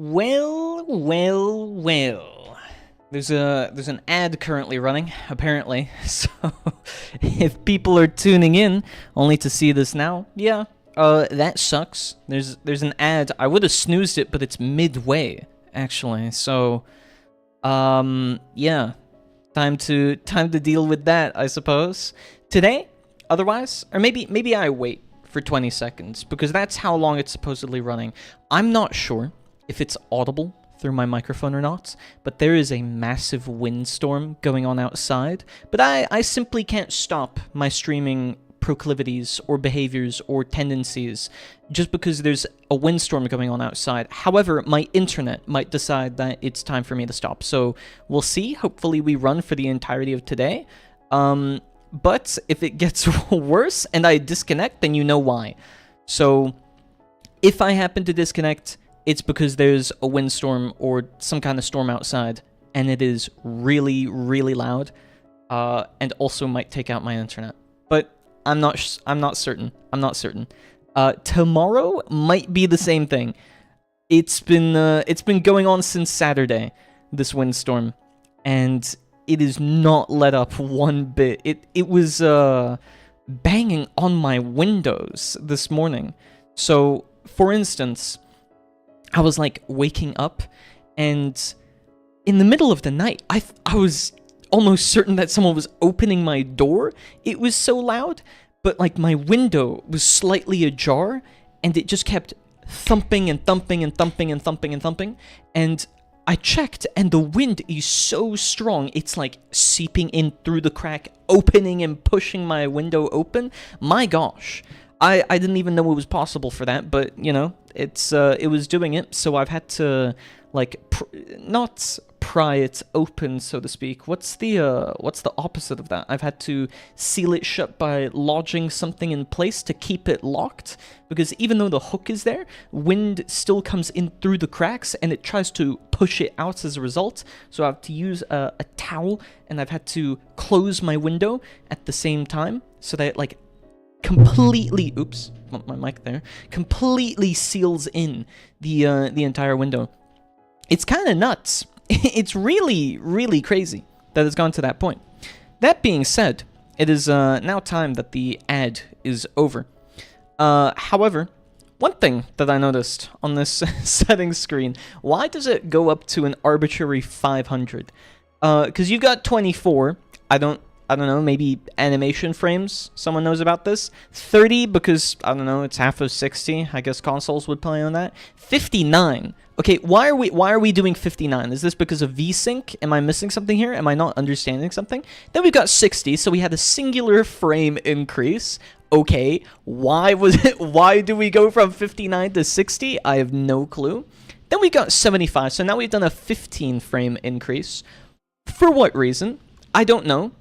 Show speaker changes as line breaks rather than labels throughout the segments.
Well. There's an ad currently running, apparently. So if people are tuning in only to see this now, yeah, that sucks. There's an ad. I would have snoozed it, but it's midway actually. So yeah, time to deal with that, I suppose. Today, otherwise, or maybe I wait for 20 seconds because that's how long it's supposedly running. I'm not sure if it's audible through my microphone or not, but there is a massive windstorm going on outside, but I simply can't stop my streaming proclivities or behaviors or tendencies just because there's a windstorm going on outside. However, my internet might decide that it's time for me to stop, so we'll see. Hopefully we run for the entirety of today. But if it gets worse and I disconnect, then you know why. So if I happen to disconnect, it's because there's a windstorm or some kind of storm outside, and it is really, really loud, and also might take out my internet. But I'm not certain. I'm not certain. Tomorrow might be the same thing. It's been going on since Saturday, this windstorm, and it is not let up one bit. It was banging on my windows this morning. So, for instance, I was like waking up, and in the middle of the night, I was almost certain that someone was opening my door. It was so loud, but like my window was slightly ajar, and it just kept thumping and thumping and thumping and thumping and thumping. And I checked, and the wind is so strong, it's like seeping in through the crack, opening and pushing my window open. My gosh. I didn't even know it was possible for that, but, you know, it was doing it, so I've had to, like, not pry it open, so to speak. What's the opposite of that? I've had to seal it shut by lodging something in place to keep it locked, because even though the hook is there, wind still comes in through the cracks, and it tries to push it out as a result, so I have to use a towel, and I've had to close my window at the same time, so that, like, completely, oops, my mic there, completely seals in the entire window. It's kind of nuts. It's really, really crazy that it's gone to that point. That being said, it is now time that the ad is over. However, one thing that I noticed on this settings screen, why does it go up to an arbitrary 500? Because you've got 24, I don't know, maybe animation frames, someone knows about this. 30, because, I don't know, it's half of 60, I guess consoles would play on that. 59. Okay, why are we doing 59? Is this because of VSync? Am I missing something here? Am I not understanding something? Then we've got 60, so we had a singular frame increase. Okay, why do we go from 59 to 60? I have no clue. Then we got 75, so now we've done a 15 frame increase. For what reason? I don't know.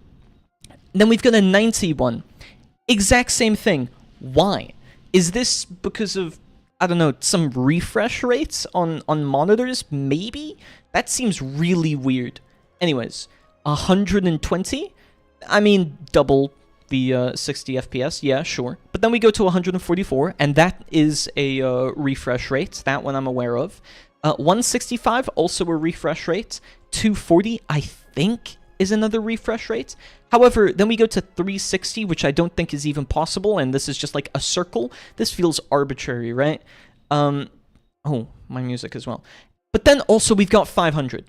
Then we've got a 91. Exact same thing. Why? Is this because of, I don't know, some refresh rates on monitors? Maybe? That seems really weird. Anyways, 120? I mean, double the 60 FPS. Yeah, sure. But then we go to 144, and that is a refresh rate. That one I'm aware of. 165, also a refresh rate. 240, I think, is another refresh rate. However, then we go to 360, which I don't think is even possible, and this is just like a circle. This feels arbitrary, right? Oh, my music as well. But then also we've got 500.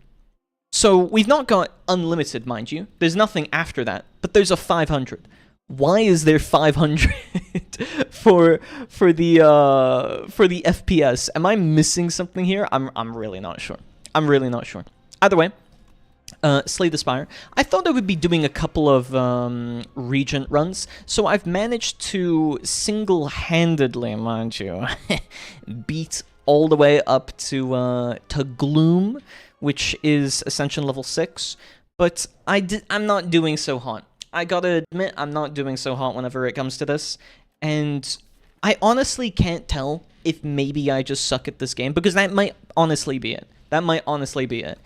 So we've not got unlimited, mind you. There's nothing after that, but there's a 500. Why is there 500 for the FPS? Am I missing something here? I'm really not sure. I'm really not sure. Either way, Slay the Spire. I thought I would be doing a couple of Regent runs, so I've managed to single-handedly, mind you, beat all the way up to Gloom, which is Ascension level 6, but I'm not doing so hot. I gotta admit, I'm not doing so hot whenever it comes to this, and I honestly can't tell if maybe I just suck at this game, because that might honestly be it. That might honestly be it.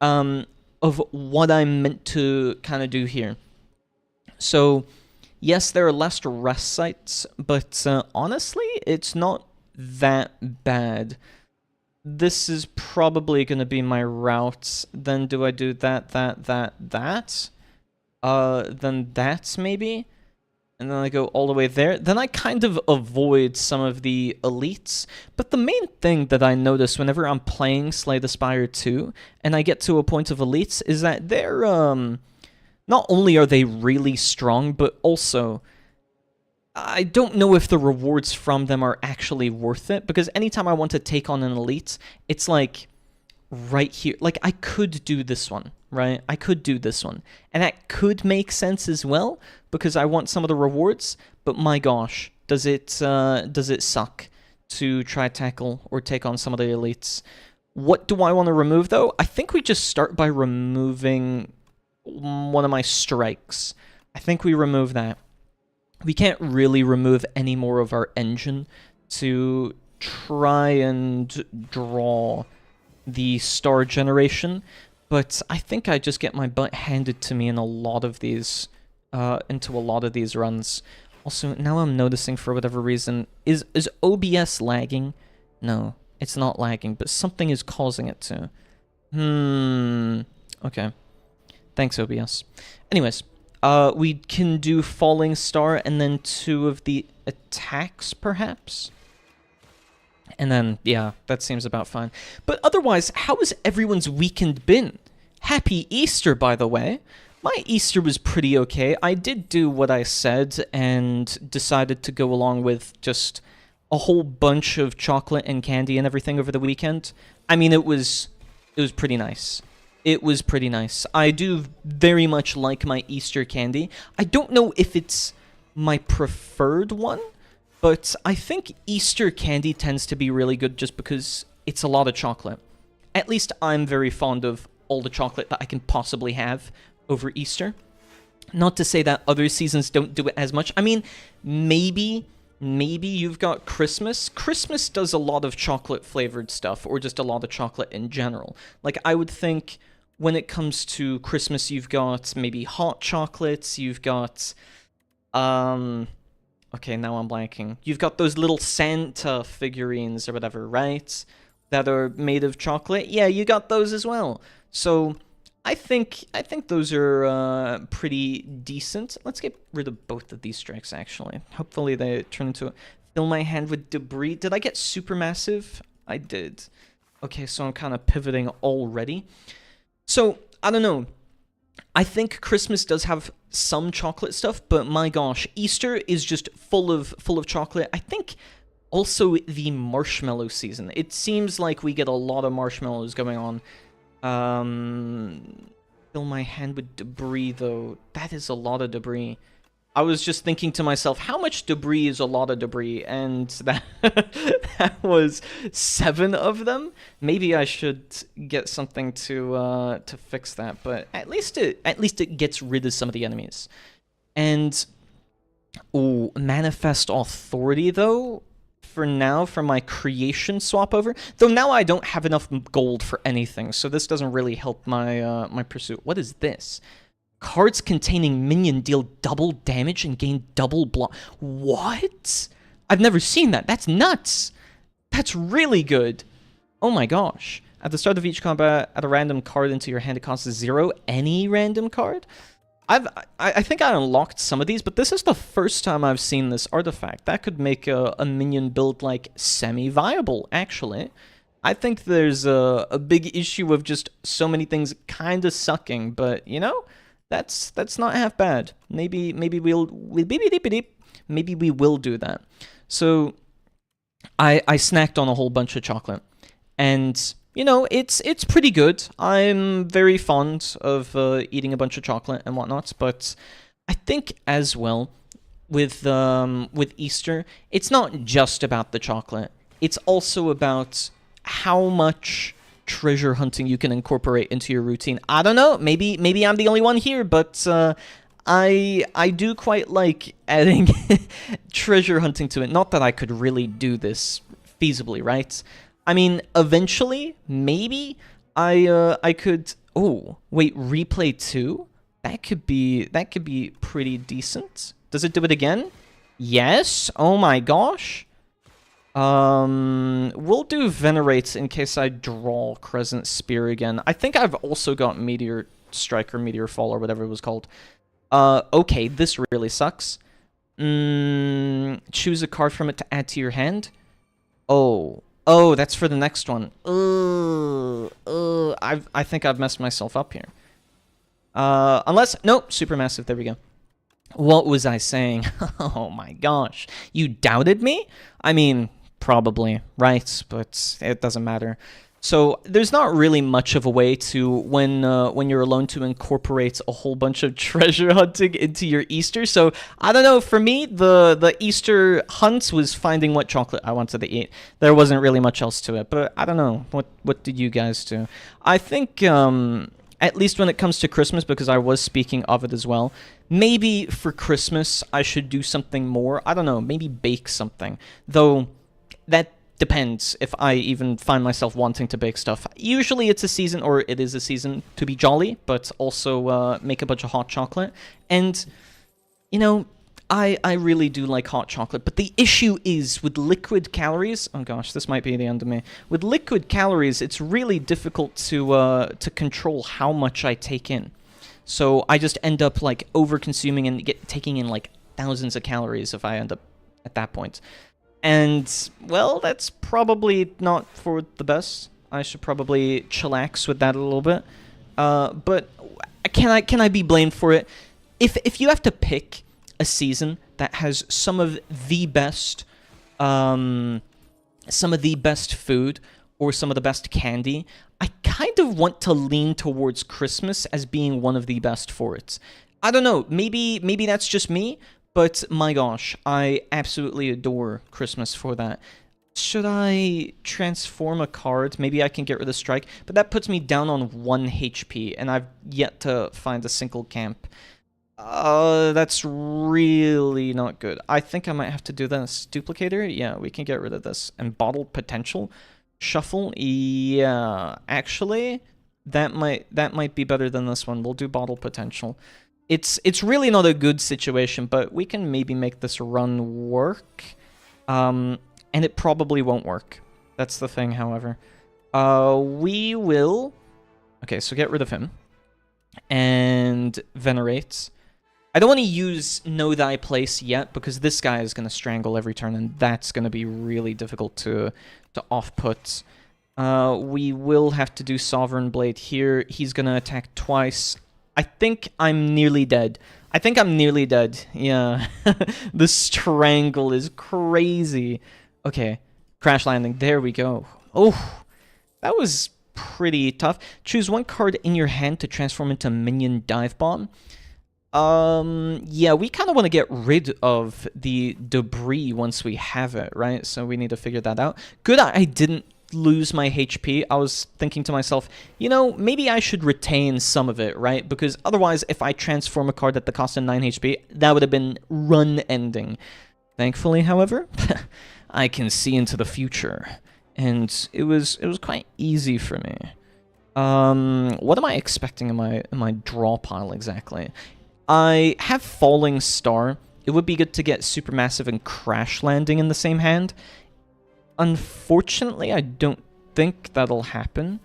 Of what I'm meant to kind of do here. So, yes, there are less rest sites, but honestly, it's not that bad. this is probably going to be my route. Then do I do that? Then that's maybe? And then I go all the way there. Then I kind of avoid some of the elites. But the main thing that I notice whenever I'm playing Slay the Spire 2, and I get to a point of elites, is that they're, not only are they really strong, but also, I don't know if the rewards from them are actually worth it, because anytime I want to take on an elite, it's like, right here. Like, I could do this one, right? I could do this one. And that could make sense as well, because I want some of the rewards, but my gosh, does it suck to try tackle or take on some of the elites. What do I want to remove, though? I think we just start by removing one of my strikes. I think we remove that. We can't really remove any more of our engine to try and draw the star generation, but I think I just get my butt handed to me in a lot of these, runs. Also, now I'm noticing for whatever reason, is OBS lagging? No, it's not lagging, but something is causing it to. Okay. Thanks, OBS. Anyways, we can do Falling Star and then 2 of the attacks, perhaps? And then, yeah, that seems about fine. But otherwise, how has everyone's weekend been? Happy Easter, by the way. My Easter was pretty okay. I did do what I said and decided to go along with just a whole bunch of chocolate and candy and everything over the weekend. I mean, it was pretty nice. It was pretty nice. I do very much like my Easter candy. I don't know if it's my preferred one, but I think Easter candy tends to be really good just because it's a lot of chocolate. At least I'm very fond of all the chocolate that I can possibly have over Easter. Not to say that other seasons don't do it as much. I mean, maybe you've got Christmas. Christmas does a lot of chocolate-flavored stuff, or just a lot of chocolate in general. Like, I would think when it comes to Christmas, you've got maybe hot chocolates, you've got... Okay, now I'm blanking. You've got those little Santa figurines or whatever, right? That are made of chocolate. Yeah, you got those as well. So I think those are pretty decent. Let's get rid of both of these strikes, actually. Hopefully they turn into... Fill my hand with debris. Did I get supermassive? I did. Okay, so I'm kind of pivoting already. So, I don't know. I think Christmas does have some chocolate stuff, but my gosh, Easter is just full of chocolate. I think also the marshmallow season. It seems like we get a lot of marshmallows going on. Fill my hand with debris, though. That is a lot of debris. I was just thinking to myself, how much debris is a lot of debris? And that that was 7 of them. Maybe I should get something to fix that. But at least it gets rid of some of the enemies. And Manifest Authority though. For now, for my creation swap over. Though now I don't have enough gold for anything, so this doesn't really help my my pursuit. What is this? Cards containing minion deal double damage and gain double block. What? I've never seen that. That's nuts. That's really good. Oh my gosh. At the start of each combat, add a random card into your hand. It costs 0. Any random card? I think I unlocked some of these, but this is the first time I've seen this artifact. That could make a minion build, like, semi-viable, actually. I think there's a big issue of just so many things kind of sucking, but, you know, that's not half bad. Maybe we will do that. So, I snacked on a whole bunch of chocolate, and... You know, it's pretty good. I'm very fond of eating a bunch of chocolate and whatnot, but I think as well with Easter, it's not just about the chocolate. It's also about how much treasure hunting you can incorporate into your routine. I don't know. Maybe I'm the only one here, but I do quite like adding treasure hunting to it. Not that I could really do this feasibly, right? I mean, eventually, maybe I could. Oh, wait, replay 2? That could be pretty decent. Does it do it again? Yes. Oh my gosh. We'll do Venerates in case I draw Crescent Spear again. I think I've also got Meteor Strike or Meteor Fall or whatever it was called. Okay, this really sucks. Choose a card from it to add to your hand. Oh, that's for the next one. I think I've messed myself up here. Unless, nope, Supermassive, there we go. What was I saying? Oh my gosh. You doubted me? I mean, probably, right? But it doesn't matter. So there's not really much of a way to, when you're alone, to incorporate a whole bunch of treasure hunting into your Easter. So I don't know, for me, the Easter hunt was finding what chocolate I wanted to eat. There wasn't really much else to it, but I don't know. What did you guys do? I think, at least when it comes to Christmas, because I was speaking of it as well, maybe for Christmas I should do something more. I don't know, maybe bake something. Though, that depends if I even find myself wanting to bake stuff. Usually it's a season, or it is a season, to be jolly, but also make a bunch of hot chocolate. And, you know, I really do like hot chocolate, but the issue is with liquid calories. Oh gosh, this might be the end of me. With liquid calories, it's really difficult to control how much I take in. So I just end up like over-consuming and taking in like thousands of calories if I end up at that point. And well, that's probably not for the best. I should probably chillax with that a little bit. But can I be blamed for it? If you have to pick a season that has some of the best food or some of the best candy, I kind of want to lean towards Christmas as being one of the best for it. I don't know, maybe that's just me, but my gosh, I absolutely adore Christmas for that. Should I transform a card? Maybe I can get rid of Strike, but that puts me down on 1 HP, and I've yet to find a single camp. That's really not good. I think I might have to do this. Duplicator? Yeah, we can get rid of this. And Bottle Potential? Shuffle? Yeah, actually, that might be better than this one. We'll do Bottle Potential. It's really not a good situation, but we can maybe make this run work. And it probably won't work. That's the thing, however. We will... Okay, so get rid of him. And Venerate. I don't want to use Know Thy Place yet, because this guy is going to strangle every turn, and that's going to be really difficult to off-put. We will have to do Sovereign Blade here. He's going to attack twice. I think I'm nearly dead. Yeah. The strangle is crazy. Okay. Crash Landing. There we go. Oh, that was pretty tough. Choose one card in your hand to transform into Minion Dive Bomb. Yeah, we kind of want to get rid of the debris once we have it, right? So we need to figure that out. Good, I didn't lose my HP. I was thinking to myself, you know, maybe I should retain some of it, right? Because otherwise, if I transform a card at the cost of 9 HP, that would have been run-ending. Thankfully, however, I can see into the future, and it was quite easy for me. What am I expecting in my draw pile exactly? I have Falling Star. It would be good to get Supermassive and Crash Landing in the same hand. Unfortunately, I don't think that'll happen.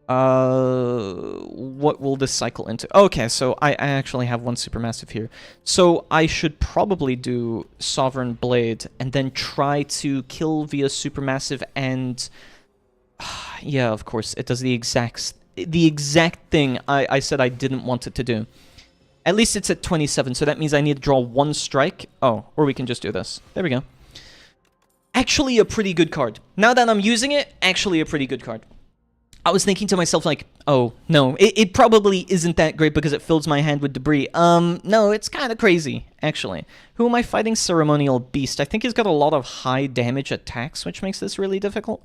What will this cycle into? Okay, so I actually have one Supermassive here. So I should probably do Sovereign Blade and then try to kill via Supermassive and... yeah, of course, it does the exact thing I said I didn't want it to do. At least it's at 27, so that means I need to draw 1 strike. Oh, or we can just do this. There we go. Actually a pretty good card. Now that I'm using it, actually a pretty good card. I was thinking to myself, like, oh, no, it probably isn't that great because it fills my hand with debris. No, it's kind of crazy, actually. Who am I fighting? Ceremonial Beast. I think he's got a lot of high damage attacks, which makes this really difficult.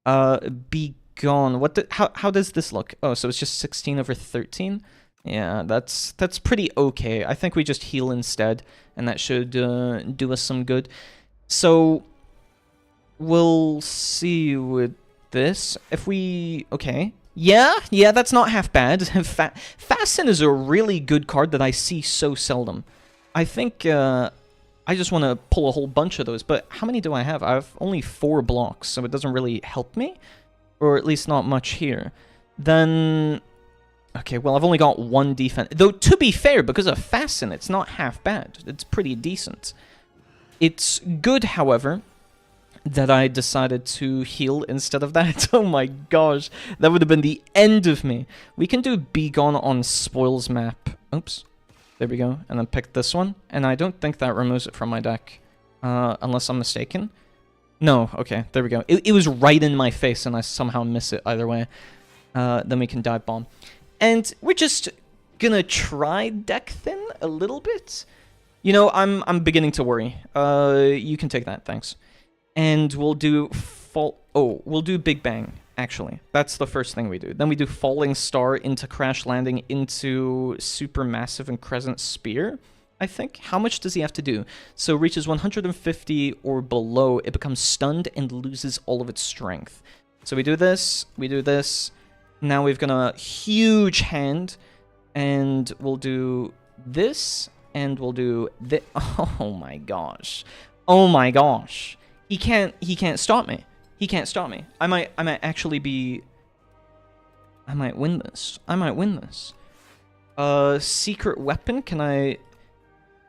Be gone. How does this look? Oh, so it's just 16 over 13? Yeah, that's pretty okay. I think we just heal instead, and that should do us some good. So, we'll see with this. If we... Okay. Yeah, that's not half bad. Fasten is a really good card that I see so seldom. I think I just want to pull a whole bunch of those. But how many do I have? I have only 4 blocks, so it doesn't really help me. Or at least not much here. Then... Okay, well, I've only got 1 defense. Though, to be fair, because of Fasten, it's not half bad. It's pretty decent. It's good, however, that I decided to heal instead of that. Oh my gosh, that would have been the end of me. We can do Be Gone on Spoils map. Oops. There we go. And then pick this one. And I don't think that removes it from my deck. Unless I'm mistaken. No, okay, there we go. It was right in my face and I somehow miss it either way. Then we can dive bomb. And we're just gonna try deck thin a little bit. You know, I'm beginning to worry. You can take that, thanks. And we'll do we'll do Big Bang, actually. That's the first thing we do. Then we do Falling Star into Crash Landing into Supermassive and Crescent Spear, I think. How much does he have to do? So reaches 150 or below, it becomes stunned and loses all of its strength. So we do this, we do this. Now we've got a huge hand, and we'll do this, and we'll do this. Oh my gosh. Oh my gosh. He can't stop me. He can't stop me. I might actually be... I might win this. I might win this. Secret weapon, can I...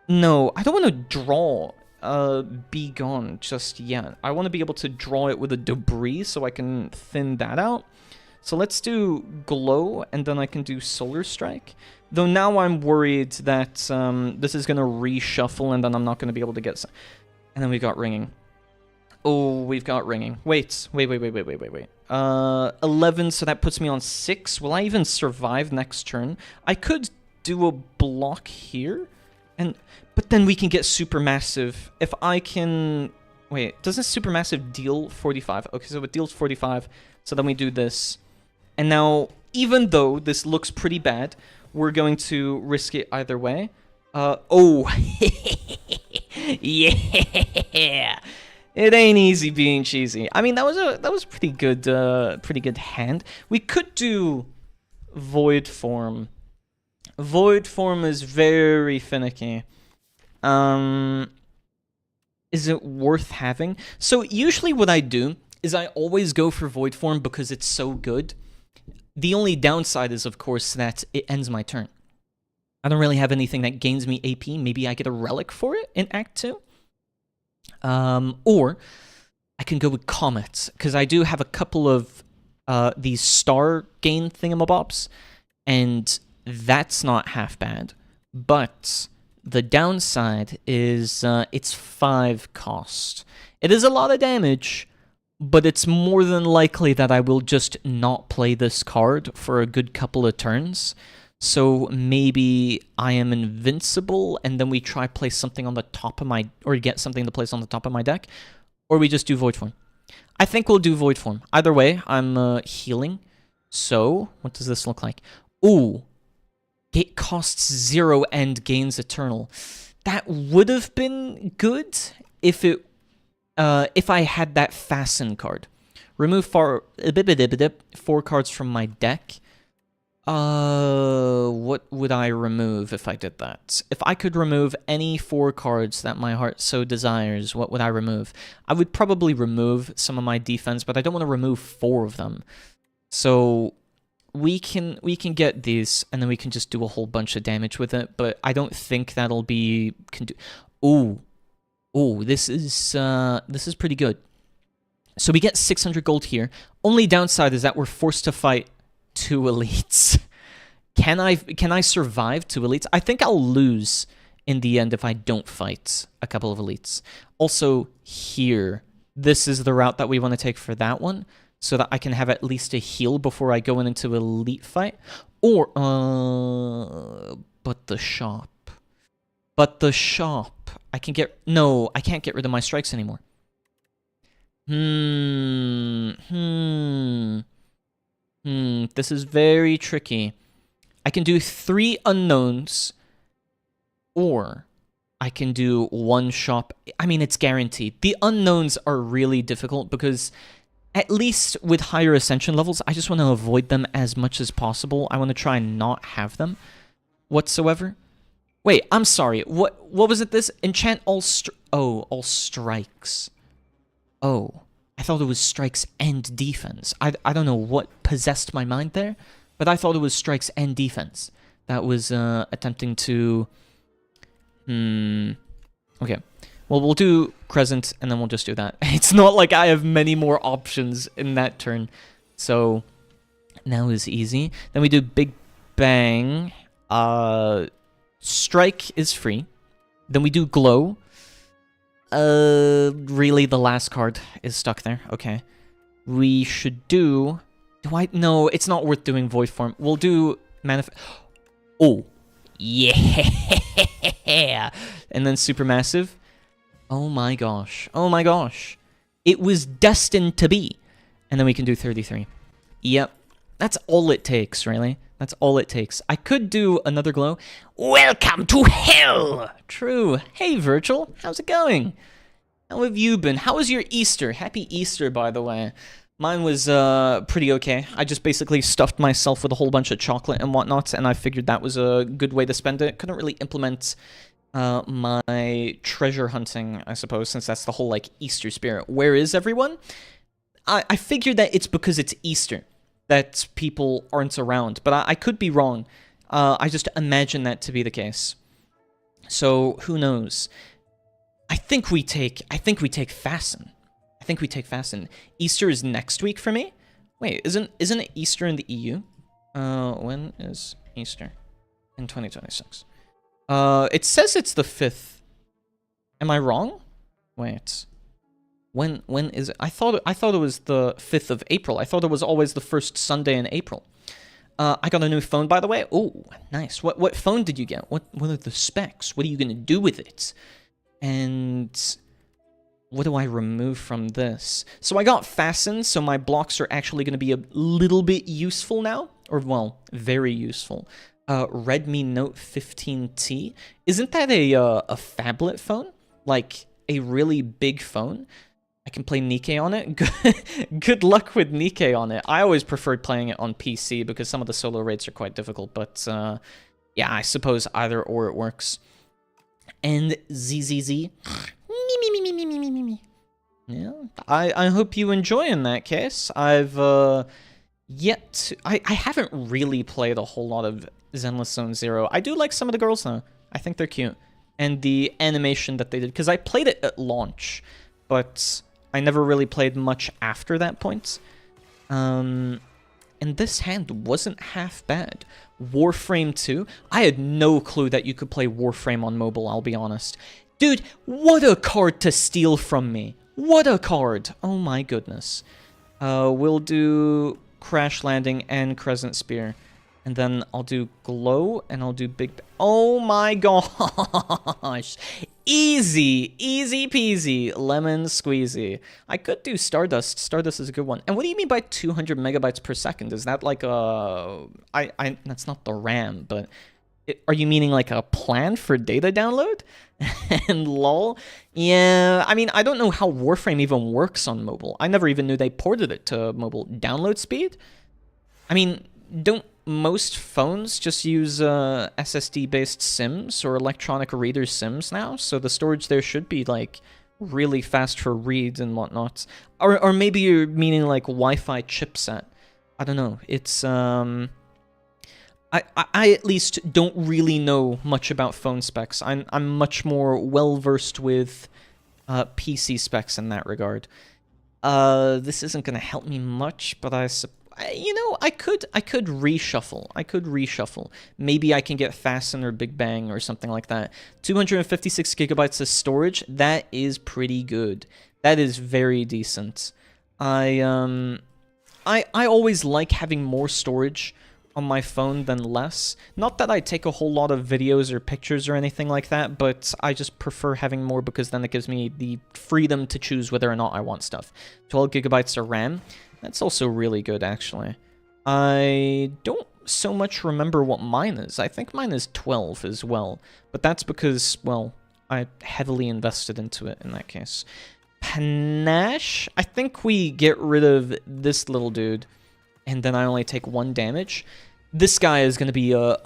No, I don't want to draw Be Gone just yet. I want to be able to draw it with a debris so I can thin that out. So let's do Glow, and then I can do Solar Strike. Though now I'm worried that this is going to reshuffle, and then I'm not going to be able to get... And then we got Ringing. Oh, we've got Ringing. Wait. 11, so that puts me on 6. Will I even survive next turn? I could do a block here, but then we can get Supermassive. If I can... Wait, doesn't Supermassive deal 45? Okay, so it deals 45, so then we do this. And now, even though this looks pretty bad, we're going to risk it either way. Oh, yeah! It ain't easy being cheesy. I mean, that was a pretty good hand. We could do Void Form. Void Form is very finicky. Is it worth having? So usually what I do is I always go for Void Form because it's so good. The only downside is, of course, that it ends my turn. I don't really have anything that gains me AP. Maybe I get a Relic for it in Act 2. Or I can go with Comet, because I do have a couple of these star gain thingamabobs, and that's not half bad. But the downside is it's 5 cost. It is a lot of damage, but it's more than likely that I will just not play this card for a good couple of turns. So maybe I am invincible, and then we try place something on the top of my... Or get something to place on the top of my deck. Or we just do Void Form. I think we'll do Void Form. Either way, I'm healing. So, what does this look like? Ooh. It costs 0 and gains Eternal. That would have been good if I had that Fasten card. Remove 4 cards from my deck. What would I remove if I did that? If I could remove any 4 cards that my heart so desires, what would I remove? I would probably remove some of my defense, but I don't want to remove 4 of them. So we can get these, and then we can just do a whole bunch of damage with it, but I don't think that'll be... Ooh, this is pretty good. So we get 600 gold here. Only downside is that we're forced to fight 2 elites. Can I survive 2 elites? I think I'll lose in the end if I don't fight a couple of elites. Also, here, this is the route that we want to take for that one, so that I can have at least a heal before I go into elite fight. Or, but the shop. I can get... No, I can't get rid of my strikes anymore. This is very tricky. I can do 3 unknowns, or I can do 1 shop. I mean, it's guaranteed. The unknowns are really difficult because, at least with higher ascension levels, I just want to avoid them as much as possible. I want to try and not have them whatsoever. Wait, I'm sorry. What was it this? Enchant all strikes. Oh, I thought it was strikes and defense. I don't know what possessed my mind there, but I thought it was strikes and defense. That was attempting to... Okay. Well, we'll do Crescent, and then we'll just do that. It's not like I have many more options in that turn. So, now is easy. Then we do Big Bang. Strike is free. Then we do Glow. Really, the last card is stuck there. Okay. We should do... No, it's not worth doing Void Form. We'll do Manifest... Oh. Yeah! And then Supermassive. Oh my gosh. Oh my gosh. It was destined to be. And then we can do 33. Yep. That's all it takes, really. That's all it takes. I could do another Glow. Welcome to hell! True. Hey, Virtual. How's it going? How have you been? How was your Easter? Happy Easter, by the way. Mine was pretty okay. I just basically stuffed myself with a whole bunch of chocolate and whatnot, and I figured that was a good way to spend it. Couldn't really implement my treasure hunting, I suppose, since that's the whole, like, Easter spirit. Where is everyone? I figured that it's because it's Easter that people aren't around, but I could be wrong. I just imagine that to be the case. So, who knows? I think we take Fasten. I think we take Fasten. Easter is next week for me? Wait, isn't it Easter in the EU? When is Easter? In 2026. It says it's the 5th. Am I wrong? Wait. When is it? I thought it was the 5th of April. I thought it was always the first Sunday in April. I got a new phone, by the way. Oh, nice. What phone did you get? What are the specs? What are you gonna do with it? And what do I remove from this? So I got Fasten, so my blocks are actually gonna be a little bit useful now, or well, very useful. Redmi Note 15T. Isn't that a phablet phone? Like a really big phone? I can play Nikke on it. Good luck with Nikke on it. I always preferred playing it on PC because some of the solo raids are quite difficult, but yeah, I suppose either or it works. And ZZZ. Me. Yeah, I hope you enjoy in that case. I've I haven't really played a whole lot of Zenless Zone Zero. I do like some of the girls though. I think they're cute. And the animation that they did, because I played it at launch, but I never really played much after that point. And this hand wasn't half bad. Warframe 2. I had no clue that you could play Warframe on mobile, I'll be honest. Dude, what a card to steal from me. What a card. Oh my goodness. We'll do Crash Landing and Crescent Spear. And then I'll do Glow, and I'll do Big... Oh my gosh! Easy! Easy peasy! Lemon squeezy. I could do Stardust. Stardust is a good one. And what do you mean by 200 megabytes per second? Is that like a... That's not the RAM, but... Are you meaning like a plan for data download? And lol? Yeah, I mean, I don't know how Warframe even works on mobile. I never even knew they ported it to mobile. Download speed? I mean, don't most phones just use SSD-based SIMs or electronic reader SIMs now? So the storage there should be, like, really fast for reads and whatnot. Or maybe you're meaning, like, Wi-Fi chipset. I don't know. It's, I at least don't really know much about phone specs. I'm much more well-versed with PC specs in that regard. This isn't going to help me much, but you know, I could reshuffle. I could reshuffle. Maybe I can get Fasten or Big Bang or something like that. 256 gigabytes of storage, that is pretty good. That is very decent. I always like having more storage on my phone than less. Not that I take a whole lot of videos or pictures or anything like that, but I just prefer having more because then it gives me the freedom to choose whether or not I want stuff. 12 gigabytes of RAM. That's also really good, actually. I don't so much remember what mine is. I think mine is 12 as well. But that's because, well, I heavily invested into it in that case. Panache? I think we get rid of this little dude, and then I only take 1 damage. This guy is going to be a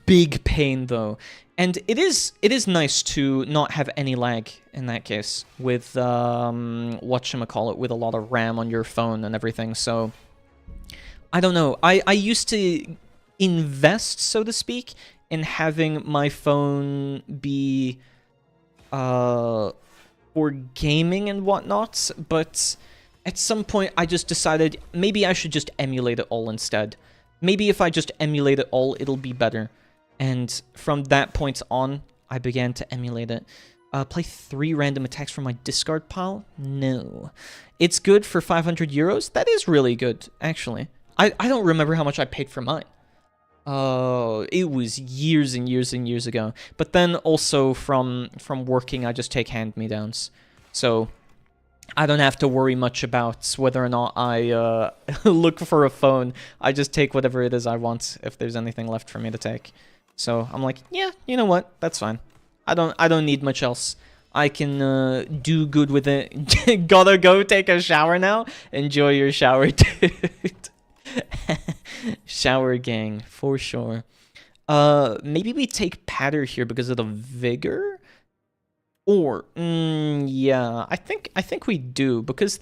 big pain though. And it is nice to not have any lag in that case with whatchamacallit, with a lot of RAM on your phone and everything. So I don't know. I used to invest, so to speak, in having my phone be for gaming and whatnot, but at some point I just decided maybe I should just emulate it all instead. Maybe if I just emulate it all, it'll be better. And from that point on, I began to emulate it. Play 3 random attacks from my discard pile? No. It's good for 500 euros? That is really good, actually. I don't remember how much I paid for mine. It was years and years and years ago. But then also from working, I just take hand-me-downs. So I don't have to worry much about whether or not I look for a phone. I just take whatever it is I want if there's anything left for me to take. So I'm like, yeah, you know what? That's fine. I don't need much else. I can do good with it. Gotta go take a shower now. Enjoy your shower, dude. Shower gang, for sure. Maybe we take Patter here because of the vigor? Or, yeah, I think we do, because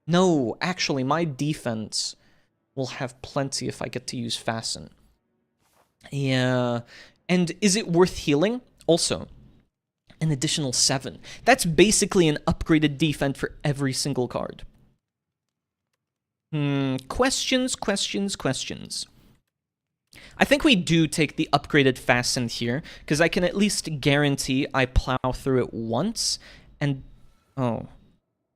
no, actually, my defense will have plenty if I get to use Fasten. Yeah, and is it worth healing? Also, an additional 7. That's basically an upgraded defense for every single card. Questions. I think we do take the upgraded Fasten here, because I can at least guarantee I plow through it once, and... oh.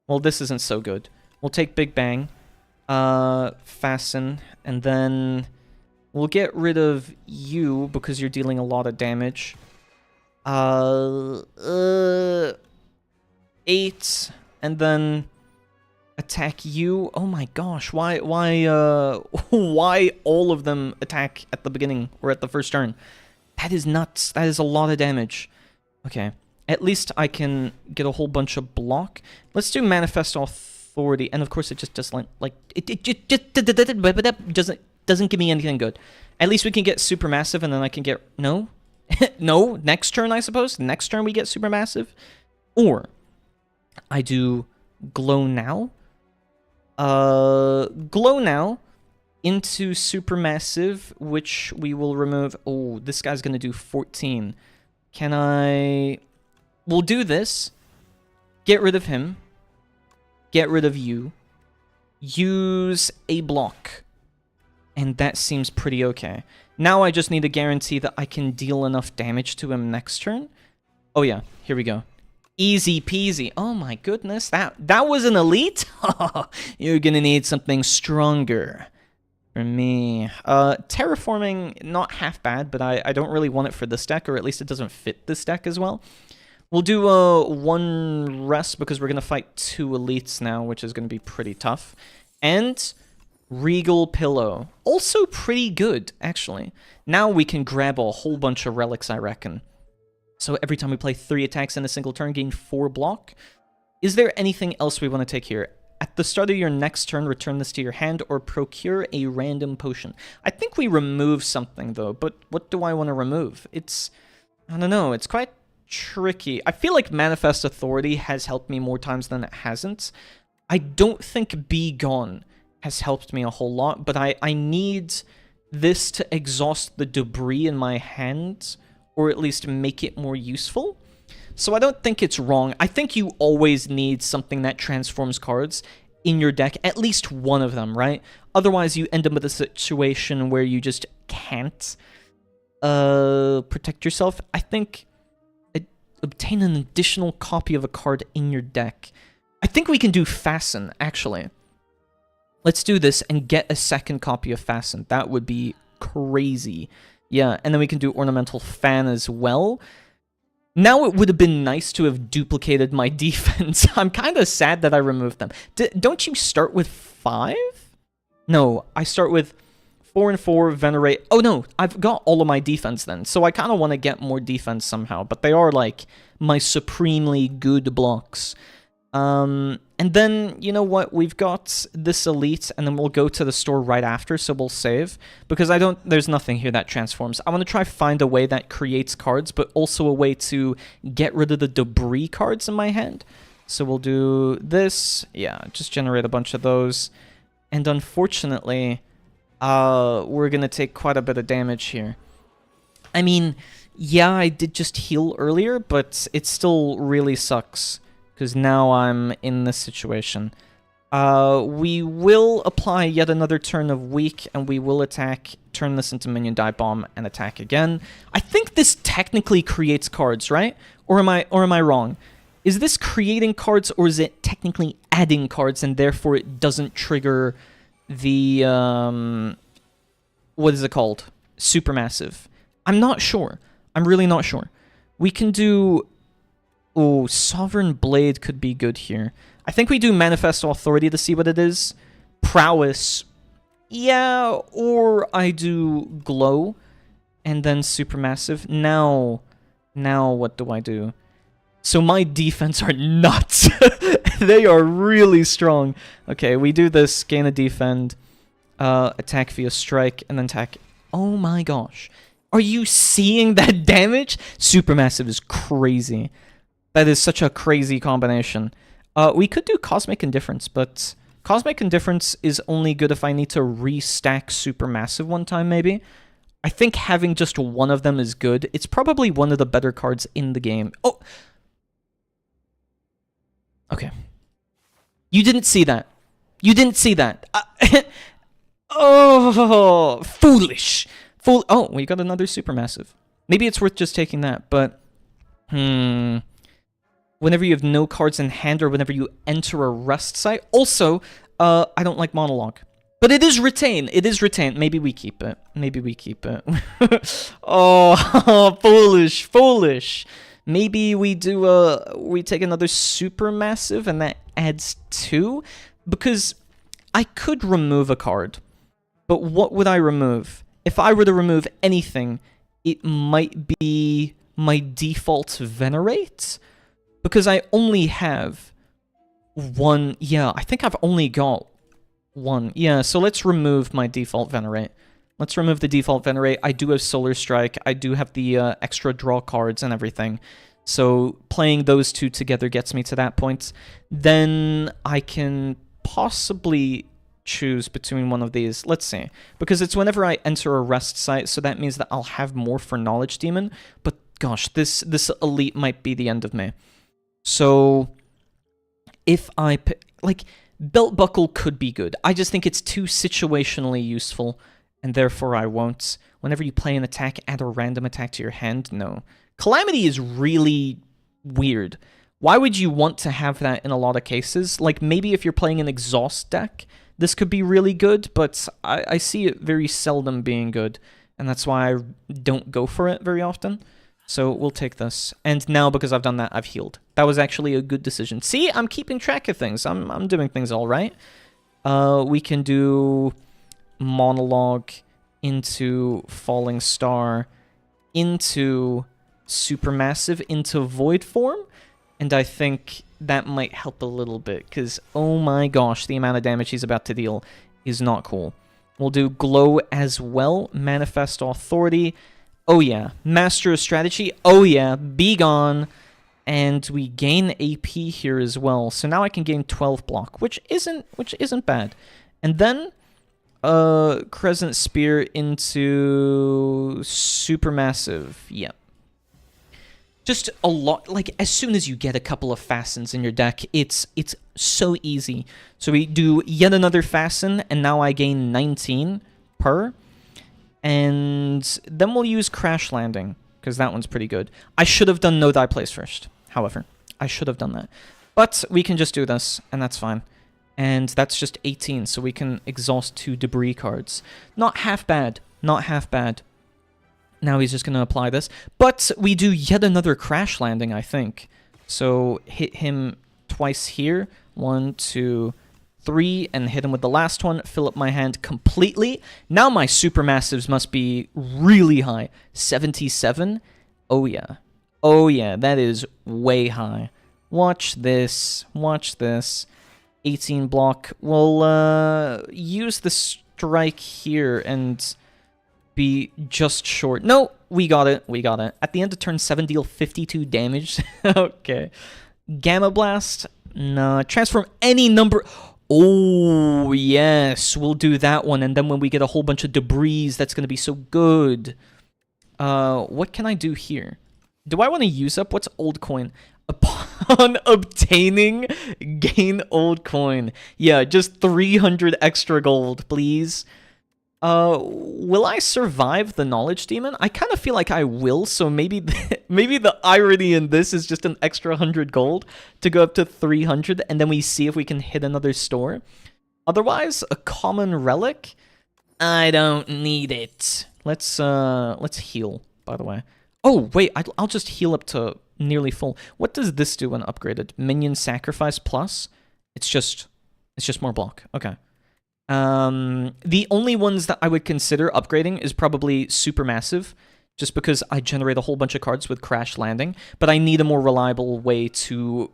Well, this isn't so good. We'll take Big Bang, Fasten, and then we'll get rid of you, because you're dealing a lot of damage. 8, and then attack you. Oh my gosh, why all of them attack at the beginning or at the first turn? That is nuts. That is a lot of damage. Okay, at least I can get a whole bunch of block. Let's do Manifest Authority, and of course it just doesn't doesn't give me anything good. At least we can get Supermassive, and then I can get no. No, next turn I suppose. Next turn we get Supermassive, or I do Glow Now. Glow Now into Supermassive, which we will remove. Oh, this guy's gonna do 14. Can I... we'll do this. Get rid of him. Get rid of you. Use a block. And that seems pretty okay. Now I just need to guarantee that I can deal enough damage to him next turn. Oh yeah, here we go. Easy peasy. Oh my goodness, that was an elite? You're gonna need something stronger for me. Terraforming, not half bad, but I don't really want it for this deck, or at least it doesn't fit this deck as well. We'll do 1 rest because we're gonna fight 2 elites now, which is gonna be pretty tough. And Regal Pillow, also pretty good, actually. Now we can grab a whole bunch of relics, I reckon. So every time we play 3 attacks in a single turn, gain 4 block. Is there anything else we want to take here? At the start of your next turn, return this to your hand or procure a random potion. I think we remove something, though, but what do I want to remove? It's... I don't know, it's quite tricky. I feel like Manifest Authority has helped me more times than it hasn't. I don't think Be Gone has helped me a whole lot, but I need this to exhaust the debris in my hand, or at least make it more useful. So I don't think it's wrong. I think you always need something that transforms cards in your deck, at least one of them, right? Otherwise, you end up with a situation where you just can't protect yourself. I think obtain an additional copy of a card in your deck. I think we can do Fasten, actually. Let's do this and get a second copy of Fasten. That would be crazy. Yeah, and then we can do Ornamental Fan as well. Now it would have been nice to have duplicated my defense. I'm kind of sad that I removed them. Don't you start with 5? No, I start with 4 and 4, Venerate. Oh no, I've got all of my defense then. So I kind of want to get more defense somehow. But they are like my supremely good blocks. And then, you know what, we've got this elite, and then we'll go to the store right after, so we'll save, because there's nothing here that transforms. I want to try find a way that creates cards, but also a way to get rid of the debris cards in my hand. So we'll do this, yeah, just generate a bunch of those, and unfortunately, we're gonna take quite a bit of damage here. I mean, yeah, I did just heal earlier, but it still really sucks, because now I'm in this situation. We will apply yet another turn of weak, and we will attack, turn this into minion dive bomb, and attack again. I think this technically creates cards, right? Or am I wrong? Is this creating cards, or is it technically adding cards, and therefore it doesn't trigger the, what is it called? Supermassive. I'm not sure. I'm really not sure. We can do... Oh, Sovereign Blade could be good here. I think we do Manifest Authority to see what it is. Prowess. Yeah, or I do Glow. And then Supermassive. Now what do I do? So my defense are nuts. They are really strong. Okay, we do this. Gain a defend. Attack via strike. And then attack. Oh my gosh. Are you seeing that damage? Supermassive is crazy. That is such a crazy combination. We could do Cosmic Indifference, but Cosmic Indifference is only good if I need to restack Supermassive one time, maybe. I think having just one of them is good. It's probably one of the better cards in the game. Oh! Okay. You didn't see that. You didn't see that. Oh! Foolish! Oh, we got another Supermassive. Maybe it's worth just taking that, but... Whenever you have no cards in hand or whenever you enter a rest site. Also, I don't like Monologue. But it is Retain. It is Retain. Maybe we keep it. Maybe we keep it. Oh, foolish, foolish. Maybe we do we take another Supermassive and that adds 2? Because I could remove a card. But what would I remove? If I were to remove anything, it might be my default Venerate. Because I only have one. Yeah, I think I've only got one. Yeah, so let's remove my default Venerate. Let's remove the default Venerate. I do have Solar Strike. I do have the extra draw cards and everything. So playing those two together gets me to that point. Then I can possibly choose between one of these. Let's see. Because it's whenever I enter a rest site, so that means that I'll have more for Knowledge Demon. But gosh, this elite might be the end of me. So, if I pick, like, Belt Buckle could be good. I just think it's too situationally useful, and therefore I won't. Whenever you play an attack, add a random attack to your hand, no. Calamity is really weird. Why would you want to have that in a lot of cases? Like, maybe if you're playing an Exhaust deck, this could be really good, but I see it very seldom being good, and that's why I don't go for it very often. So we'll take this. And now, because I've done that, I've healed. That was actually a good decision. See, I'm keeping track of things. I'm doing things all right. We can do Monologue into Falling Star, into Supermassive, into Void Form. And I think that might help a little bit, because, oh my gosh, the amount of damage he's about to deal is not cool. We'll do Glow as well. Manifest Authority. Oh yeah, Master of Strategy. Oh yeah, Be Gone. And we gain AP here as well. So now I can gain 12 block, which isn't bad. And then Crescent Spear into Supermassive. Yep. Just a lot, like, as soon as you get a couple of Fastens in your deck, it's so easy. So we do yet another Fasten, and now I gain 19 per. And then we'll use Crash Landing, because that one's pretty good. I should have done No Die Place first, however. I should have done that. But we can just do this, and that's fine. And that's just 18, so we can exhaust 2 debris cards. Not half bad. Not half bad. Now he's just going to apply this. But we do yet another Crash Landing, I think. So hit him twice here. 1, 2, 3, and hit him with the last one. Fill up my hand completely. Now my Supermassives must be really high. 77. Oh yeah. Oh yeah, that is way high. Watch this. Watch this. 18 block. We'll use the strike here and be just short. No, we got it. We got it. At the end of turn 7, deal 52 damage. Okay. Gamma Blast. No. Transform any number. Oh, yes. We'll do that one. And then when we get a whole bunch of debris, that's going to be so good. What can I do here? Do I want to use up? What's old coin? Upon obtaining, gain old coin. Yeah, just 300 extra gold, please. Will I survive the knowledge demon? I kind of feel like I will, so maybe maybe the irony in this is just an extra 100 gold to go up to 300, and then we see if we can hit another store. Otherwise, a common relic? I don't need it. Let's heal, by the way. Oh, wait, I'll just heal up to nearly full. What does this do when upgraded? Minion sacrifice plus? It's just more block. Okay. The only ones that I would consider upgrading is probably Supermassive, just because I generate a whole bunch of cards with Crash Landing, but I need a more reliable way to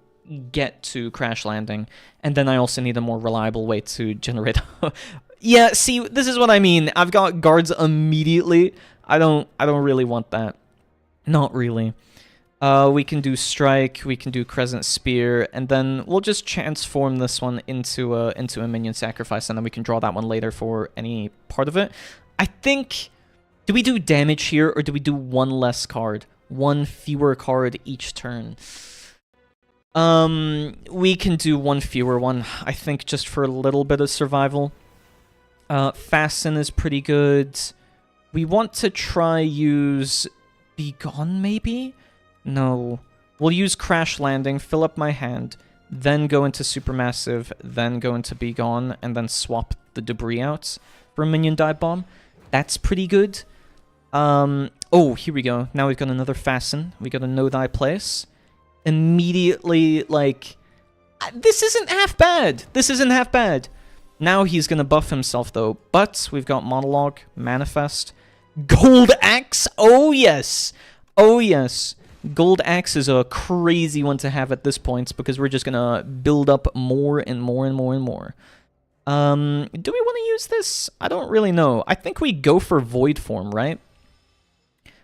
get to Crash Landing, and then I also need a more reliable way to generate... Yeah, see, this is what I mean. I've got guards immediately. I don't really want that. Not really. We can do Strike, we can do Crescent Spear, and then we'll just transform this one into a minion sacrifice, and then we can draw that one later for any part of it. I think... Do we do damage here, or do we do one less card? One fewer card each turn. We can do one fewer one, I think, just for a little bit of survival. Fasten is pretty good. We want to try use Be Gone, maybe? No. We'll use Crash Landing, fill up my hand, then go into Supermassive, then go into Be Gone, and then swap the debris out for a Minion Dive Bomb. That's pretty good. Oh, here we go. Now we've got another Fasten. We got a Know Thy Place. Immediately, like... This isn't half bad! This isn't half bad! Now he's gonna buff himself, though. But we've got Monologue, Manifest, Gold Axe! Oh, yes! Oh, yes. Gold Axe is a crazy one to have at this point, because we're just gonna build up more and more and more and more. Do we want to use this? I don't really know. I think we go for Void Form, right?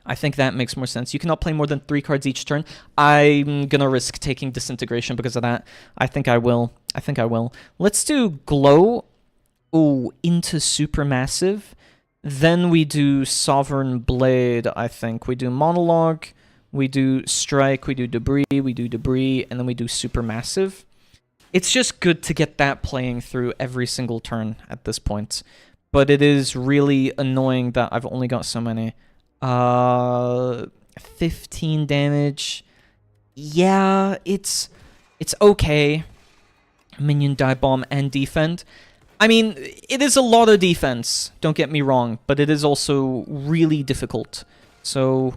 I think that makes more sense. You cannot play more than 3 cards each turn. I'm gonna risk taking Disintegration because of that. I think I will. I think I will. Let's do Glow. Ooh, into Supermassive. Then we do Sovereign Blade, I think. We do Monologue, we do Strike, we do Debris, and then we do Supermassive. It's just good to get that playing through every single turn at this point. But it is really annoying that I've only got so many. 15 damage. Yeah, it's okay. Minion Dive Bomb and Defend. I mean, it is a lot of defense, don't get me wrong, but it is also really difficult. So,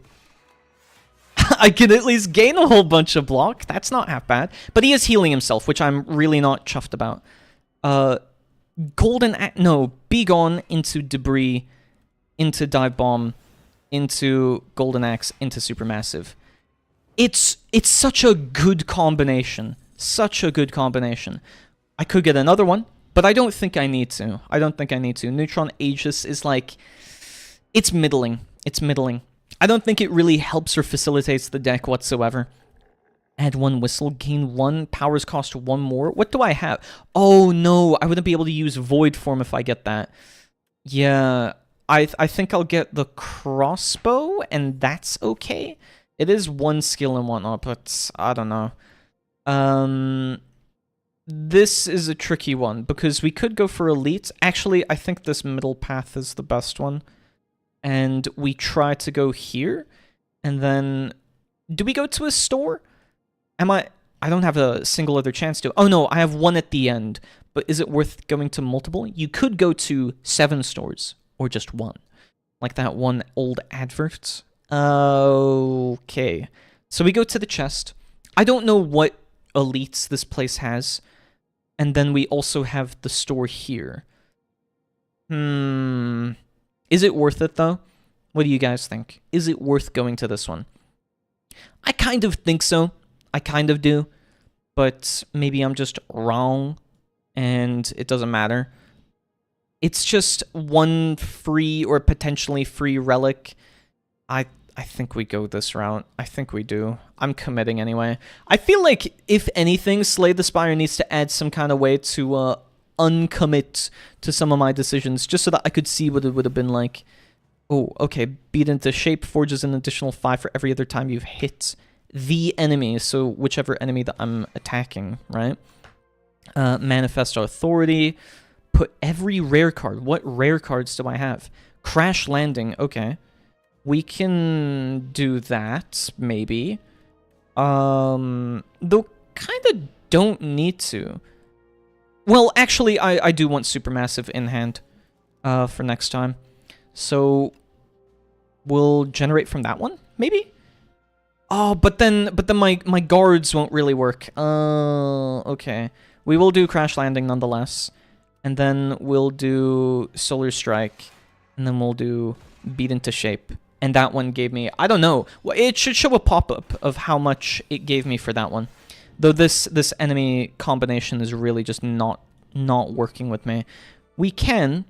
I can at least gain a whole bunch of block. That's not half bad. But he is healing himself, which I'm really not chuffed about. Be Gone into Debris, into Dive Bomb, into Golden Axe, into Supermassive. It's such a good combination. Such a good combination. I could get another one, but I don't think I need to. I don't think I need to. Neutron Aegis is like... It's middling. It's middling. I don't think it really helps or facilitates the deck whatsoever. Add 1 Whistle, gain 1, powers cost 1 more. What do I have? Oh no, I wouldn't be able to use Void Form if I get that. Yeah, I think I'll get the Crossbow, and that's okay. It is 1 skill and whatnot, but I don't know. This is a tricky one, because we could go for Elite. Actually, I think this middle path is the best one. And we try to go here, and then... Do we go to a store? I don't have a single other chance to. Oh no, I have 1 at the end. But is it worth going to multiple? You could go to 7 stores, or just 1. Like that one old advert. Okay. So we go to the chest. I don't know what elites this place has. And then we also have the store here. Is it worth it, though? What do you guys think? Is it worth going to this one? I kind of think so. I kind of do. but maybe I'm just wrong and it doesn't matter. It's just one free or potentially free relic. I think we go this route. I think we do. I'm committing anyway. I feel like, if anything, Slay the Spire needs to add some kind of way to uncommit to some of my decisions, just so that I could see what it would have been like. Oh, okay. Beat into shape forges an additional 5 for every other time you've hit the enemy, so whichever enemy that I'm attacking, right? Manifest Authority. Put every rare card. What rare cards do I have? Crash Landing. Okay. We can do that, maybe. Though kind of don't need to. Well, actually, I do want Supermassive in hand for next time. So we'll generate from that one, maybe? Oh, but then my guards won't really work. Okay. We will do Crash Landing nonetheless. And then we'll do Solar Strike. And then we'll do Beat into Shape. And that one gave me, I don't know. It should show a pop-up of how much it gave me for that one. Though this enemy combination is really just not working with me. We can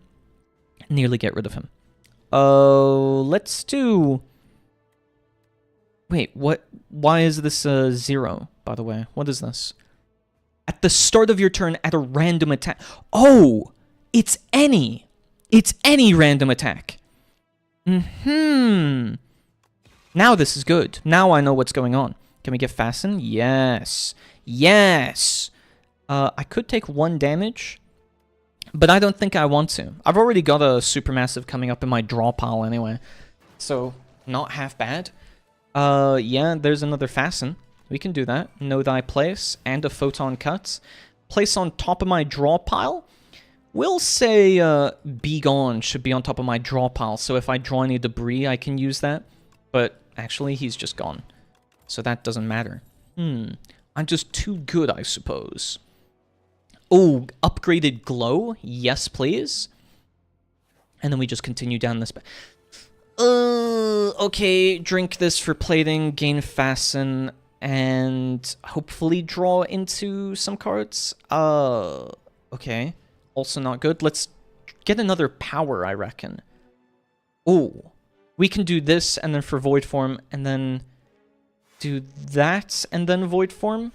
nearly get rid of him. Let's do... Wait, what? Why is this 0, by the way? What is this? At the start of your turn, at a random attack. Oh! It's any. It's any random attack. Now this is good. Now I know what's going on. Can we get Fasten? Yes. Yes! I could take 1 damage, but I don't think I want to. I've already got a Supermassive coming up in my draw pile anyway, so not half bad. Yeah, there's another Fasten. We can do that. Know Thy Place and a Photon Cut. Place on top of my draw pile. We'll say Be Gone should be on top of my draw pile, so if I draw any debris, I can use that. But actually, he's just gone. So that doesn't matter. I'm just too good, I suppose. Oh, upgraded Glow? Yes, please. And then we just continue down this... okay, drink this for plating, gain Fasten, and hopefully draw into some cards. Okay. Also not good. Let's get another power, I reckon. Oh, we can do this, and then for Void Form, and then do that, and then Void Form.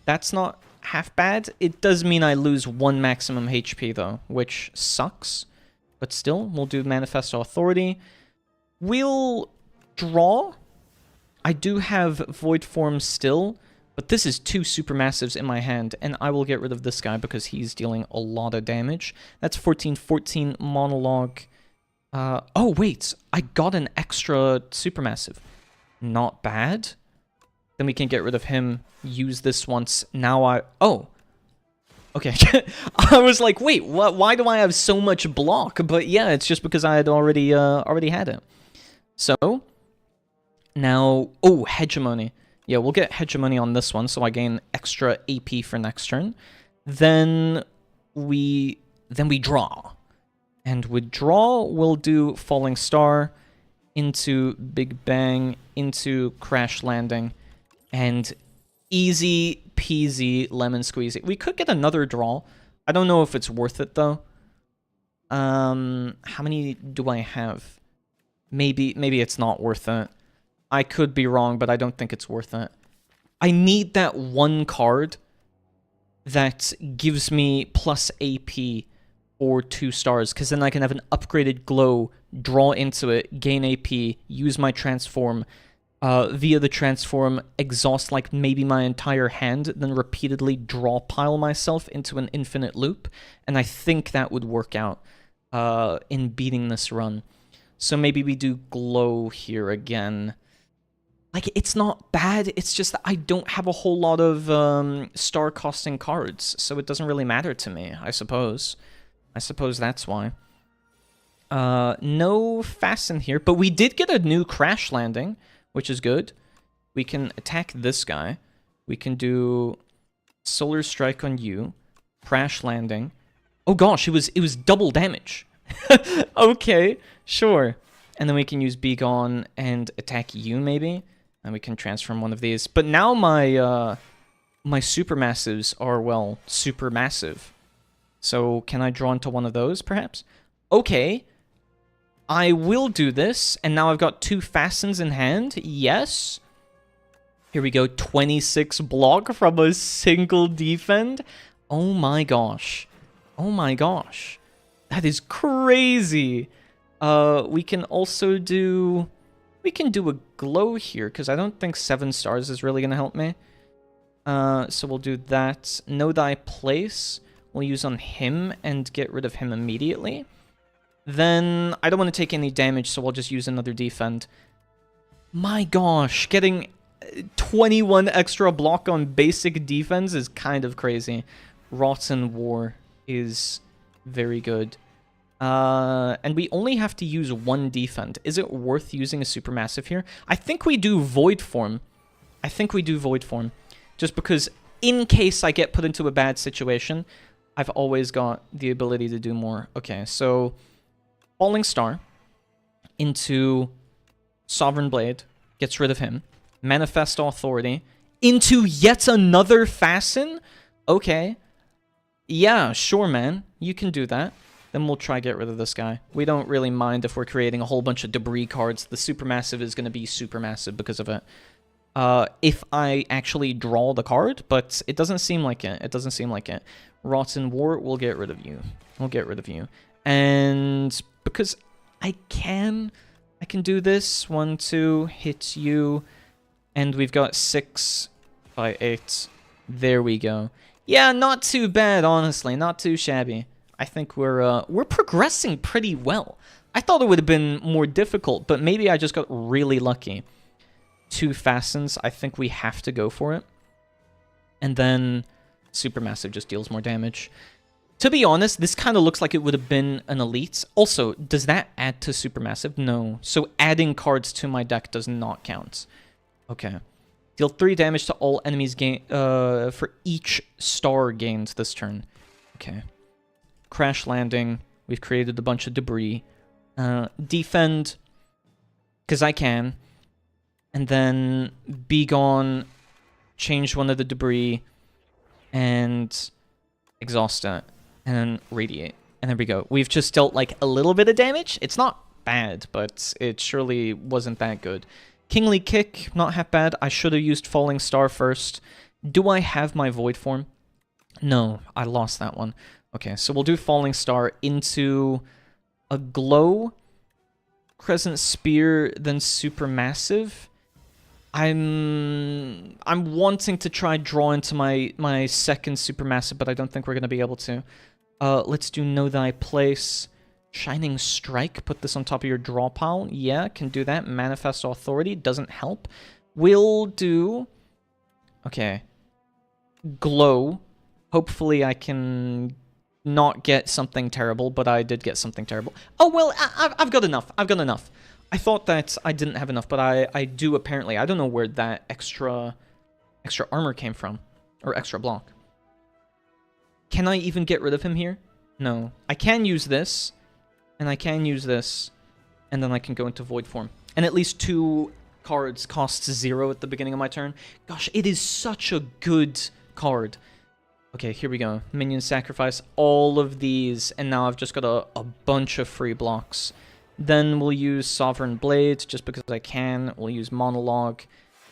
That's not half bad. It does mean I lose 1 maximum HP, though, which sucks. But still, we'll do Manifest Authority. We'll draw. I do have Void Form still, but this is 2 Supermassives in my hand, and I will get rid of this guy because he's dealing a lot of damage. That's 14/14 Monologue. Oh, wait. I got an extra Supermassive. Not bad. Then we can get rid of him, use this once. Now I... Oh. Okay. I was like, wait, what? Why do I have so much block? But yeah, it's just because I had already had it. So, now... Oh, Hegemony. Yeah, we'll get Hegemony on this one, so I gain extra AP for next turn. Then we draw. And with draw, we'll do Falling Star into Big Bang, into Crash Landing, and easy peasy lemon squeezy. We could get another draw. I don't know if it's worth it, though. How many do I have? Maybe it's not worth it. I could be wrong, but I don't think it's worth it. I need that 1 card that gives me plus AP or 2 stars, because then I can have an upgraded Glow, draw into it, gain AP, use my Transform, via the Transform, exhaust like maybe my entire hand, then repeatedly draw pile myself into an infinite loop, and I think that would work out in beating this run. So maybe we do Glow here again. Like, it's not bad, it's just that I don't have a whole lot of star-costing cards, so it doesn't really matter to me, I suppose. I suppose that's why. No Fasten here, but we did get a new Crash Landing, which is good. We can attack this guy. We can do Solar Strike on you, Crash Landing. Oh gosh, it was double damage. Okay, sure. And then we can use Be Gone and attack you, maybe. And we can transform one of these. But now my my supermassives are, well, supermassive. So can I draw into one of those, perhaps? Okay. I will do this, and now I've got 2 fastens in hand. Yes. Here we go. 26 block from a single defend. Oh my gosh. Oh my gosh. That is crazy. We can also do... We can do a glow here, because I don't think 7 stars is really going to help me. So we'll do that. Know thy place. We'll use on him and get rid of him immediately. Then I don't want to take any damage, so we'll just use another defend. My gosh, getting 21 extra block on basic defense is kind of crazy. Rotten War is very good. And we only have to use 1 defend. Is it worth using a supermassive here? I think we do Void Form. I think we do Void Form. Just because in case I get put into a bad situation, I've always got the ability to do more. Okay, so Falling Star into Sovereign Blade, gets rid of him. Manifest Authority into yet another Fasten? Okay. Yeah, sure, man. You can do that. Then we'll try get rid of this guy. We don't really mind if we're creating a whole bunch of debris cards. The Supermassive is going to be Supermassive because of it. If I actually draw the card, but it doesn't seem like it. It doesn't seem like it. Rotten War, we'll get rid of you. We'll get rid of you. And because I can do this. 1, 2, hit you. And we've got 6 by 8. There we go. Yeah, not too bad, honestly. Not too shabby. I think we're progressing pretty well. I thought it would have been more difficult, but maybe I just got really lucky. 2 fastens, I think we have to go for it. And then Supermassive just deals more damage. To be honest, this kind of looks like it would have been an elite. Also, does that add to Supermassive? No. So adding cards to my deck does not count. Okay. Deal 3 damage to all enemies for each star gained this turn. Okay. Crash Landing. We've created a bunch of debris. Defend, because I can. And then Be Gone, change one of the debris, and exhaust it, and then Radiate. And there we go. We've just dealt like a little bit of damage. It's not bad, but it surely wasn't that good. Kingly Kick, not half bad. I should have used Falling Star first. Do I have my Void Form? No, I lost that one. Okay, so we'll do Falling Star into a Glow, Crescent Spear, then Supermassive. I'm wanting to try draw into my second Supermassive, but I don't think we're going to be able to. Let's do Know Thy Place. Shining Strike, put this on top of your draw pile. Yeah, can do that. Manifest Authority, doesn't help. We'll do... Okay. Glow. Hopefully I can not get something terrible, but I did get something terrible. Oh, well, I've got enough. I've got enough. I thought that I didn't have enough, but I do apparently. I don't know where that extra armor came from. Or extra block. Can I even get rid of him here? No. I can use this. And I can use this. And then I can go into Void Form. And at least 2 cards cost 0 at the beginning of my turn. Gosh, it is such a good card. Okay, here we go. Minion Sacrifice. All of these. And now I've just got a bunch of free blocks. Then we'll use Sovereign Blade, just because I can. We'll use Monologue.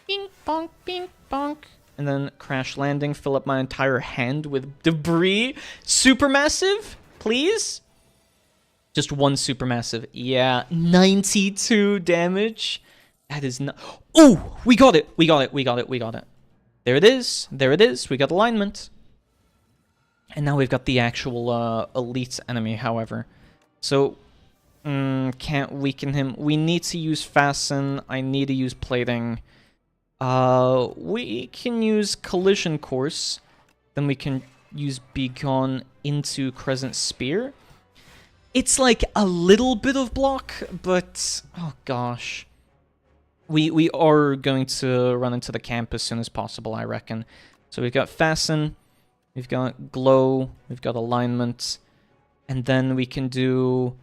Bing, bonk, bing, bonk. And then Crash Landing. Fill up my entire hand with debris. Supermassive, please? Just 1 Supermassive. Yeah, 92 damage. That is not... Oh, we got it. We got it. We got it. We got it. There it is. There it is. We got alignment. And now we've got the actual elite enemy, however. So... can't weaken him. We need to use Fasten. I need to use Plating. We can use Collision Course. Then we can use Be Gone into Crescent Spear. It's like a little bit of block, but... Oh, gosh. We are going to run into the camp as soon as possible, I reckon. So we've got Fasten. We've got Glow. We've got Alignment. And then we can do...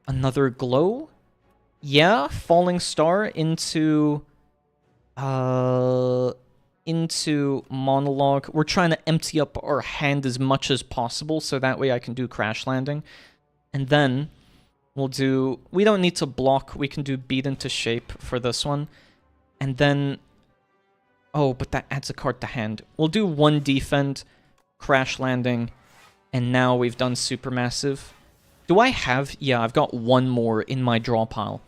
Another Glow? Yeah, Falling Star into... into monologue. We're trying to empty up our hand as much as possible, so that way I can do crash landing. And then we'll do... We don't need to block. We can do beat into shape for this one. And then... Oh, but that adds a card to hand. We'll do 1 defend, crash landing, and now we've done supermassive. Do I have... Yeah, I've got 1 more in my draw pile.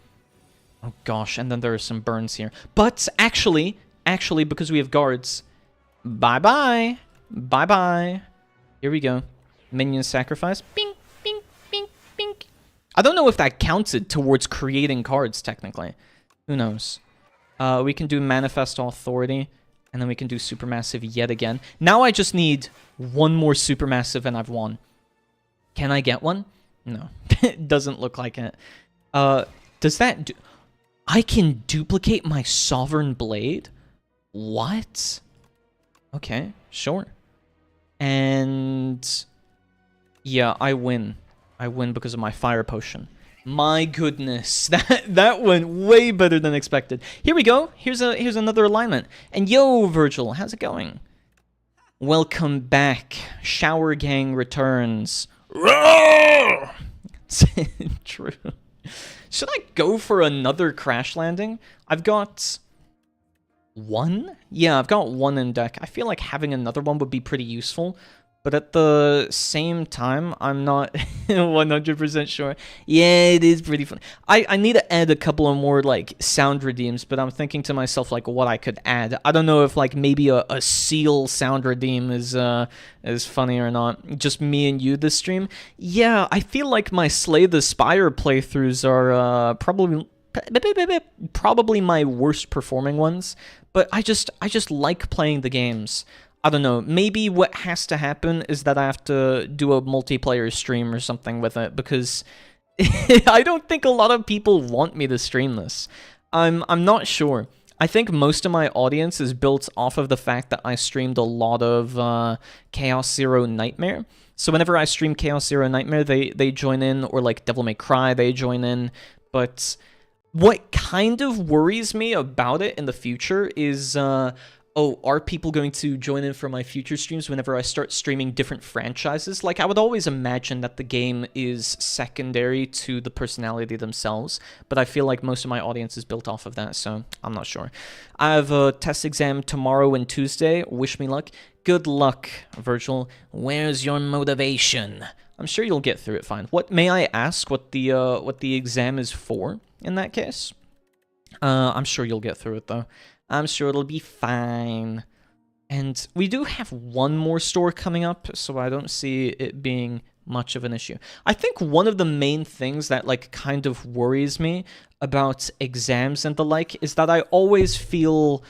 Oh gosh, and then there are some burns here. But actually, because we have guards, bye-bye. Bye-bye. Here we go. Minion sacrifice. Bing, bing, bing, bing. I don't know if that counted towards creating cards, technically. Who knows? We can do Manifest Authority, and then we can do Supermassive yet again. Now I just need 1 more Supermassive, and I've won. Can I get one? No. It doesn't look like it. Does that do... I can duplicate my Sovereign Blade? What? Okay, sure. And... yeah, I win. I win because of my Fire Potion. My goodness, that went way better than expected. Here we go. Here's another alignment. And yo, Virgil, how's it going? Welcome back. Shower Gang returns. True. Should I go for another crash landing? I've got 1? Yeah, I've got 1 in deck. I feel like having another one would be pretty useful. But at the same time, I'm not 100% sure. Yeah, it is pretty fun. I need to add a couple of more, like, sound redeems, but I'm thinking to myself, like, what I could add. I don't know if, like, maybe a seal sound redeem is funny or not. Just me and you this stream. Yeah, I feel like my Slay the Spire playthroughs are probably my worst performing ones. But I just like playing the games. I don't know, maybe what has to happen is that I have to do a multiplayer stream or something with it, because I don't think a lot of people want me to stream this. I'm not sure. I think most of my audience is built off of the fact that I streamed a lot of Chaos Zero Nightmare. So whenever I stream Chaos Zero Nightmare, they join in, or like Devil May Cry, they join in. But what kind of worries me about it in the future is... oh, are people going to join in for my future streams whenever I start streaming different franchises? Like, I would always imagine that the game is secondary to the personality themselves, but I feel like most of my audience is built off of that, so I'm not sure. I have a test exam tomorrow and Tuesday. Wish me luck. Good luck, Virgil. Where's your motivation? I'm sure you'll get through it fine. What, may I ask what the exam is for in that case? I'm sure you'll get through it, though. I'm sure it'll be fine. And we do have 1 more store coming up, so I don't see it being much of an issue. I think one of the main things that, like, kind of worries me about exams and the like is that I always feel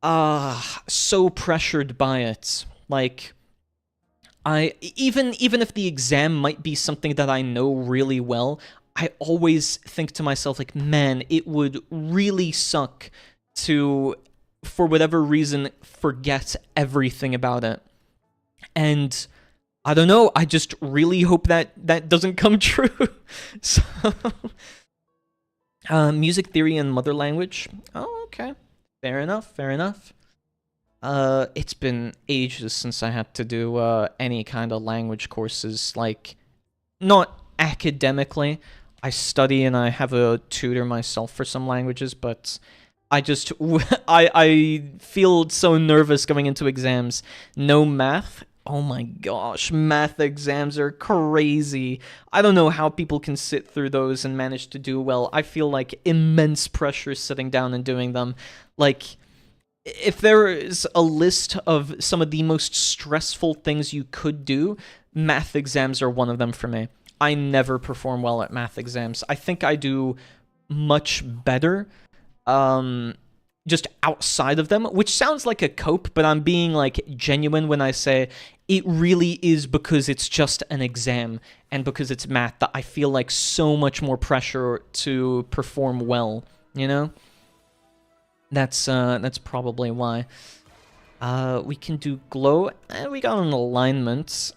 so pressured by it. Like, even if the exam might be something that I know really well, I always think to myself, like, man, it would really suck to, for whatever reason, forget everything about it. And I don't know, I just really hope that doesn't come true. So, music theory and mother language. Oh, okay. Fair enough, fair enough. It's been ages since I had to do any kind of language courses, like, not academically. I study and I have a tutor myself for some languages, but... I feel so nervous going into exams. No math? Oh my gosh, math exams are crazy. I don't know how people can sit through those and manage to do well. I feel like immense pressure sitting down and doing them. Like, if there is a list of some of the most stressful things you could do, math exams are one of them for me. I never perform well at math exams. I think I do much better just outside of them, which sounds like a cope, but I'm being, like, genuine when I say it really is because it's just an exam and because it's math that I feel like so much more pressure to perform well, you know? That's probably why. We can do glow. We got an alignment.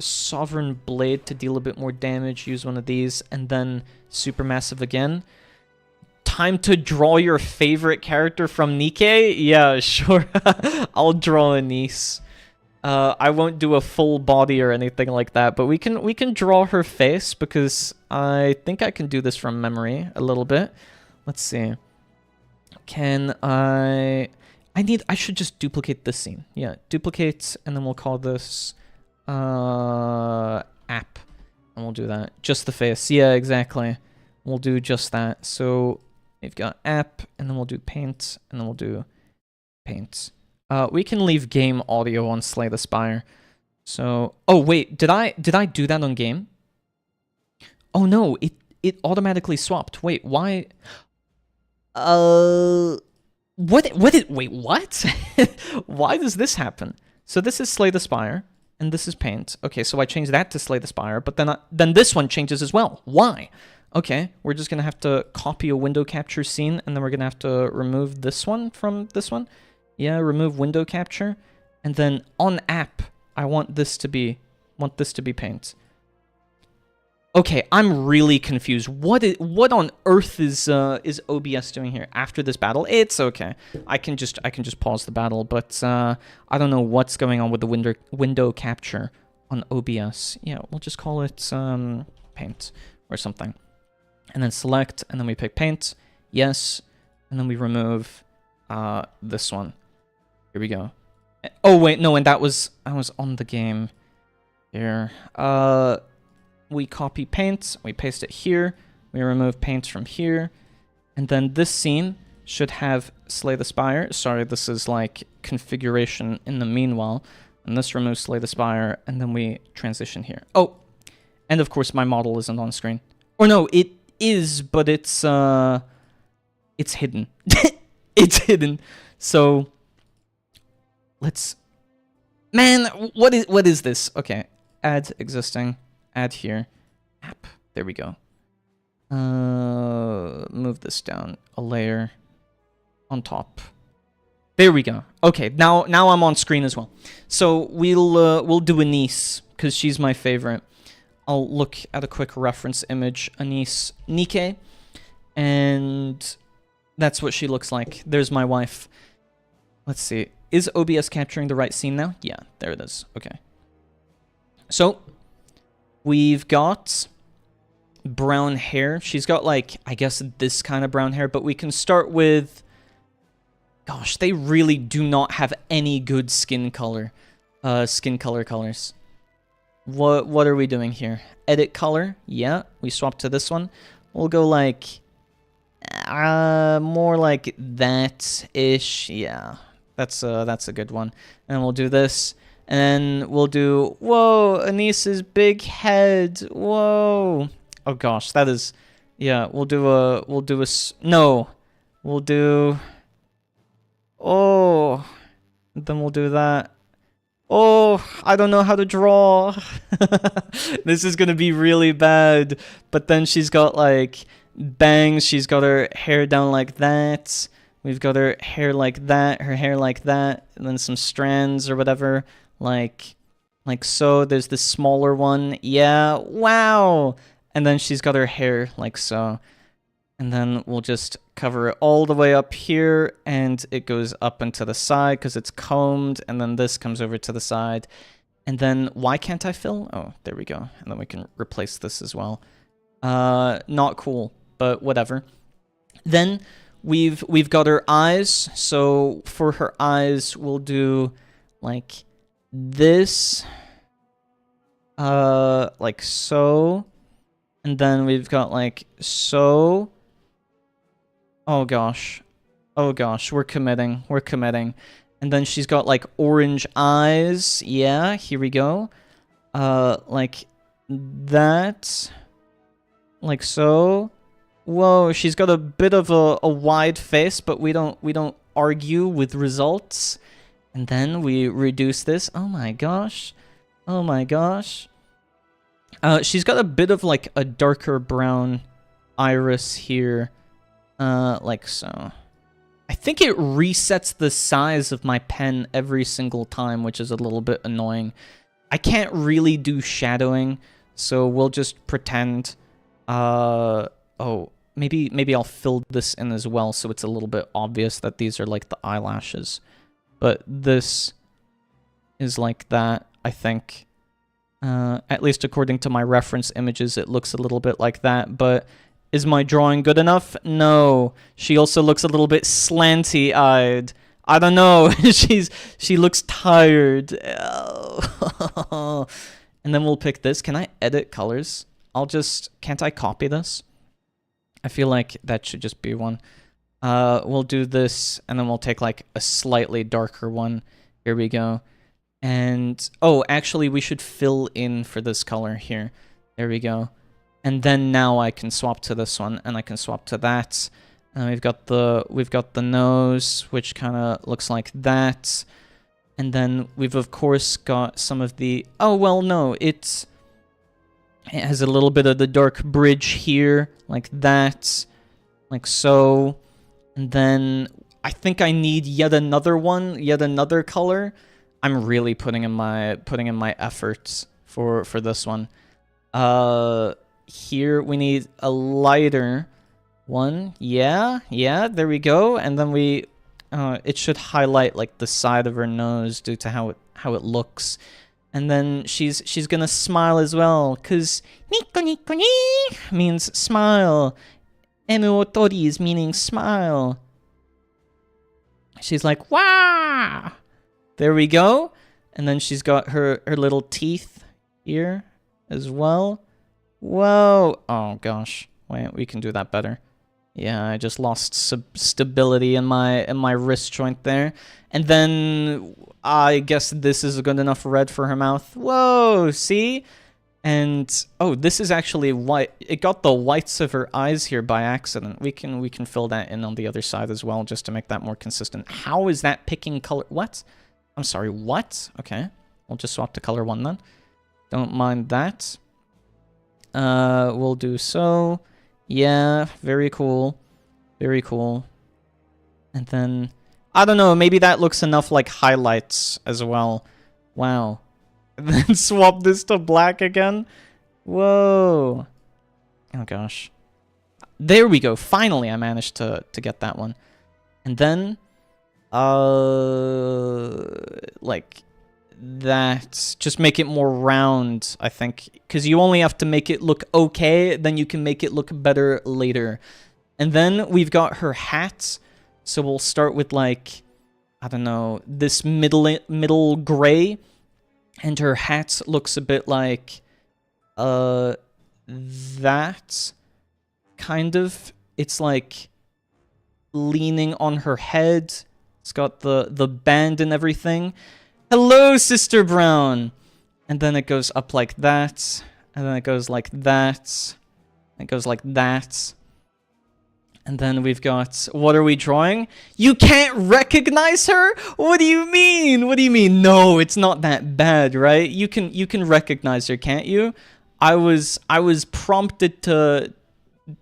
Sovereign Blade to deal a bit more damage. Use one of these, and then Supermassive again. time to draw your favorite character from Nikkei? Yeah, sure. I'll draw a niece. I won't do a full body or anything like that, but we can draw her face because I think I can do this from memory a little bit. Let's see. Can I should just duplicate this scene. Yeah, duplicate, and then we'll call this app, and we'll do that. Just the face. Yeah, exactly. We'll do just that. So we've got app, and then we'll do paint, and then we'll do paint. We can leave game audio on Slay the Spire. So, oh wait, did I do that on game? Oh no, it automatically swapped. Wait, why? Wait, what? Why does this happen? So this is Slay the Spire, and this is paint. Okay, so I changed that to Slay the Spire, but then this one changes as well. Why? Okay, we're just gonna have to copy a window capture scene, and then we're gonna have to remove this one from this one. Yeah, remove window capture, and then on app, I want this to be paint. Okay, I'm really confused. What on earth is OBS doing here after this battle? It's okay. I can just pause the battle, but I don't know what's going on with the window capture on OBS. Yeah, we'll just call it paint or something. And then select, and then we pick paint. Yes, and then we remove this one. Here we go. Oh wait, no, and I was on the game here. We copy paint, we paste it here, we remove paint from here, and then this scene should have Slay the Spire. Sorry, this is like configuration in the meanwhile. And this removes Slay the Spire, and then we transition here. Oh, and of course my model isn't on screen. Or no, it is, but it's hidden. It's hidden. So let's, man, what is this? Okay, add existing, add here, app. There we go. Move this down a layer on top. There we go. Okay, now I'm on screen as well. So we'll do Anise because she's my favorite. I'll look at a quick reference image, Anise Nikkei, and that's what she looks like. There's my wife. Let's see. Is OBS capturing the right scene now? Yeah, there it is. Okay. So, we've got brown hair. She's got, like, I guess this kind of brown hair, but we can start with... Gosh, they really do not have any good skin color colors. What are we doing here? Edit color. Yeah, we swap to this one. We'll go, like... more like that-ish. Yeah. That's a good one. And we'll do this. And then we'll do, whoa, Anise's big head. Whoa. Oh gosh, that is, yeah, we'll do, oh, then we'll do that. Oh, I don't know how to draw. This is gonna be really bad. But then she's got like bangs, she's got her hair down like that. We've got her hair like that, her hair like that, and then some strands or whatever, like so. There's this smaller one. Yeah, wow. And then she's got her hair like so. And then we'll just cover it all the way up here, and it goes up and to the side because it's combed, and then this comes over to the side. And then, why can't I fill? Oh, there we go. And then we can replace this as well. Not cool, but whatever. Then... We've got her eyes, so for her eyes, we'll do, like, this, like so, and then we've got, like, so, oh gosh, we're committing, and then she's got, like, orange eyes, yeah, here we go, like, that, like so. Whoa, she's got a bit of a wide face, but we don't argue with results. And then we reduce this. Oh my gosh. Oh my gosh. She's got a bit of like a darker brown iris here. Like so. I think it resets the size of my pen every single time, which is a little bit annoying. I can't really do shadowing, so we'll just pretend. Oh. maybe I'll fill this in as well so it's a little bit obvious that these are like the eyelashes. But this is like that, I think. At least according to my reference images, it looks a little bit like that, but is my drawing good enough? No. She also looks a little bit slanty-eyed. I don't know. She looks tired. And then we'll pick this. Can I edit colors? Can't I copy this? I feel like that should just be one. We'll do this, and then we'll take like a slightly darker one. Here we go. And, oh, actually, we should fill in for this color here. There we go. And then now I can swap to this one, and I can swap to that. And we've got the nose, which kind of looks like that. And then we've, of course, got some of the... Oh, well, no, it has a little bit of the dark bridge here, like that, like so. And then I think I need yet another one, yet another color. I'm really putting in my efforts for this one. Here we need a lighter one. Yeah, there we go. And then it should highlight like the side of her nose due to how it looks. And then she's gonna smile as well, cause nico nico ni means smile. Emu otori is meaning smile. She's like, wah! There we go. And then she's got her little teeth here as well. Whoa. Oh, gosh. Wait, we can do that better. Yeah, I just lost stability in my wrist joint there. And then I guess this is a good enough red for her mouth. Whoa, see? And, oh, this is actually white. It got the whites of her eyes here by accident. We can fill that in on the other side as well, just to make that more consistent. How is that picking color? What? I'm sorry, what? Okay, we'll just swap to color 1 then. Don't mind that. We'll do so. Yeah, very cool. Very cool. And then, I don't know, maybe that looks enough like highlights as well. Wow. And then swap this to black again. Whoa. Oh gosh. There we go. Finally, I managed to get that one. And then, like that. Just make it more round, I think. Because you only have to make it look okay, then you can make it look better later. And then we've got her hat. So we'll start with like, I don't know, this middle gray. And her hat looks a bit like that, kind of. It's like leaning on her head. It's got the band and everything. Hello, Sister Brown! And then it goes up like that. And then it goes like that. It goes like that. And then we've got, what are we drawing? You can't recognize her? What do you mean? What do you mean? No, it's not that bad, right? You can recognize her, can't you? I was prompted to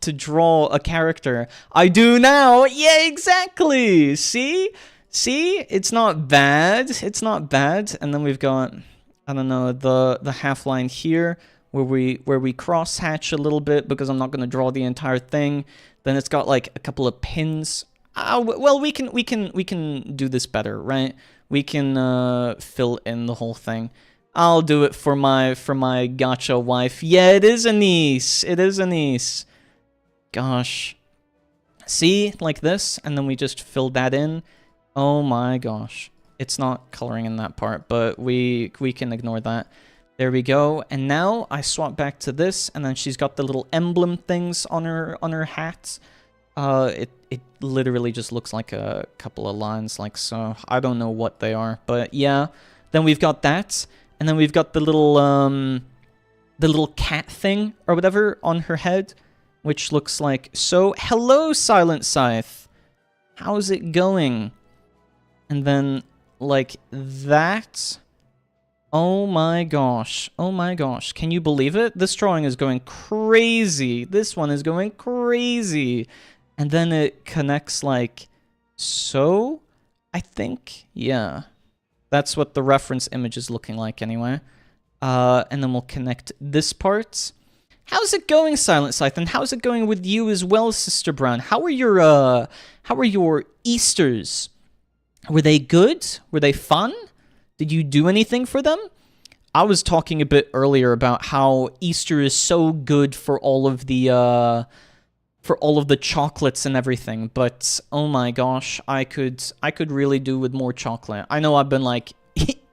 draw a character. I do now. Yeah, exactly. See? See? It's not bad. It's not bad. And then we've got, I don't know, the half line here where we cross hatch a little bit because I'm not going to draw the entire thing. Then it's got like a couple of pins. Well, we can do this better, right? We can fill in the whole thing. I'll do it for my gotcha wife. Yeah, it is a niece. It is a niece. Gosh. See, like this, and then we just fill that in. Oh my gosh. It's not coloring in that part, but we can ignore that. There we go. And now I swap back to this, and then she's got the little emblem things on her hat. It literally just looks like a couple of lines like so. I don't know what they are, but yeah. Then we've got that, and then we've got the little cat thing or whatever on her head, which looks like so. Hello, Silent Scythe. How's it going? And then like that. Oh my gosh. Oh my gosh. Can you believe it? This drawing is going crazy. This one is going crazy. And then it connects like so, I think. Yeah. That's what the reference image is looking like anyway. And then we'll connect this part. How's it going, Silent Scythe? And how's it going with you as well, Sister Brown? How are your Easters? Were they good? Were they fun? Did you do anything for them? I was talking a bit earlier about how Easter is so good for all of the chocolates and everything, but oh my gosh, I could really do with more chocolate. I know I've been like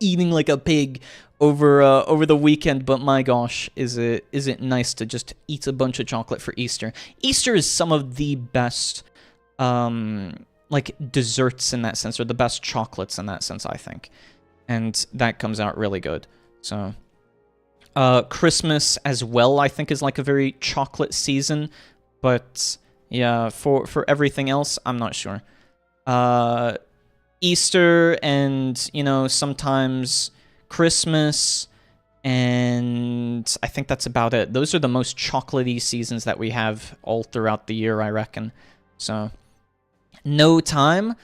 eating like a pig over the weekend, but my gosh, is it nice to just eat a bunch of chocolate for Easter. Easter is some of the best like desserts in that sense, or the best chocolates in that sense, I think. And that comes out really good. So Christmas as well, I think, is like a very chocolate season, but yeah, for everything else, I'm not sure. Easter and, you know, sometimes Christmas, and I think that's about it. Those are the most chocolatey seasons that we have all throughout the year, I reckon. So, no time?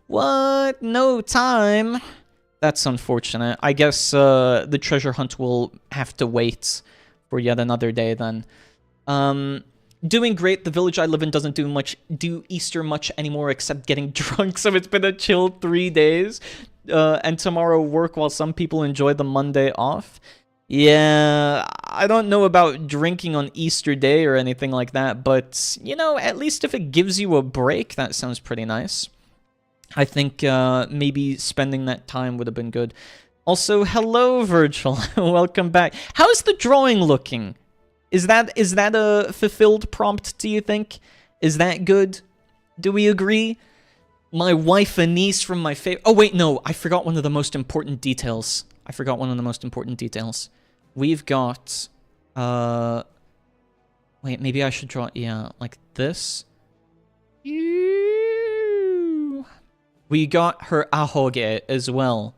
What? No time? That's unfortunate. I guess the treasure hunt will have to wait for yet another day then. Doing great. The village I live in doesn't do Easter much anymore except getting drunk, so it's been a chill 3 days. And tomorrow work while some people enjoy the Monday off. Yeah, I don't know about drinking on Easter Day or anything like that, but, you know, at least if it gives you a break, that sounds pretty nice. I think maybe spending that time would have been good. Also, hello, Virgil. Welcome back. How's the drawing looking? Is that a fulfilled prompt, do you think? Is that good? Do we agree? My wife and niece from my favorite... Oh, wait, no. I forgot one of the most important details. We've got... Wait, maybe I should draw... Yeah, like this. We got her auger as well.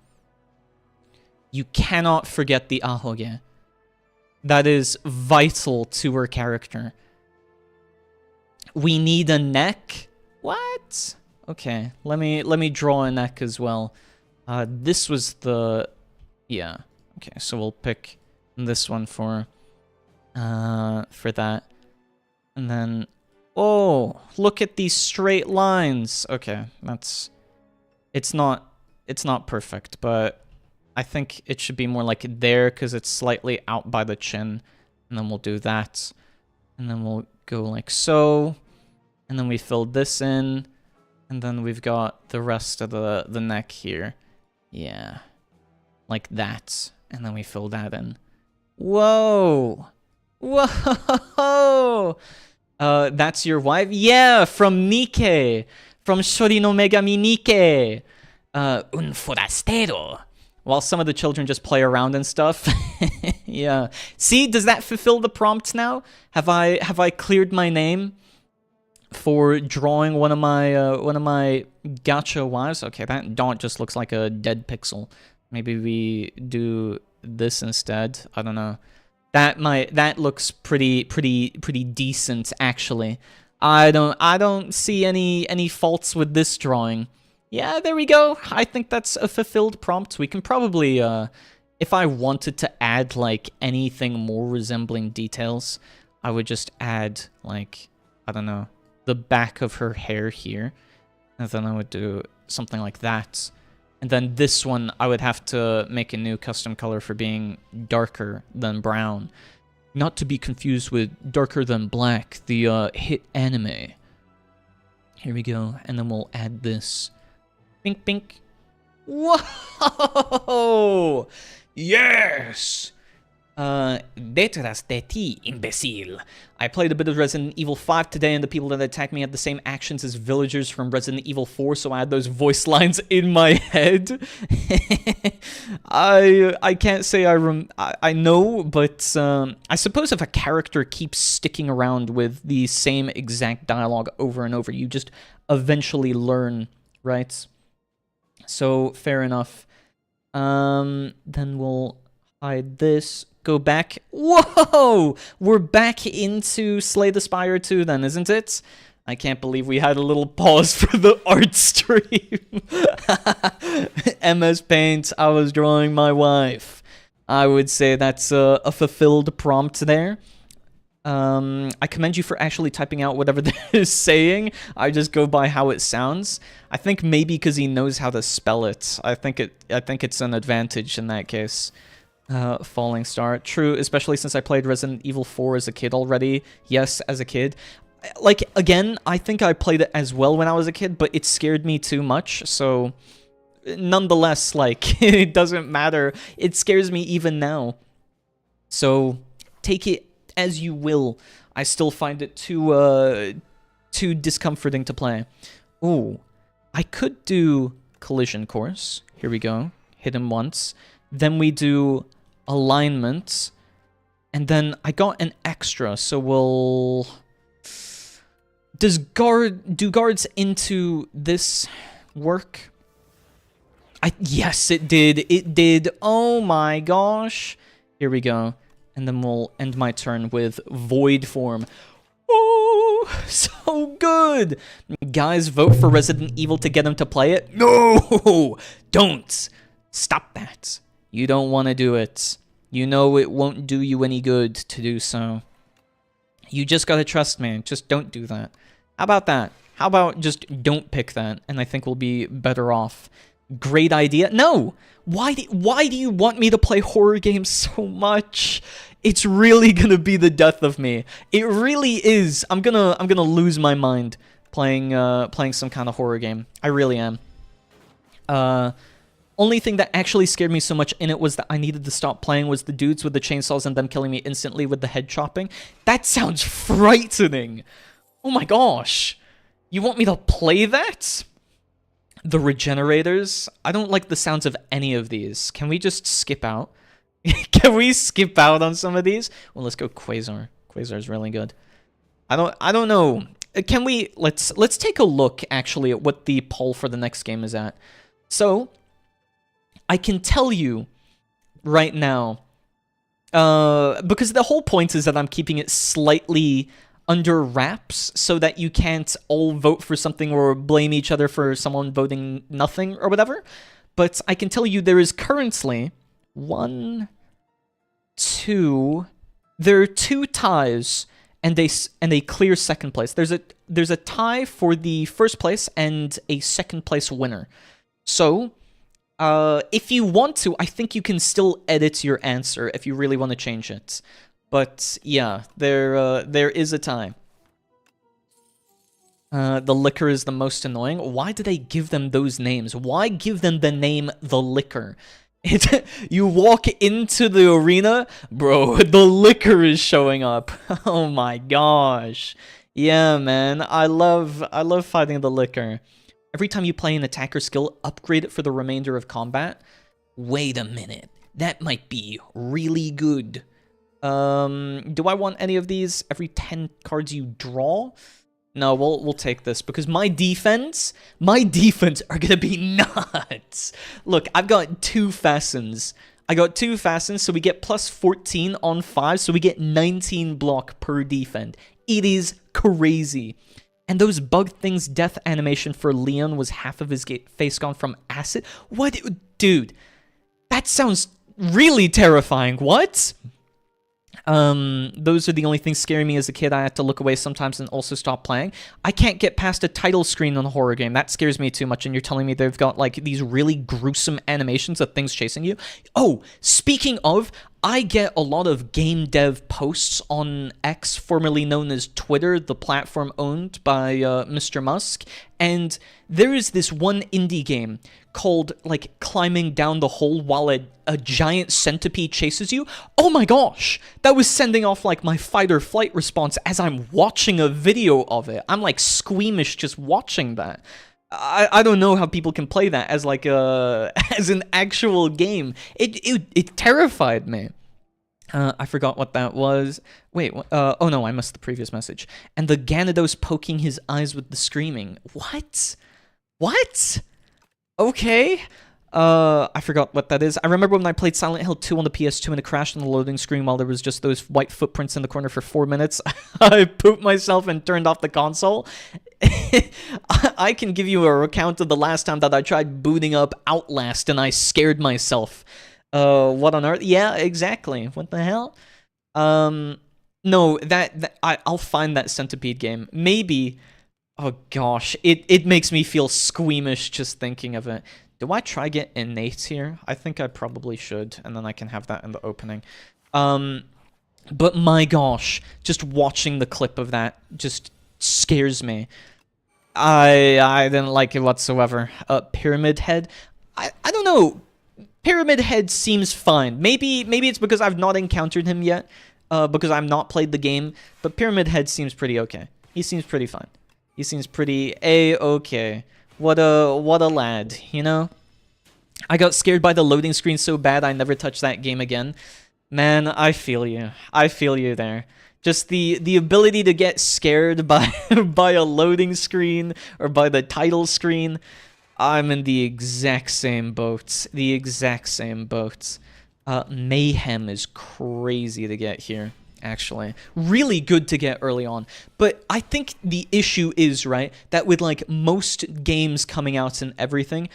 You cannot forget the auger. That is vital to her character. We need a neck? What? Okay, let me draw a neck as well. This was the... Yeah. Okay, so we'll pick this one for that. And then... Oh, look at these straight lines. Okay, that's... It's not perfect, but I think it should be more like there because it's slightly out by the chin. And then we'll do that. And then we'll go like so. And then we fill this in. And then we've got the rest of the neck here. Yeah. Like that. And then we fill that in. Whoa! Whoa! That's your wife? Yeah, from Nike! From Shori no Megami Nike! Un forastero! While some of the children just play around and stuff. Yeah. See, does that fulfill the prompt now? Have I cleared my name for drawing one of my gacha wives? Okay, that dot just looks like a dead pixel. Maybe we do this instead. I don't know. That looks pretty decent actually. I don't see any faults with this drawing. Yeah, there we go. I think that's a fulfilled prompt. We can probably, if I wanted to add, like, anything more resembling details, I would just add, like, I don't know, the back of her hair here. And then I would do something like that. And then this one, I would have to make a new custom color for being darker than brown. Not to be confused with Darker Than Black, the hit anime. Here we go. And then we'll add this. Pink, pink. Whoa! Yes! Detrás de ti, imbécile. I played a bit of Resident Evil 5 today, and the people that attacked me had the same actions as villagers from Resident Evil 4, so I had those voice lines in my head. I can't say I know, but I suppose if a character keeps sticking around with the same exact dialogue over and over, you just eventually learn, right? So, fair enough. Then we'll hide this. Go back. Whoa! We're back into Slay the Spire 2 then, isn't it? I can't believe we had a little pause for the art stream. MS Paint, I was drawing my wife. I would say that's a fulfilled prompt there. I commend you for actually typing out whatever they're saying. I just go by how it sounds. I think maybe because he knows how to spell it. I think it's an advantage in that case. Falling Star. True, especially since I played Resident Evil 4 as a kid already. Yes, as a kid. Like, again, I think I played it as well when I was a kid, but it scared me too much, so... Nonetheless, like, it doesn't matter. It scares me even now. So, take it as you will. I still find it too discomforting to play. Ooh, I could do Collision Course. Here we go. Hit him once. Then we do Alignment. And then I got an extra, so we'll... Do guards into this work? Yes, it did. It did. Oh my gosh. Here we go. And then we'll end my turn with Void Form. Oh, so good. Guys, vote for Resident Evil to get him to play it. No, don't. Stop that. You don't want to do it. You know it won't do you any good to do so. You just gotta trust me. Just don't do that. How about that? How about just don't pick that, and I think we'll be better off. Great idea. No! Why do you want me to play horror games so much? It's really gonna be the death of me. It really is. I'm gonna lose my mind playing some kind of horror game. I really am. Only thing that actually scared me so much in it was that I needed to stop playing was the dudes with the chainsaws and them killing me instantly with the head chopping. That sounds frightening. Oh my gosh. You want me to play that? The regenerators? I don't like the sounds of any of these. Can we just skip out? Can we skip out on some of these? Well, let's go Quasar. Quasar is really good. I don't know. Can we... Let's take a look, actually, at what the poll for the next game is at. So... I can tell you right now, because the whole point is that I'm keeping it slightly under wraps so that you can't all vote for something or blame each other for someone voting nothing or whatever. But I can tell you there is currently there are 2 ties and a clear second place. There's a tie for the first place and a second place winner. So... if you want to, I think you can still edit your answer if you really want to change it. But yeah, there is a tie. The liquor is the most annoying. Why do they give them those names? Why give them the name The Liquor? You walk into the arena, bro, the liquor is showing up. Oh my gosh. Yeah, man, I love fighting the liquor. Every time you play an attacker skill, upgrade it for the remainder of combat. Wait a minute. That might be really good. Do I want any of these? Every 10 cards you draw? No, we'll take this because my defense are gonna be nuts. Look, I've got 2 fastens. I got 2 fastens, so we get plus 14 on 5, so we get 19 block per defend. It is crazy. And those bug things death animation for Leon was half of his face gone from acid? What? Dude, that sounds really terrifying. What? Those are the only things scaring me as a kid. I had to look away sometimes and also stop playing. I can't get past a title screen on a horror game. That scares me too much, and you're telling me they've got, like, these really gruesome animations of things chasing you? Oh, speaking of... I get a lot of game dev posts on X, formerly known as Twitter, the platform owned by Mr. Musk, and there is this one indie game called, like, Climbing Down the Hole while a giant centipede chases you. Oh my gosh! That was sending off, like, my fight or flight response as I'm watching a video of it. I'm, like, squeamish just watching that. I don't know how people can play that as like as an actual game. It terrified me. I forgot what that was. Wait, oh no, I missed the previous message. And the Gyarados poking his eyes with the screaming. What? What? Okay. I forgot what that is. I remember when I played Silent Hill 2 on the PS2 and it crashed on the loading screen while there was just those white footprints in the corner for 4 minutes. I pooped myself and turned off the console. I can give you a recount of the last time that I tried booting up Outlast and I scared myself. What on earth? Yeah, exactly. What the hell? No, I'll find that centipede game. Maybe. Oh gosh, it makes me feel squeamish just thinking of it. Do I try get innate here? I think I probably should, and then I can have that in the opening. But my gosh, just watching the clip of that just scares me. I didn't like it whatsoever. Pyramid Head. I don't know. Pyramid Head seems fine. Maybe it's because I've not encountered him yet, because I've not played the game. But Pyramid Head seems pretty okay. He seems pretty fine. He seems pretty A-okay. What a lad, you know? I got scared by the loading screen so bad I never touched that game again. Man, I feel you. I feel you there. Just the ability to get scared by by a loading screen or by the title screen. I'm in the exact same boat. The exact same boat. Mayhem is crazy to get here, actually. Really good to get early on. But I think the issue is, right, that with, like, most games coming out and everything,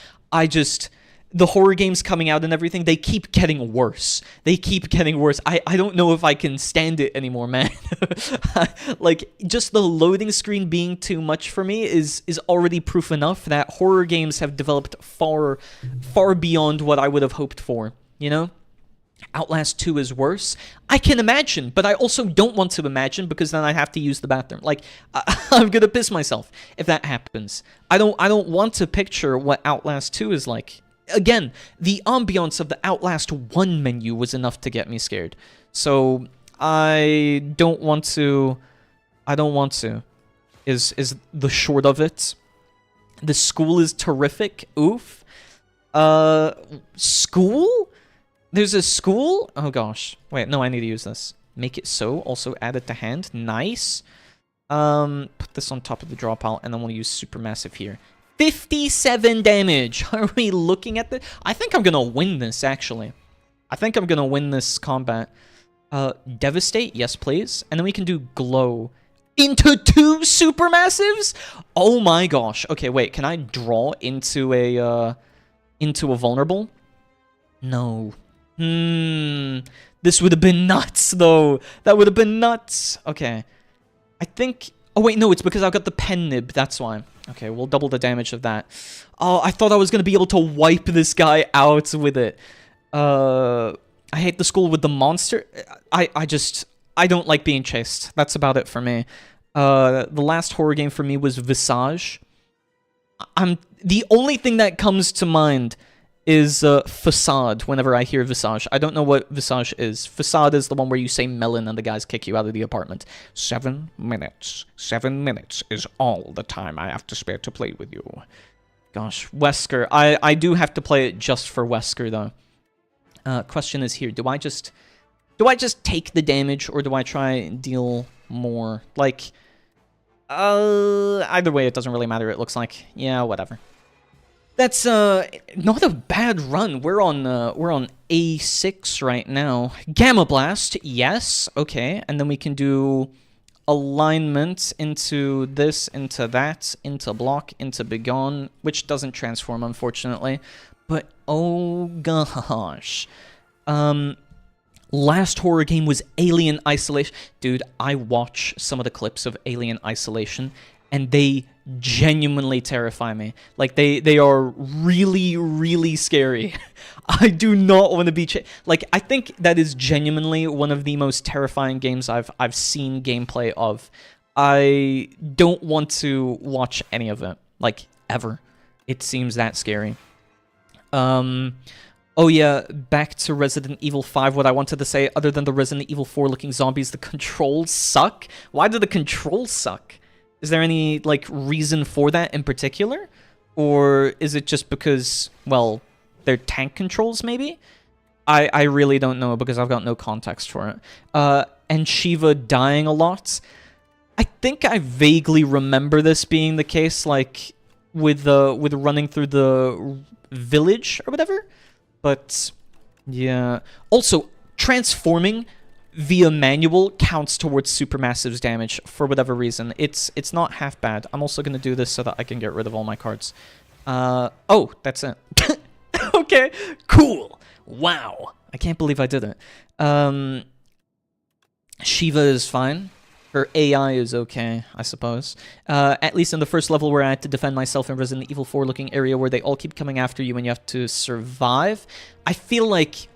the horror games coming out and everything, they keep getting worse. They keep getting worse. I don't know if I can stand it anymore, man. Like, just the loading screen being too much for me is already proof enough that horror games have developed far beyond what I would have hoped for, you know? Outlast 2 is worse. I can imagine, but I also don't want to imagine because then I have to use the bathroom. Like, I'm gonna piss myself if that happens. I don't want to picture what Outlast 2 is like. Again, the ambiance of the Outlast 1 menu was enough to get me scared. So, I don't want to, is the short of it. The school is terrific. Oof. School? There's a school? Oh gosh. Wait, no, I need to use this. Make it so. Also add it to hand. Nice. Put this on top of the draw pile, and then we'll use Supermassive here. 57 damage. Are we looking at this? I think I'm gonna win this, actually. I think I'm gonna win this combat. Devastate? Yes, please. And then we can do Glow. Into 2 Supermassives? Oh my gosh. Okay, wait. Can I draw into a vulnerable? No. This would have been nuts, though. That would have been nuts. Okay. I think... Oh, wait, no. It's because I've got the pen nib. That's why. Okay, we'll double the damage of that. Oh, I thought I was going to be able to wipe this guy out with it. I hate the school with the monster. I don't like being chased. That's about it for me. The last horror game for me was Visage. The only thing that comes to mind is Facade whenever I hear Visage. I don't know what Visage is. Facade is the one where you say melon and the guys kick you out of the apartment. 7 minutes. 7 minutes is all the time I have to spare to play with you. Gosh, Wesker. I do have to play it just for Wesker, though. Question is here. Do I just take the damage, or do I try and deal more? Like, either way, it doesn't really matter, it looks like. Yeah, whatever. That's not a bad run. We're on A6 right now. Gamma Blast, yes, okay, and then we can do alignment into this, into that, into block, into begone, which doesn't transform, unfortunately. But oh gosh, last horror game was Alien Isolation. Dude, I watch some of the clips of Alien Isolation, and they genuinely terrify me. Like, they are really, really scary. I do not want to be... Like, I think that is genuinely one of the most terrifying games I've seen gameplay of. I don't want to watch any of it. Like, ever. It seems that scary. Oh yeah, back to Resident Evil 5, what I wanted to say, other than the Resident Evil 4 looking zombies, the controls suck? Why do the controls suck? Is there any, like, reason for that in particular? Or is it just because, well, they're tank controls, maybe? I really don't know, because I've got no context for it. And Shiva dying a lot. I think I vaguely remember this being the case, like, with running through the village or whatever. But, yeah. Also, transforming via manual counts towards Supermassive's damage for whatever reason. It's not half bad. I'm also going to do this so that I can get rid of all my cards. Oh, that's it. Okay, cool. Wow. I can't believe I did it. Shiva is fine. Her AI is okay, I suppose. At least in the first level where I had to defend myself in Resident Evil 4 looking area where they all keep coming after you and you have to survive. I feel like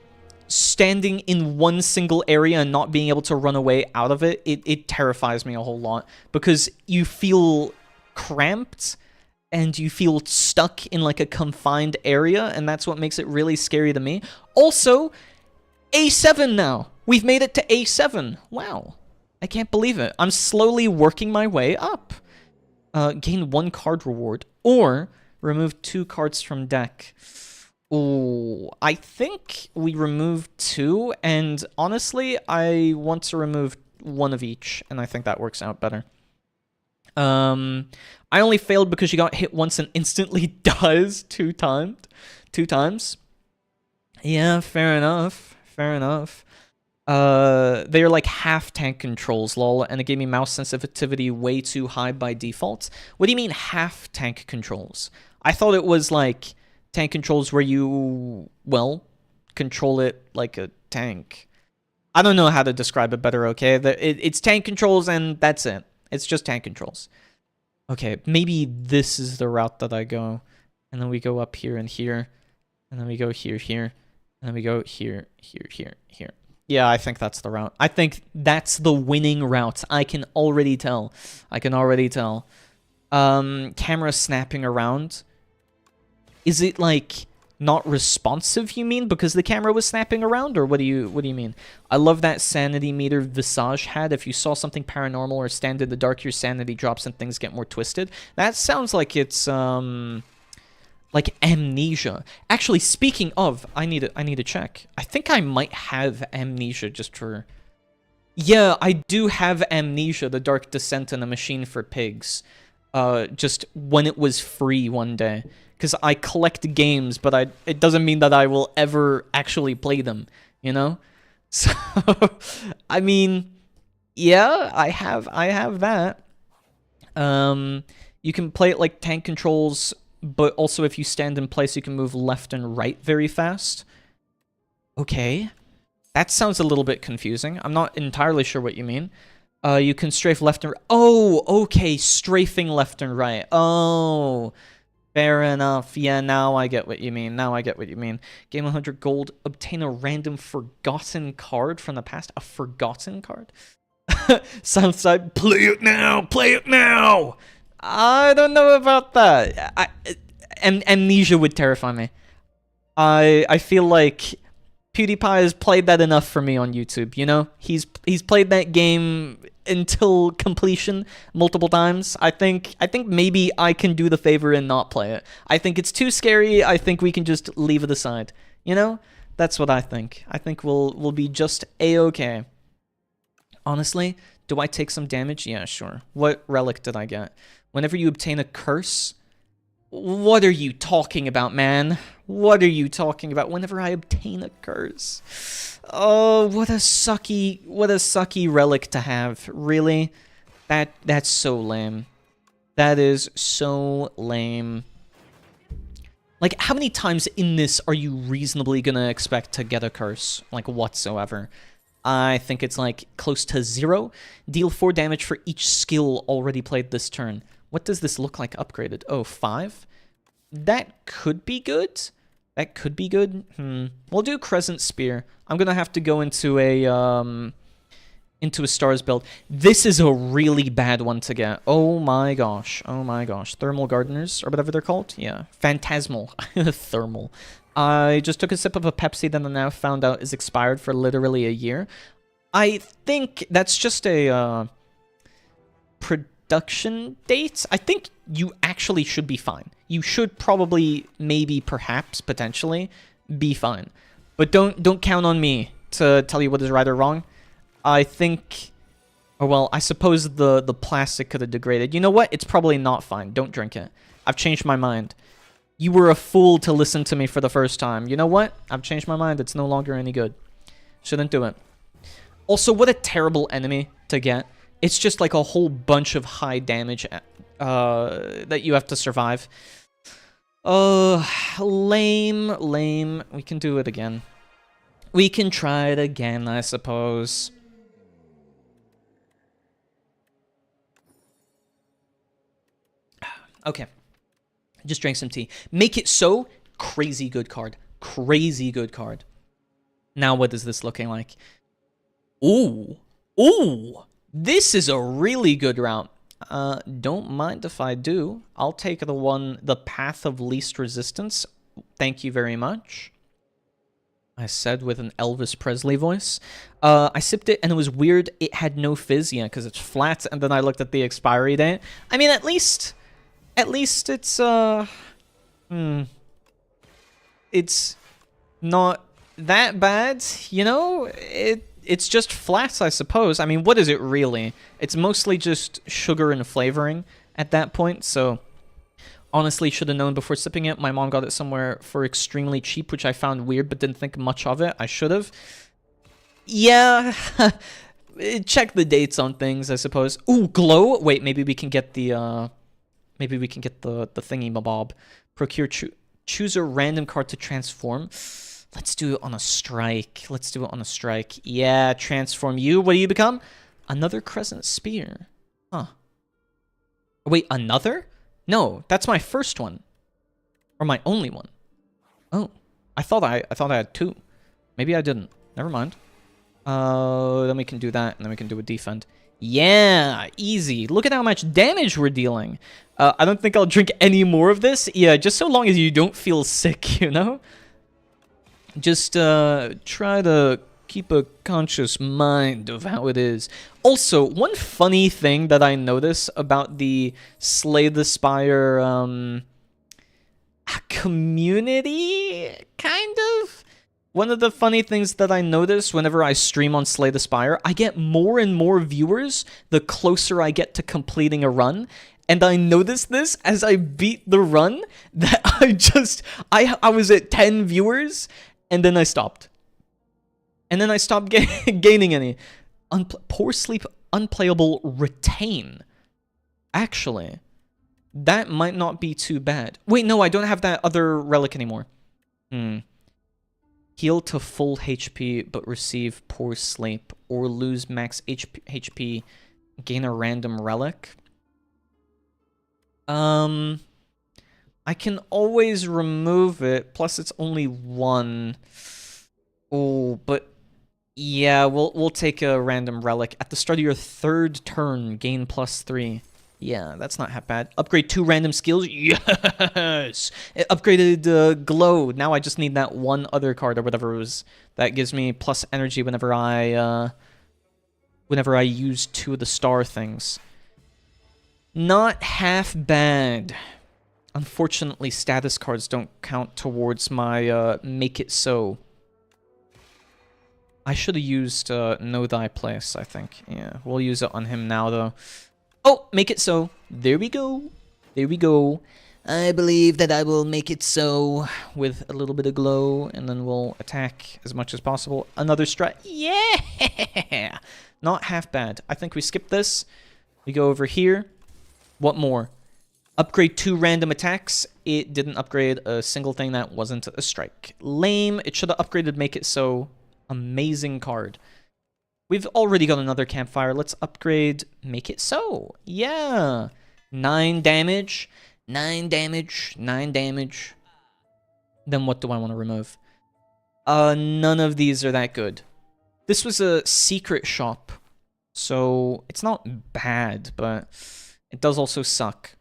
standing in one single area and not being able to run away out of it, it terrifies me a whole lot. Because you feel cramped and you feel stuck in like a confined area, and that's what makes it really scary to me. Also, A7 now. We've made it to A7. Wow. I can't believe it. I'm slowly working my way up. Gain 1 card reward. Or remove 2 cards from deck. Ooh, I think we remove 2. And honestly, I want to remove 1 of each. And I think that works out better. I only failed because she got hit once and instantly dies 2 times. Yeah, fair enough. Fair enough. They're like half tank controls, lol, and it gave me mouse sensitivity way too high by default. What do you mean half tank controls? I thought it was like tank controls where you, well, control it like a tank. I don't know how to describe it better, okay? It's tank controls and that's it. It's just tank controls. Okay, maybe this is the route that I go. And then we go up here and here. And then we go here, here. And then we go here, here, here, here. Yeah, I think that's the route. I think that's the winning route. I can already tell. Camera snapping around. Is it like not responsive, you mean, because the camera was snapping around, or what do you mean? I love that sanity meter Visage had. If you saw something paranormal or stand in the dark, your sanity drops and things get more twisted. That sounds like it's like amnesia. Actually, speaking of, I need to check. I think I might have amnesia just for... Yeah, I do have amnesia, the Dark Descent and a Machine for Pigs. Just when it was free one day. Because I collect games, but it doesn't mean that I will ever actually play them, you know? So, I mean, yeah, I have that. You can play it like tank controls, but also if you stand in place, you can move left and right very fast. Okay. That sounds a little bit confusing. I'm not entirely sure what you mean. You can strafe left and right. Oh, okay, strafing left and right. Oh, fair enough. Yeah, now I get what you mean. Gain 100 gold. Obtain a random forgotten card from the past. A forgotten card? Southside, play it now! I don't know about that. Amnesia would terrify me. I feel like PewDiePie has played that enough for me on YouTube, you know? He's played that game until completion multiple times. I think maybe I can do the favor and not play it. I think it's too scary. I think we can just leave it aside. You know? That's what I think. I think we'll be just A-okay. Honestly, do I take some damage? Yeah, sure. What relic did I get? Whenever you obtain a curse... What are you talking about, man? What are you talking about? Whenever I obtain a curse. Oh, what a sucky relic to have. Really? That's so lame. That is so lame. Like, how many times in this are you reasonably gonna expect to get a curse? Like, whatsoever. I think it's, like, close to 0. Deal 4 damage for each skill already played this turn. What does this look like upgraded? Oh, 5? That could be good. We'll do Crescent Spear. I'm gonna have to go into a Stars build. This is a really bad one to get. Oh my gosh. Thermal Gardeners, or whatever they're called? Yeah. Phantasmal. Thermal. I just took a sip of a Pepsi that I now found out is expired for literally a year. I think that's just a production date. I think you actually should be fine. You should probably, maybe, perhaps, potentially, be fine. But don't count on me to tell you what is right or wrong. I think... Or, well, I suppose the plastic could have degraded. You know what? It's probably not fine. Don't drink it. I've changed my mind. You were a fool to listen to me for the first time. You know what? I've changed my mind. It's no longer any good. Shouldn't do it. Also, what a terrible enemy to get. It's just like a whole bunch of high damage that you have to survive. Lame. We can do it again. We can try it again, I suppose. Okay. Just drank some tea. Make it so. Crazy good card. Crazy good card. Now what is this looking like? Ooh. Ooh. This is a really good route. Don't mind if I do. I'll take the path of least resistance. Thank you very much. I said with an Elvis Presley voice. I sipped it and it was weird. It had no fizz, yeah, because it's flat. And then I looked at the expiry date. I mean, at least it's it's not that bad, you know? It's just flat, I suppose. I mean, what is it really? It's mostly just sugar and flavoring at that point, so honestly should have known before sipping it. My mom got it somewhere for extremely cheap, which I found weird, but didn't think much of it. I should have. Yeah, check the dates on things, I suppose. Ooh, glow. Wait, maybe we can get the the thingy mabob. Procure choose a random card to transform. Let's do it on a strike. Let's do it on a strike. Yeah, transform you. What do you become? Another crescent spear. Huh. Wait, another? No, that's my first one. Or my only one. Oh, I thought I had two. Maybe I didn't. Never mind. Then we can do that, and then we can do a defend. Yeah, easy. Look at how much damage we're dealing. I don't think I'll drink any more of this. Yeah, just so long as you don't feel sick, you know? Just try to keep a conscious mind of how it is. Also, one funny thing that I notice about the Slay the Spire community, kind of. One of the funny things that I notice whenever I stream on Slay the Spire, I get more and more viewers the closer I get to completing a run. And I noticed this as I beat the run, that I was at 10 viewers, and then I stopped. And then I stopped gaining any. Poor sleep, unplayable, retain. Actually, that might not be too bad. Wait, no, I don't have that other relic anymore. Heal to full HP, but receive poor sleep. Or lose max HP, gain a random relic. I can always remove it, plus it's only one. Oh, but yeah, we'll take a random relic. At the start of your third turn, gain +3. Yeah, that's not half bad. Upgrade 2 random skills. Yes! It upgraded glow. Now I just need that one other card or whatever it was. That gives me plus energy whenever I use 2 of the star things. Not half bad. Unfortunately, status cards don't count towards my make it so. I should have used Know Thy Place, I think. Yeah, we'll use it on him now, though. Oh, make it so. There we go. There we go. I believe that I will make it so with a little bit of glow, and then we'll attack as much as possible. Another strike. Yeah! Not half bad. I think we skip this. We go over here. What more? Upgrade 2 random attacks. It didn't upgrade a single thing that wasn't a strike. Lame. It should have upgraded make it so. Amazing card. We've already got another campfire. Let's upgrade make it so. Yeah. 9 damage. 9 damage. 9 damage. Then what do I want to remove? None of these are that good. This was a secret shop. So it's not bad, but it does also suck.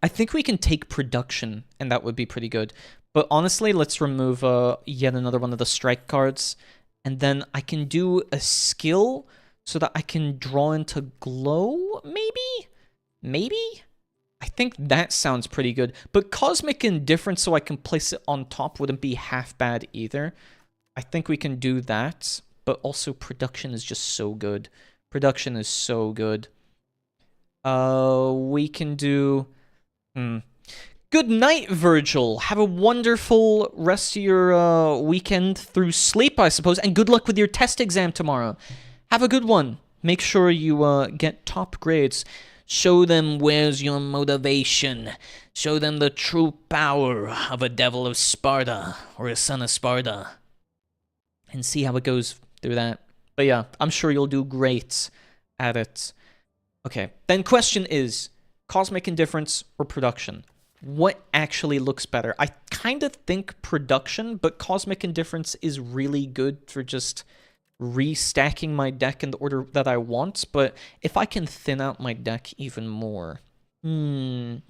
I think we can take production, and that would be pretty good. But honestly, let's remove yet another one of the strike cards. And then I can do a skill so that I can draw into glow, maybe? Maybe? I think that sounds pretty good. But Cosmic Indifference so I can place it on top wouldn't be half bad either. I think we can do that. But also production is just so good. Production is so good. We can do... Good night, Virgil. Have a wonderful rest of your weekend through sleep, I suppose. And good luck with your test exam tomorrow. Have a good one. Make sure you get top grades. Show them where's your motivation. Show them the true power of a devil of Sparta or a son of Sparta. And see how it goes through that. But yeah, I'm sure you'll do great at it. Okay, then question is, Cosmic Indifference or Production? What actually looks better? I kind of think Production, but Cosmic Indifference is really good for just restacking my deck in the order that I want, but if I can thin out my deck even more... I'm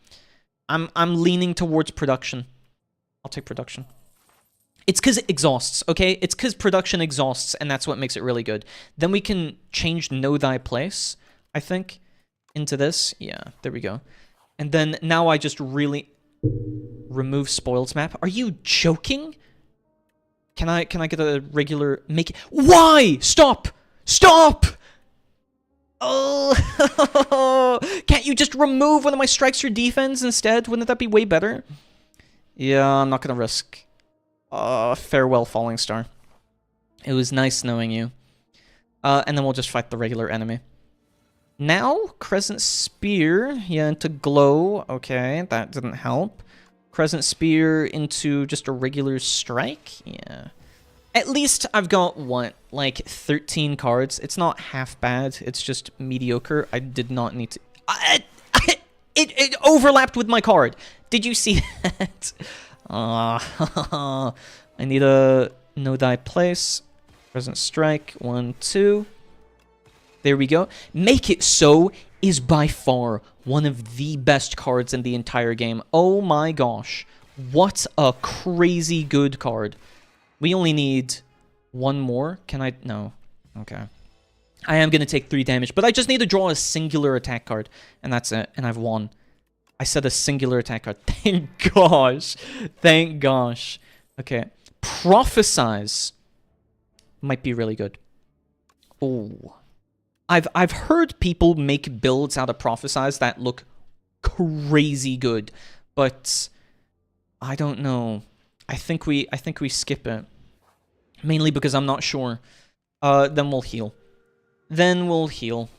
leaning towards Production. I'll take Production. It's because it exhausts, okay? It's because Production exhausts, and that's what makes it really good. Then we can change Know Thy Place, I think, into this. Yeah, there we go. And then now I just really... remove Spoils Map. Are you joking? Can I get a regular... make it... Why? Stop! Stop! Oh, can't you just remove one of my strikes or defense instead? Wouldn't that be way better? Yeah, I'm not gonna risk. Farewell, Falling Star. It was nice knowing you. And then we'll just fight the regular enemy. Now, Crescent Spear, yeah, into Glow. Okay, that didn't help. Crescent Spear into just a regular strike. Yeah. At least I've got, what, like 13 cards. It's not half bad. It's just mediocre. I did not need to... It overlapped with my card. Did you see that? I need a Know Thy Place. Present Strike. 1, 2. There we go. Make It So is by far one of the best cards in the entire game. Oh my gosh. What a crazy good card. We only need one more. Can I? No. Okay. I am going to take 3 damage, but I just need to draw a singular attack card, and that's it, and I've won. I said a singular attack card. Thank gosh. Thank gosh. Okay. Prophesize might be really good. Oh. I've heard people make builds out of Prophesize that look crazy good, but I don't know. I think we skip it. Mainly because I'm not sure. Then we'll heal. Then we'll heal.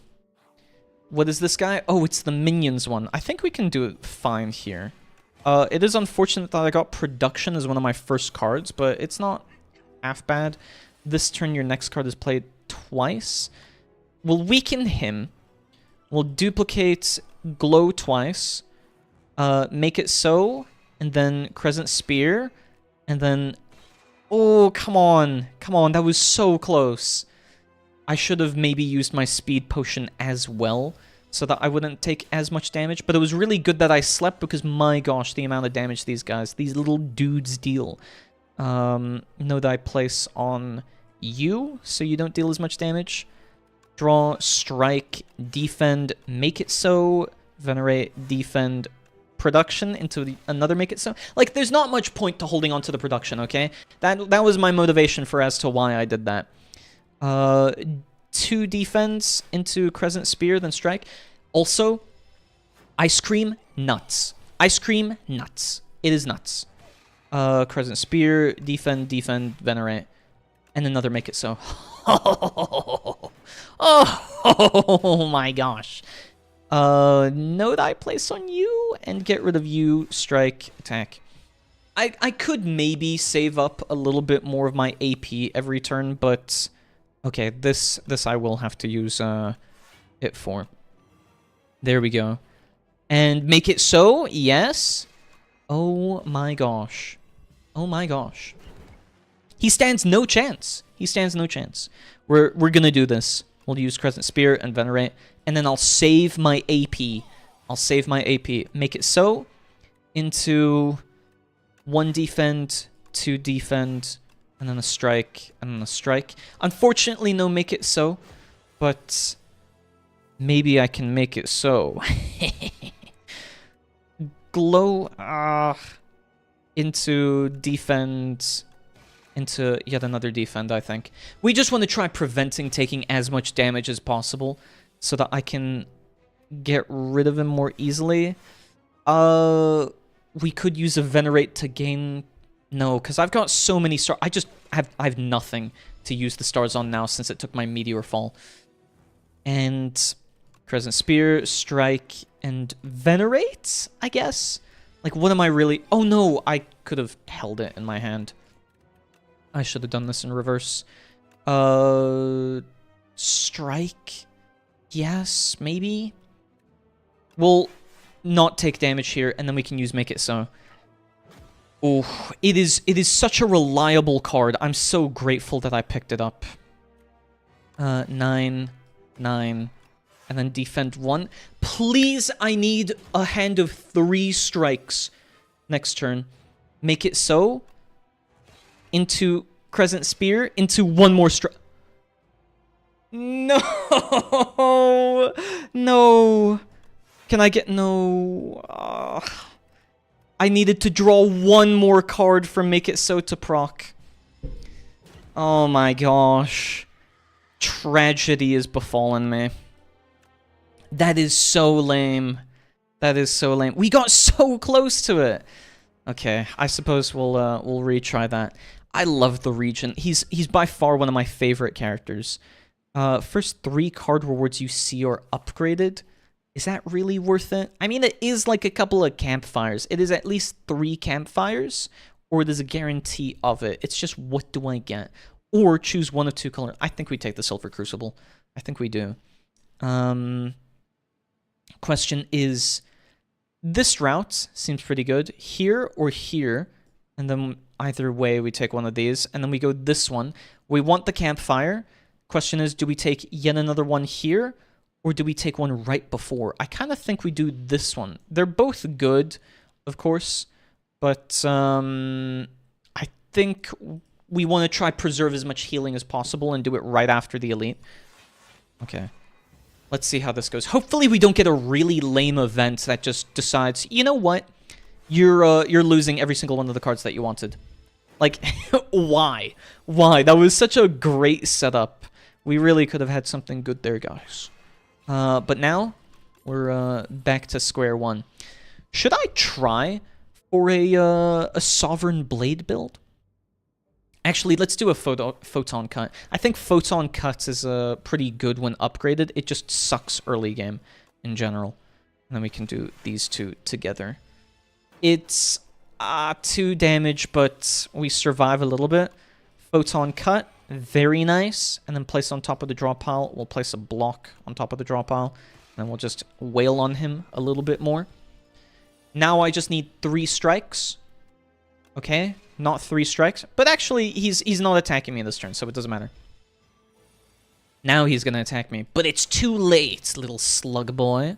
What is this guy? Oh, it's the minions one. I think we can do it fine here. It is unfortunate that I got Production as one of my first cards, but it's not half bad. This turn, your next card is played twice. We'll weaken him. We'll duplicate Glow twice. Make It So. And then Crescent Spear. And then... Oh, come on. Come on, that was so close. I should have maybe used my Speed Potion as well, so that I wouldn't take as much damage. But it was really good that I slept, because my gosh, the amount of damage these guys, these little dudes deal. Know Thy Place on you, so you don't deal as much damage. Draw, strike, defend, Make It So, venerate, defend, Production into another Make It So. Like, there's not much point to holding on to the Production, okay? That was my motivation for as to why I did that. 2 defense into Crescent Spear, then strike. Also, Ice Cream, nuts. Ice Cream, nuts. It is nuts. Crescent Spear, defend, venerate, and another Make It So. Oh my gosh. Know Thy Place on you, and get rid of you, strike, attack. I could maybe save up a little bit more of my AP every turn, but... Okay, this I will have to use it for. There we go. And Make It So, yes. Oh my gosh. Oh my gosh. He stands no chance. He stands no chance. We're gonna do this. We'll use Crescent Spear and Venerate, and then I'll save my AP. I'll save my AP. Make It So into 1 defend, 2 defend, and then a strike, and then a strike. Unfortunately, no Make It So, but maybe I can make it so. Glow into defend, into yet another defend, I think. We just want to try preventing taking as much damage as possible so that I can get rid of him more easily. We could use a Venerate to gain... No, because I've got so many stars. I have nothing to use the stars on now since it took my Meteor Fall. And Crescent Spear, Strike, and Venerate, I guess? Like, what am I really... Oh no, I could have held it in my hand. I should have done this in reverse. Strike? Yes, maybe? Well, not take damage here, and then we can use Make It So. Oh, it is such a reliable card. I'm so grateful that I picked it up. 9, 9, and then defend 1. Please, I need a hand of 3 strikes next turn. Make It So. Into Crescent Spear. Into 1 more strike. No! No! Can I get... No... I needed to draw 1 more card from Make It So to proc. Oh my gosh. Tragedy has befallen me. That is so lame. That is so lame. We got so close to it. Okay, I suppose we'll retry that. I love the Regent. He's by far one of my favorite characters. First 3 card rewards you see are upgraded. Is that really worth it? I mean, it is like a couple of campfires. It is at least 3 campfires, or there's a guarantee of it. It's just, what do I get? Or choose 1 of 2 colors. I think we take the Silver Crucible. I think we do. Question is, this route seems pretty good. Here or here, and then either way we take one of these, and then we go this one. We want the campfire. Question is, do we take yet another one here, or do we take one right before? I kind of think we do this one. They're both good, of course, but I think we want to try preserve as much healing as possible and do it right after the elite. Okay. Let's see how this goes. Hopefully we don't get a really lame event that just decides, you know what? You're losing every single one of the cards that you wanted. Like, why? Why? That was such a great setup. We really could have had something good there, guys. But now, we're back to square one. Should I try for a Sovereign Blade build? Actually, let's do a Photon Cut. I think Photon Cuts is pretty good when upgraded. It just sucks early game in general. And then we can do these 2 together. It's 2 damage, but we survive a little bit. Photon Cut. Very nice. And then place on top of the draw pile. We'll place a block on top of the draw pile. And we'll just wail on him a little bit more. Now I just need 3 strikes. Okay. Not 3 strikes. But actually, he's not attacking me this turn, so it doesn't matter. Now he's going to attack me. But it's too late, little slug boy.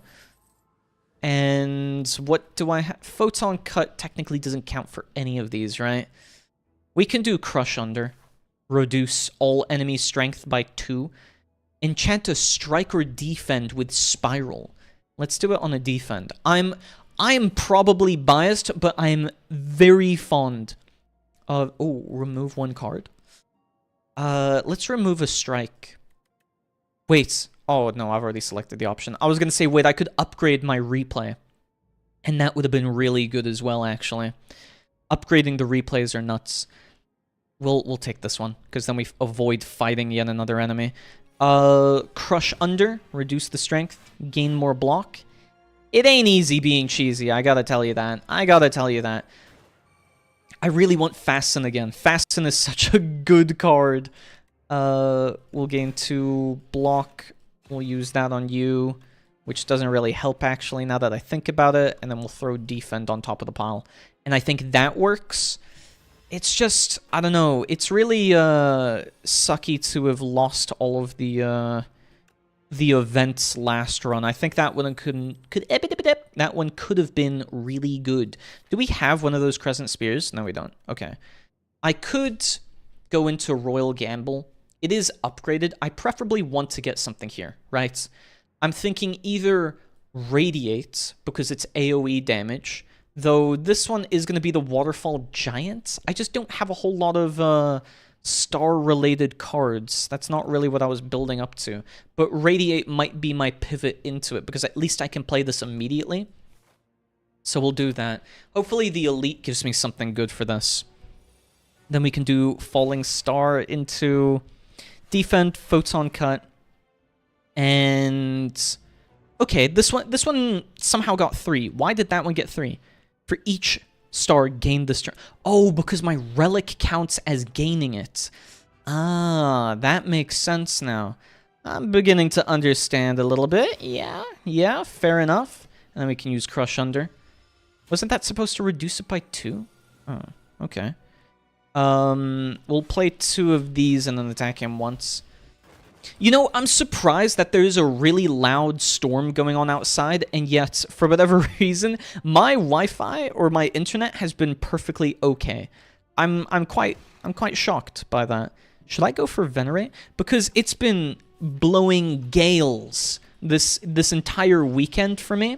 And what do I have? Photon Cut technically doesn't count for any of these, right? We can do Crush Under. Reduce all enemy strength by 2. Enchant a strike or defend with Spiral. Let's do it on a defend. I'm probably biased, but I'm very fond of... Oh, remove 1 card. Let's remove a strike. Wait. Oh, no, I've already selected the option. I was going to say, wait, I could upgrade my replay. And that would have been really good as well, actually. Upgrading the replays are nuts. We'll take this one, because then we avoid fighting yet another enemy. Crush Under, reduce the strength, gain more block. It ain't easy being cheesy, I gotta tell you that. I gotta tell you that. I really want Fasten again. Fasten is such a good card. We'll gain 2 block. We'll use that on you, which doesn't really help, actually, now that I think about it. And then we'll throw Defend on top of the pile. And I think that works. It's just, I don't know, it's really sucky to have lost all of the events last run. I think that one could have been really good. Do we have one of those Crescent Spears? No, we don't. Okay. I could go into Royal Gamble. It is upgraded. I preferably want to get something here, right? I'm thinking either Radiate, because it's AoE damage, though this one is going to be the Waterfall Giant. I just don't have a whole lot of star-related cards. That's not really what I was building up to. But Radiate might be my pivot into it, because at least I can play this immediately. So we'll do that. Hopefully the Elite gives me something good for this. Then we can do Falling Star into Defend, Photon Cut, and... Okay, this one somehow got 3. Why did that one get 3? For each star gained this turn. Oh, because my relic counts as gaining it. Ah, that makes sense now. I'm beginning to understand a little bit. Yeah, fair enough. And then we can use Crush Under. Wasn't that supposed to reduce it by 2? Oh, okay. We'll play 2 of these and then attack him once. You know, I'm surprised that there's a really loud storm going on outside, and yet, for whatever reason, my Wi-Fi or my internet has been perfectly okay. I'm quite shocked by that. Should I go for Venerate? Because it's been blowing gales this entire weekend for me,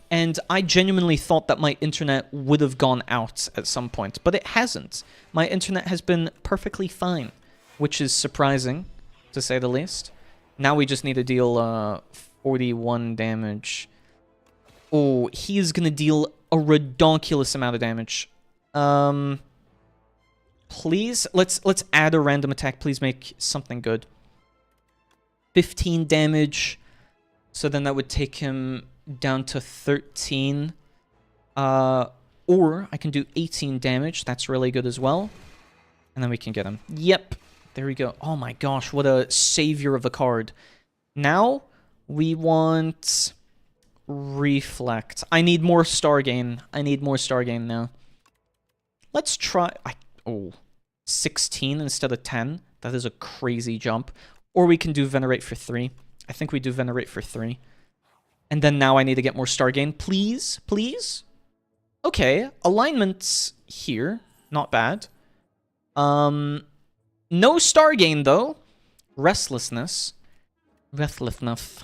and I genuinely thought that my internet would have gone out at some point, but it hasn't. My internet has been perfectly fine, which is surprising, to say the least. Now we just need to deal 41 damage. Oh, he is gonna deal a ridiculous amount of damage. Please, let's add a random attack. Please make something good. 15 damage. So then that would take him down to 13. Or I can do 18 damage. That's really good as well. And then we can get him. Yep. There we go. Oh my gosh, what a savior of a card. Now, we want Reflect. I need more Star Gain. I need more Star Gain now. Let's try... 16 instead of 10. That is a crazy jump. Or we can do Venerate for 3. I think we do Venerate for 3. And then now I need to get more Star Gain. Please? Please? Okay, alignment's here. Not bad. No Star Gain, though. Restlessness. Restlessness.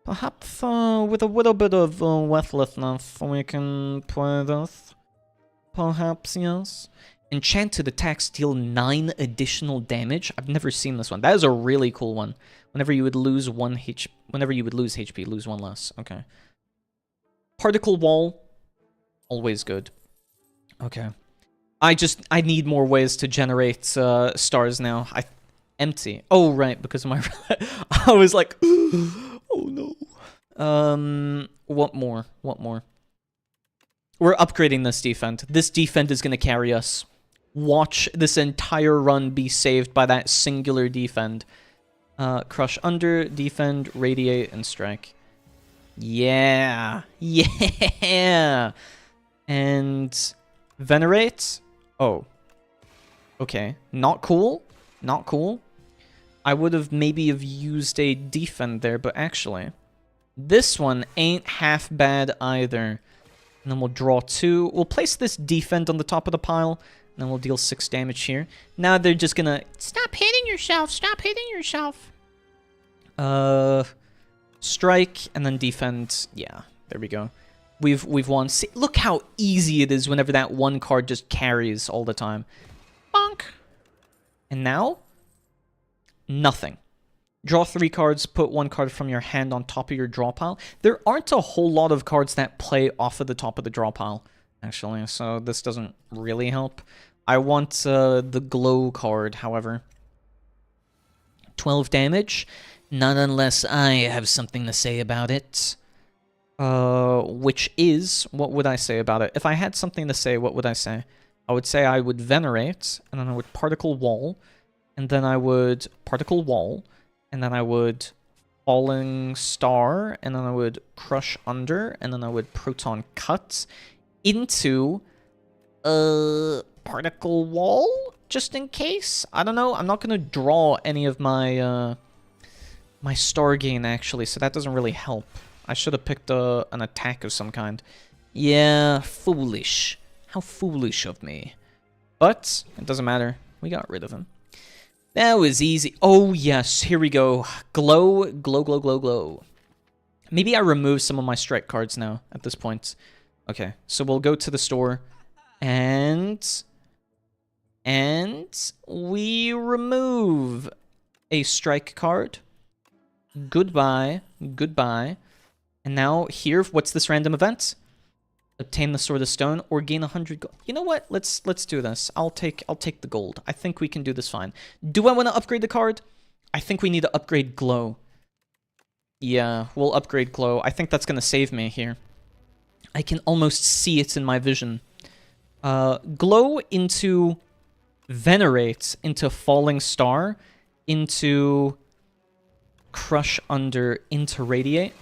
Perhaps with a little bit of restlessness, we can play this. Perhaps, yes. Enchanted attacks deal 9 additional damage. I've never seen this one. That is a really cool one. Whenever you would lose HP, lose 1 less. Okay. Particle Wall. Always good. Okay. I need more ways to generate stars now. Empty. Oh, right, because of my... I was like, oh no. What more? What more? We're upgrading this defend. This defend is going to carry us. Watch this entire run be saved by that singular defend. Crush Under, Defend, Radiate, and Strike. Yeah. Yeah. And Venerate. Oh. Okay. Not cool. Not cool. I would have maybe have used a Defend there, but actually, this one ain't half bad either. And then we'll draw 2. We'll place this Defend on the top of the pile. And then we'll deal 6 damage here. Now they're just gonna... Stop hitting yourself! Stop hitting yourself! Strike, and then Defend. Yeah, there we go. We've won. See, look how easy it is whenever that one card just carries all the time. Bonk! And now? Nothing. Draw 3 cards, put 1 card from your hand on top of your draw pile. There aren't a whole lot of cards that play off of the top of the draw pile, actually, so this doesn't really help. I want the glow card, however. 12 damage. Not unless I have something to say about it. Which is, what would I say about it? If I had something to say, what would I say? I would say I would Venerate, and then I would Particle Wall, and then I would Particle Wall, and then I would Falling Star, and then I would Crush Under, and then I would Proton Cut into Particle Wall, just in case. I don't know. I'm not going to draw any of my my Star Gain, actually, so that doesn't really help. I should have picked an attack of some kind. Yeah, foolish. How foolish of me. But it doesn't matter. We got rid of him. That was easy. Oh, yes. Here we go. Glow, glow, glow, glow, glow. Maybe I remove some of my strike cards now at this point. Okay, so we'll go to the store. And we remove a strike card. Goodbye. Goodbye. And now here, what's this random event? Obtain the Sword of Stone or gain 100 gold. You know what? Let's do this. I'll take the gold. I think we can do this fine. Do I want to upgrade the card? I think we need to upgrade Glow. Yeah, we'll upgrade Glow. I think that's going to save me here. I can almost see it in my vision. Glow into Venerate, into Falling Star, into Crush Under, into Radiate.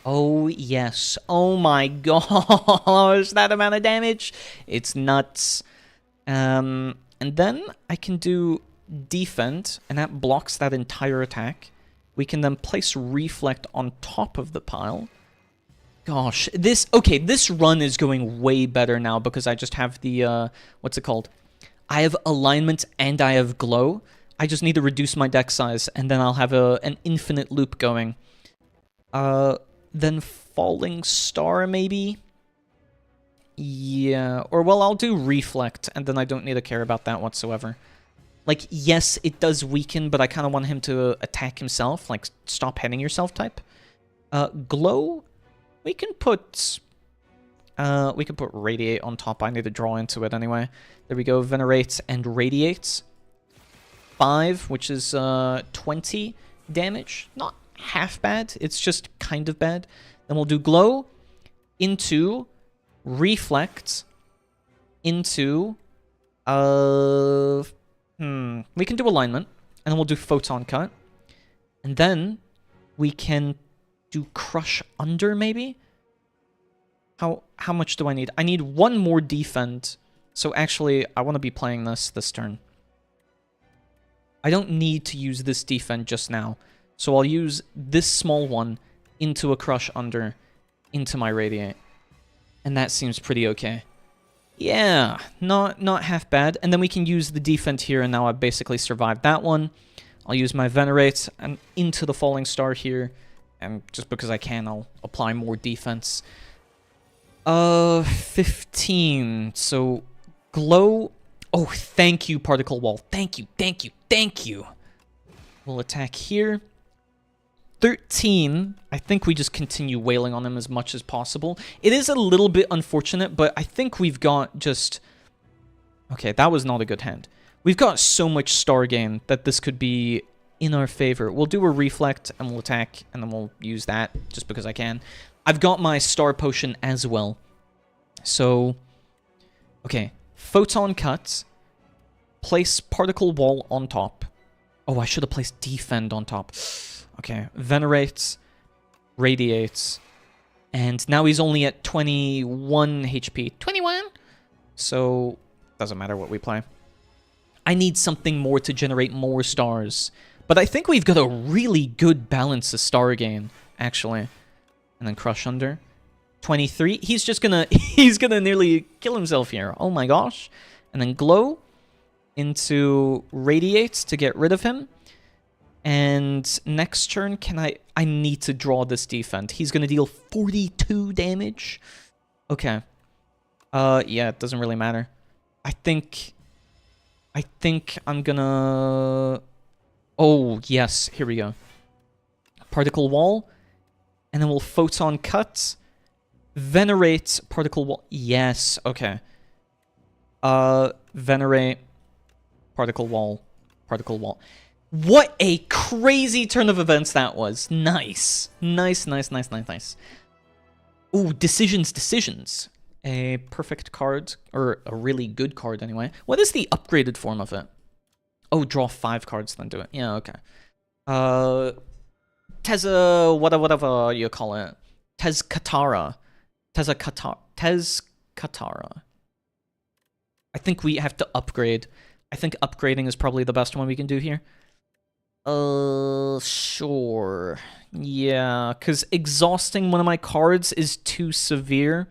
Oh, yes. Oh my gosh, that amount of damage. It's nuts. And then I can do defend, and that blocks that entire attack. We can then place reflect on top of the pile. Gosh, this run is going way better now because I just have the, what's it called? I have alignment and I have glow. I just need to reduce my deck size, and then I'll have an infinite loop going. Then falling star, maybe? Yeah, or well, I'll do reflect, and then I don't need to care about that whatsoever. Like, yes, it does weaken, but I kind of want him to attack himself, like, stop hitting yourself type. Glow, we can put radiate on top. I need to draw into it anyway. There we go, venerate and radiate. 5, which is 20 damage. Not half bad, it's just kind of bad. Then we'll do glow into reflect into we can do alignment, and then we'll do photon cut, and then we can do crush under, maybe. How much do I need? I need one more defend. So actually I want to be playing this turn. I don't need to use this defend just now, so I'll use this small one into a crush under into my radiate. And that seems pretty okay. Yeah, not half bad. And then we can use the defend here, and now I've basically survived that one. I'll use my venerate and into the falling star here, and just because I can, I'll apply more defense. 15. So glow. Oh, thank you, particle wall. Thank you, thank you, thank you. We'll attack here. 13, I think we just continue wailing on him as much as possible. It is a little bit unfortunate, but I think we've got just... Okay, that was not a good hand. We've got so much star gain that this could be in our favor. We'll do a reflect, and we'll attack, and then we'll use that, just because I can. I've got my star potion as well. So, okay. Photon cut. Place particle wall on top. Oh, I should have placed defend on top. Okay, venerates, radiates, and now he's only at 21 HP. 21? So, doesn't matter what we play. I need something more to generate more stars. But I think we've got a really good balance of star gain, actually. And then crush under. 23. He's just gonna, he's gonna nearly kill himself here. Oh my gosh. And then glow into radiates to get rid of him. And next turn, I need to draw this defend. He's going to deal 42 damage. Okay. Yeah, it doesn't really matter. I think I'm gonna... Oh, yes. Here we go. Particle wall. And then we'll photon cut. Venerate particle wall. Yes, okay. Venerate particle wall. Particle wall. What a crazy turn of events that was. Nice. Nice, nice, nice, nice, nice. Ooh, decisions. A perfect card, or a really good card anyway. What is the upgraded form of it? Oh, draw 5 cards, then do it. Yeah, okay. Teza, whatever you call it. Tezcatara. Tezcatara. I think we have to upgrade. I think upgrading is probably the best one we can do here. Sure. Yeah, because exhausting one of my cards is too severe,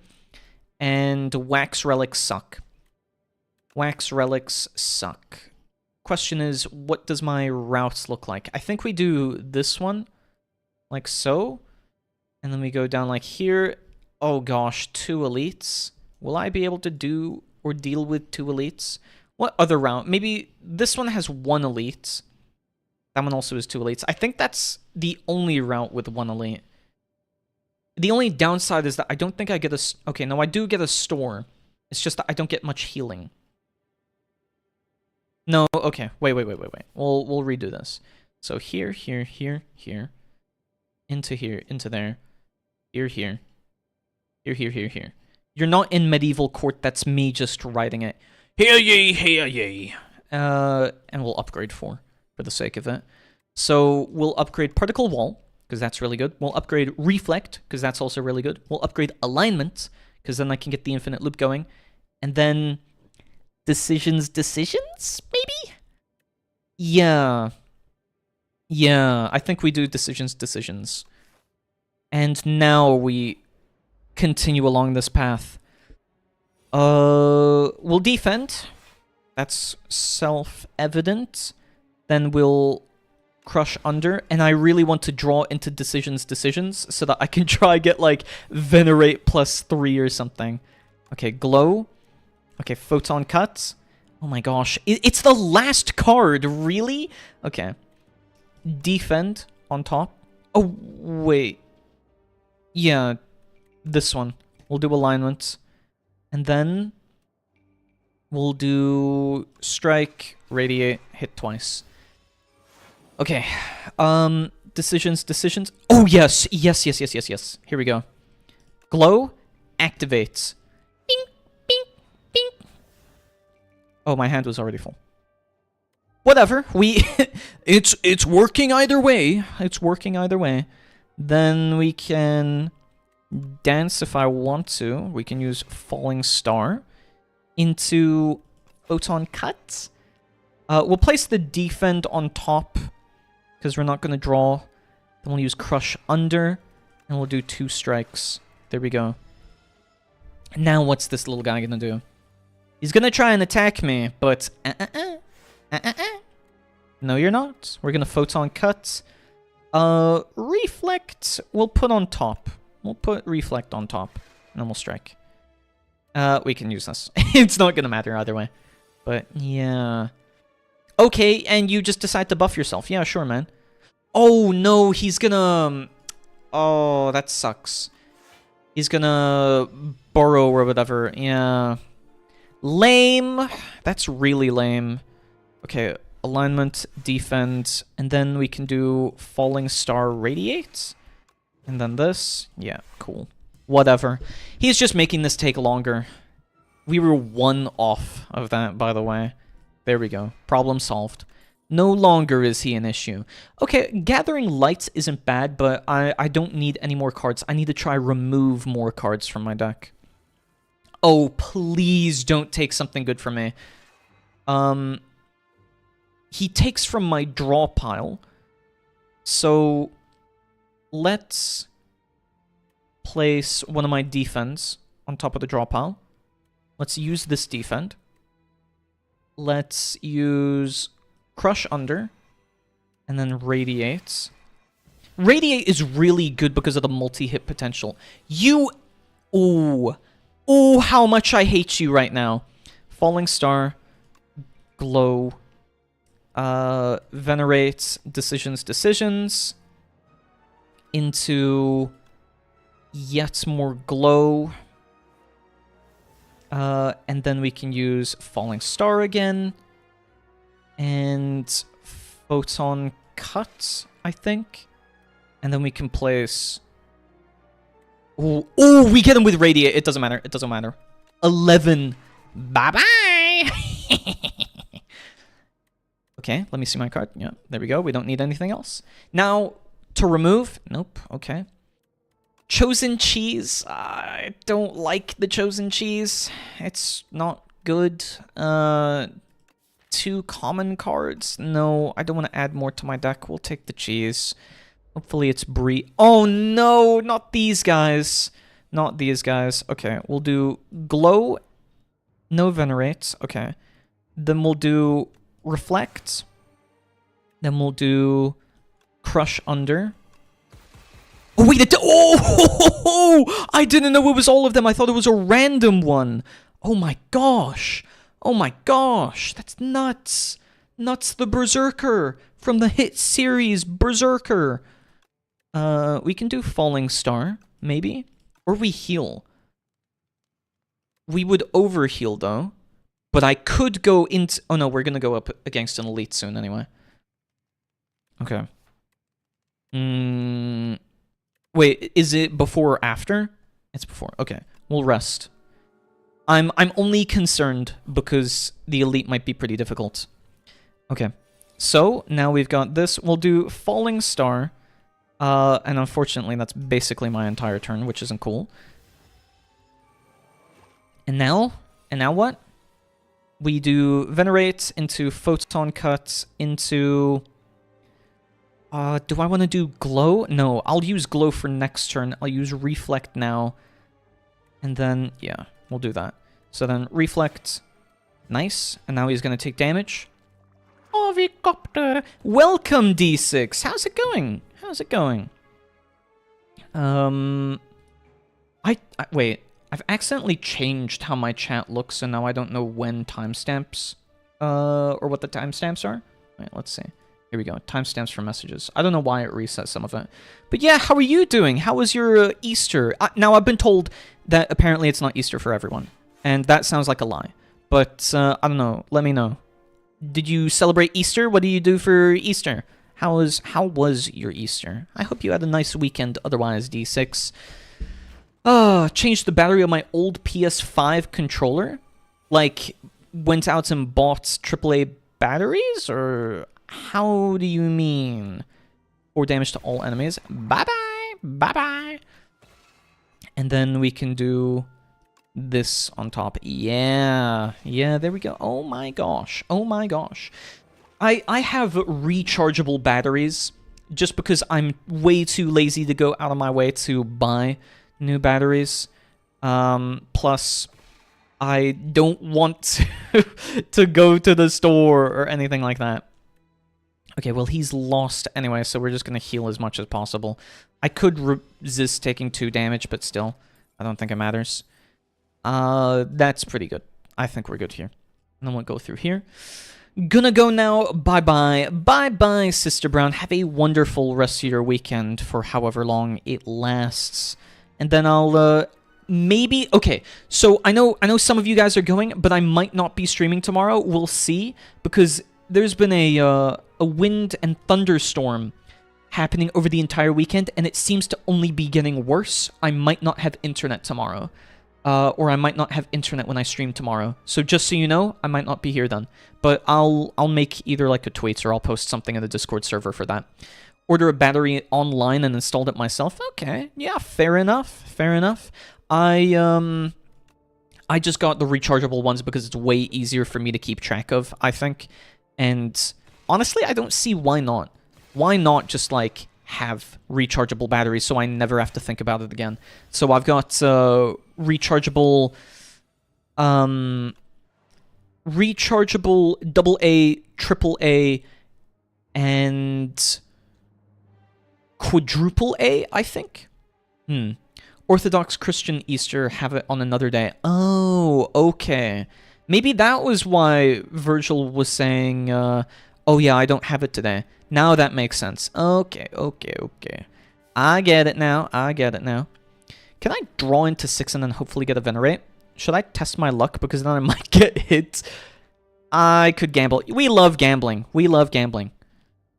and wax relics suck. Wax relics suck. Question is, what does my routes look like? I think we do this one, like so, and then we go down like here. Oh gosh, 2 elites. Will I be able to do or deal with 2 elites? What other route? Maybe this one has 1 elite. That one also has 2 elites. I think that's the only route with 1 elite. The only downside is that I don't think I get a... Okay, no, I do get a store. It's just that I don't get much healing. No, okay. Wait. We'll redo this. So here. Into here, into there. Here. You're not in medieval court, that's me just writing it. Hear ye. And we'll upgrade 4 for the sake of it. So we'll upgrade particle wall, because that's really good. We'll upgrade Reflect, because that's also really good. We'll upgrade Alignment, because then I can get the infinite loop going. And then decisions, maybe? Yeah. Yeah, I think we do decisions. And now we continue along this path. We'll defend. That's self-evident. Then we'll crush under. And I really want to draw into decisions so that I can try get, like, Venerate +3 or something. Okay, Glow. Okay, Photon Cut. Oh my gosh. It's the last card, really? Okay. Defend on top. Oh, wait. Yeah, this one. We'll do Alignment. And then we'll do Strike, Radiate, hit twice. Okay. Decisions. Oh, yes. Yes. Here we go. Glow, activates. Bing, bing, bing. Oh, my hand was already full. Whatever. It's working either way. Then we can dance if I want to. We can use Falling Star into Photon Cut. We'll place the Defend on top because we're not going to draw. Then we'll use Crush under and we'll do 2 strikes. There we go. Now what's this little guy going to do? He's going to try and attack me, but no, you're not. We're going to Photon Cut. Reflect, we'll put on top. We'll put Reflect on top, and then we'll strike. We can use this. It's not going to matter either way. But, yeah. Okay, and you just decide to buff yourself. Yeah, sure, man. Oh, no, he's gonna... Oh, that sucks. He's gonna burrow or whatever. Yeah. Lame. That's really lame. Okay, Alignment, Defend, and then we can do Falling Star Radiate. And then this. Yeah, cool. Whatever. He's just making this take longer. We were 1 off of that, by the way. There we go. Problem solved. No longer is he an issue. Okay, Gathering Lights isn't bad, but I don't need any more cards. I need to try remove more cards from my deck. Oh, please don't take something good from me. He takes from my draw pile. So let's place one of my defends on top of the draw pile. Let's use this defend. Let's use Crush under and then Radiate. Radiate is really good because of the multi-hit potential. You... Ooh. Ooh, how much I hate you right now. Falling Star. Glow. Venerate. Decisions. Into yet more Glow. And then we can use Falling Star again. And Photon Cut, I think. And then we can place... Oh, we get him with Radiate. It doesn't matter. 11. Bye-bye! Okay, let me see my card. Yeah, there we go. We don't need anything else. Now, to remove... Nope, okay. Chosen Cheese. I don't like the Chosen Cheese. It's not good. 2 common cards. No, I don't want to add more to my deck. We'll take the cheese. Hopefully it's Bree. Oh no, not these guys. Not these guys. Okay, we'll do Glow. No Venerate. Okay. Then we'll do Reflect. Then we'll do Crush under. Oh, wait, oh, I didn't know it was all of them. I thought it was a random one. Oh my gosh. Oh my gosh. That's nuts. Nuts the Berserker from the hit series Berserker. We can do Falling Star, maybe. Or we heal. We would overheal, though. But I could go into... Oh, no, we're going to go up against an elite soon, anyway. Okay. Wait, is it before or after? It's before. Okay, we'll rest. I'm only concerned because the elite might be pretty difficult. Okay, so now we've got this. We'll do Falling Star. And unfortunately, that's basically my entire turn, which isn't cool. And now what? We do Venerate into Photon Cut into... do I want to do Glow? No, I'll use Glow for next turn. I'll use Reflect now. And then, yeah, we'll do that. So then Reflect. Nice. And now he's going to take damage. Ovicopter. Welcome, D6. How's it going? How's it going? Wait. I've accidentally changed how my chat looks, so now I don't know when timestamps, or what the timestamps are. Wait, let's see. Here we go. Timestamps for messages. I don't know why it resets some of it. But yeah, how are you doing? How was your Easter? Now, I've been told that apparently it's not Easter for everyone, and that sounds like a lie. But, I don't know. Let me know. Did you celebrate Easter? What do you do for Easter? How was your Easter? I hope you had a nice weekend otherwise, D6. Changed the battery on my old PS5 controller? Like, went out and bought AAA batteries? Or how do you mean? 4 damage to all enemies. Bye-bye! Bye-bye! And then we can do this on top. Yeah. Yeah, there we go. Oh my gosh. Oh my gosh. I have rechargeable batteries just because I'm way too lazy to go out of my way to buy new batteries. Plus, I don't want to go to the store or anything like that. Okay, well, he's lost anyway, so we're just going to heal as much as possible. I could resist taking 2 damage, but still, I don't think it matters. That's pretty good. I think we're good here. And then we'll go through here. Gonna go now. Bye-bye. Bye-bye, Sister Brown. Have a wonderful rest of your weekend for however long it lasts. And then I'll, maybe... Okay, so I know some of you guys are going, but I might not be streaming tomorrow. We'll see, because there's been a wind and thunderstorm happening over the entire weekend, and it seems to only be getting worse. I might not have internet tomorrow. Or I might not have internet when I stream tomorrow. So just so you know, I might not be here then. But I'll make either like a tweet or I'll post something in the Discord server for that. Order a battery online and installed it myself. Okay, yeah, fair enough. Fair enough. I just got the rechargeable ones because it's way easier for me to keep track of, I think. And honestly, I don't see why not. Why not just like have rechargeable batteries so I never have to think about it again. So I've got rechargeable AA, AAA, and quadruple A, I think. Orthodox Christian Easter, have it on another day. Oh, okay. Maybe that was why Virgil was saying, oh yeah, I don't have it today. Now that makes sense. Okay. I get it now. Can I draw into 6 and then hopefully get a Venerate? Should I test my luck? Because then I might get hit. I could gamble. We love gambling.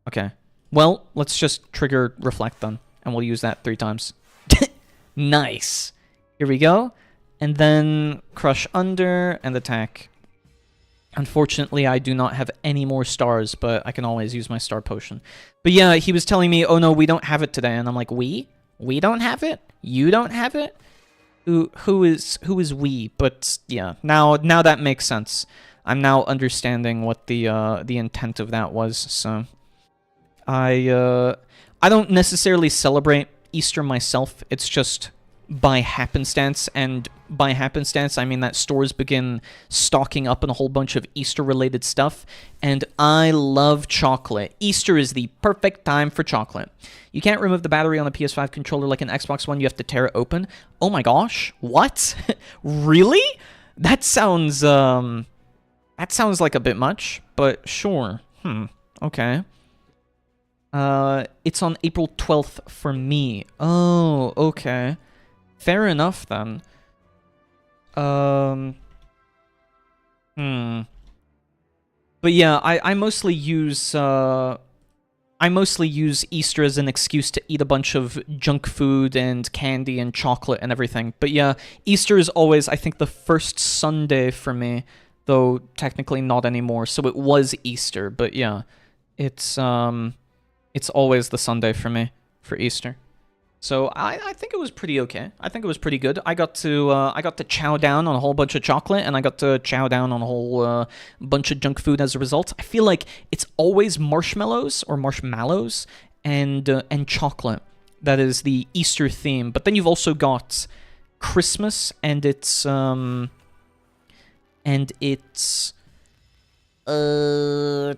Okay. Well, let's just trigger Reflect then. And we'll use that 3 times. Nice. Here we go. And then Crush Under and attack. Unfortunately, I do not have any more stars, but I can always use my star potion. But yeah, he was telling me, oh no, we don't have it today. And I'm like, we? We don't have it? You don't have it? Who is we? But yeah, now that makes sense. I'm now understanding what the intent of that was. So I don't necessarily celebrate Easter myself. It's just by happenstance, and by happenstance I mean that stores begin stocking up on a whole bunch of Easter-related stuff, and I love chocolate. Easter is the perfect time for chocolate. You can't remove the battery on a PS5 controller like an Xbox One, you have to tear it open. Oh my gosh, what? Really? That sounds like a bit much, but sure. Okay. It's on April 12th for me. Oh, okay. Fair enough, then. But yeah, I mostly use Easter as an excuse to eat a bunch of junk food and candy and chocolate and everything. But yeah, Easter is always, I think, the first Sunday for me, though technically not anymore. So it was Easter, but yeah, it's always the Sunday for me. for Easter. So I think it was pretty okay. I think it was pretty good. I got to chow down on a whole bunch of chocolate, and I got to chow down on a whole bunch of junk food as a result. I feel like it's always marshmallows or marshmallows and chocolate. That is the Easter theme. But then you've also got Christmas and its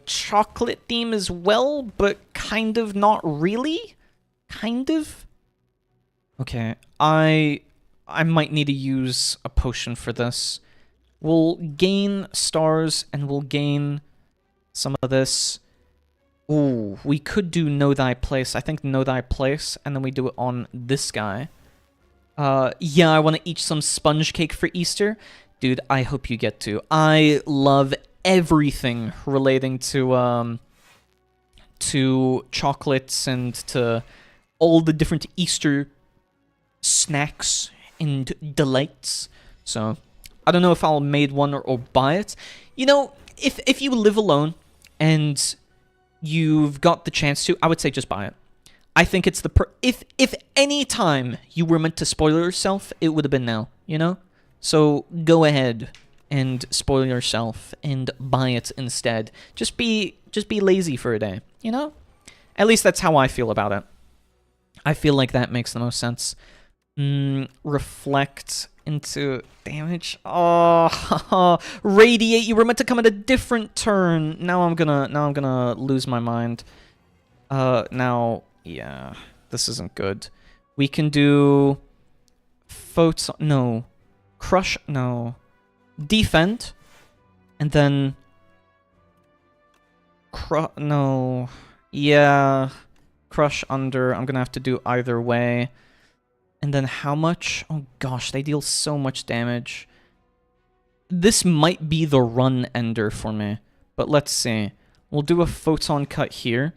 chocolate theme as well, but kind of not really. Kind of. Okay, I might need to use a potion for this. We'll gain stars and we'll gain some of this. Ooh, we could do Know Thy Place. I think Know Thy Place, and then we do it on this guy. Yeah, I want to eat some sponge cake for Easter. Dude, I hope you get to. I love everything relating to chocolates and to all the different Easter snacks and delights. So I don't know if I'll made one or buy it. You know, if you live alone and you've got the chance to, I would say just buy it. I think it's if any time you were meant to spoil yourself, it would have been now, you know? So go ahead and spoil yourself and buy it instead. Just be lazy for a day, you know? At least that's how I feel about it. I feel like that makes the most sense. Reflect into damage. Oh, radiate. You were meant to come at a different turn. Now I'm gonna lose my mind. Now, yeah, this isn't good. We can do photon. No, crush. No, defend, and then no. Yeah, crush under. I'm gonna have to do either way. And then how much? Oh gosh, they deal so much damage. This might be the run ender for me, but let's see. We'll do a photon cut here,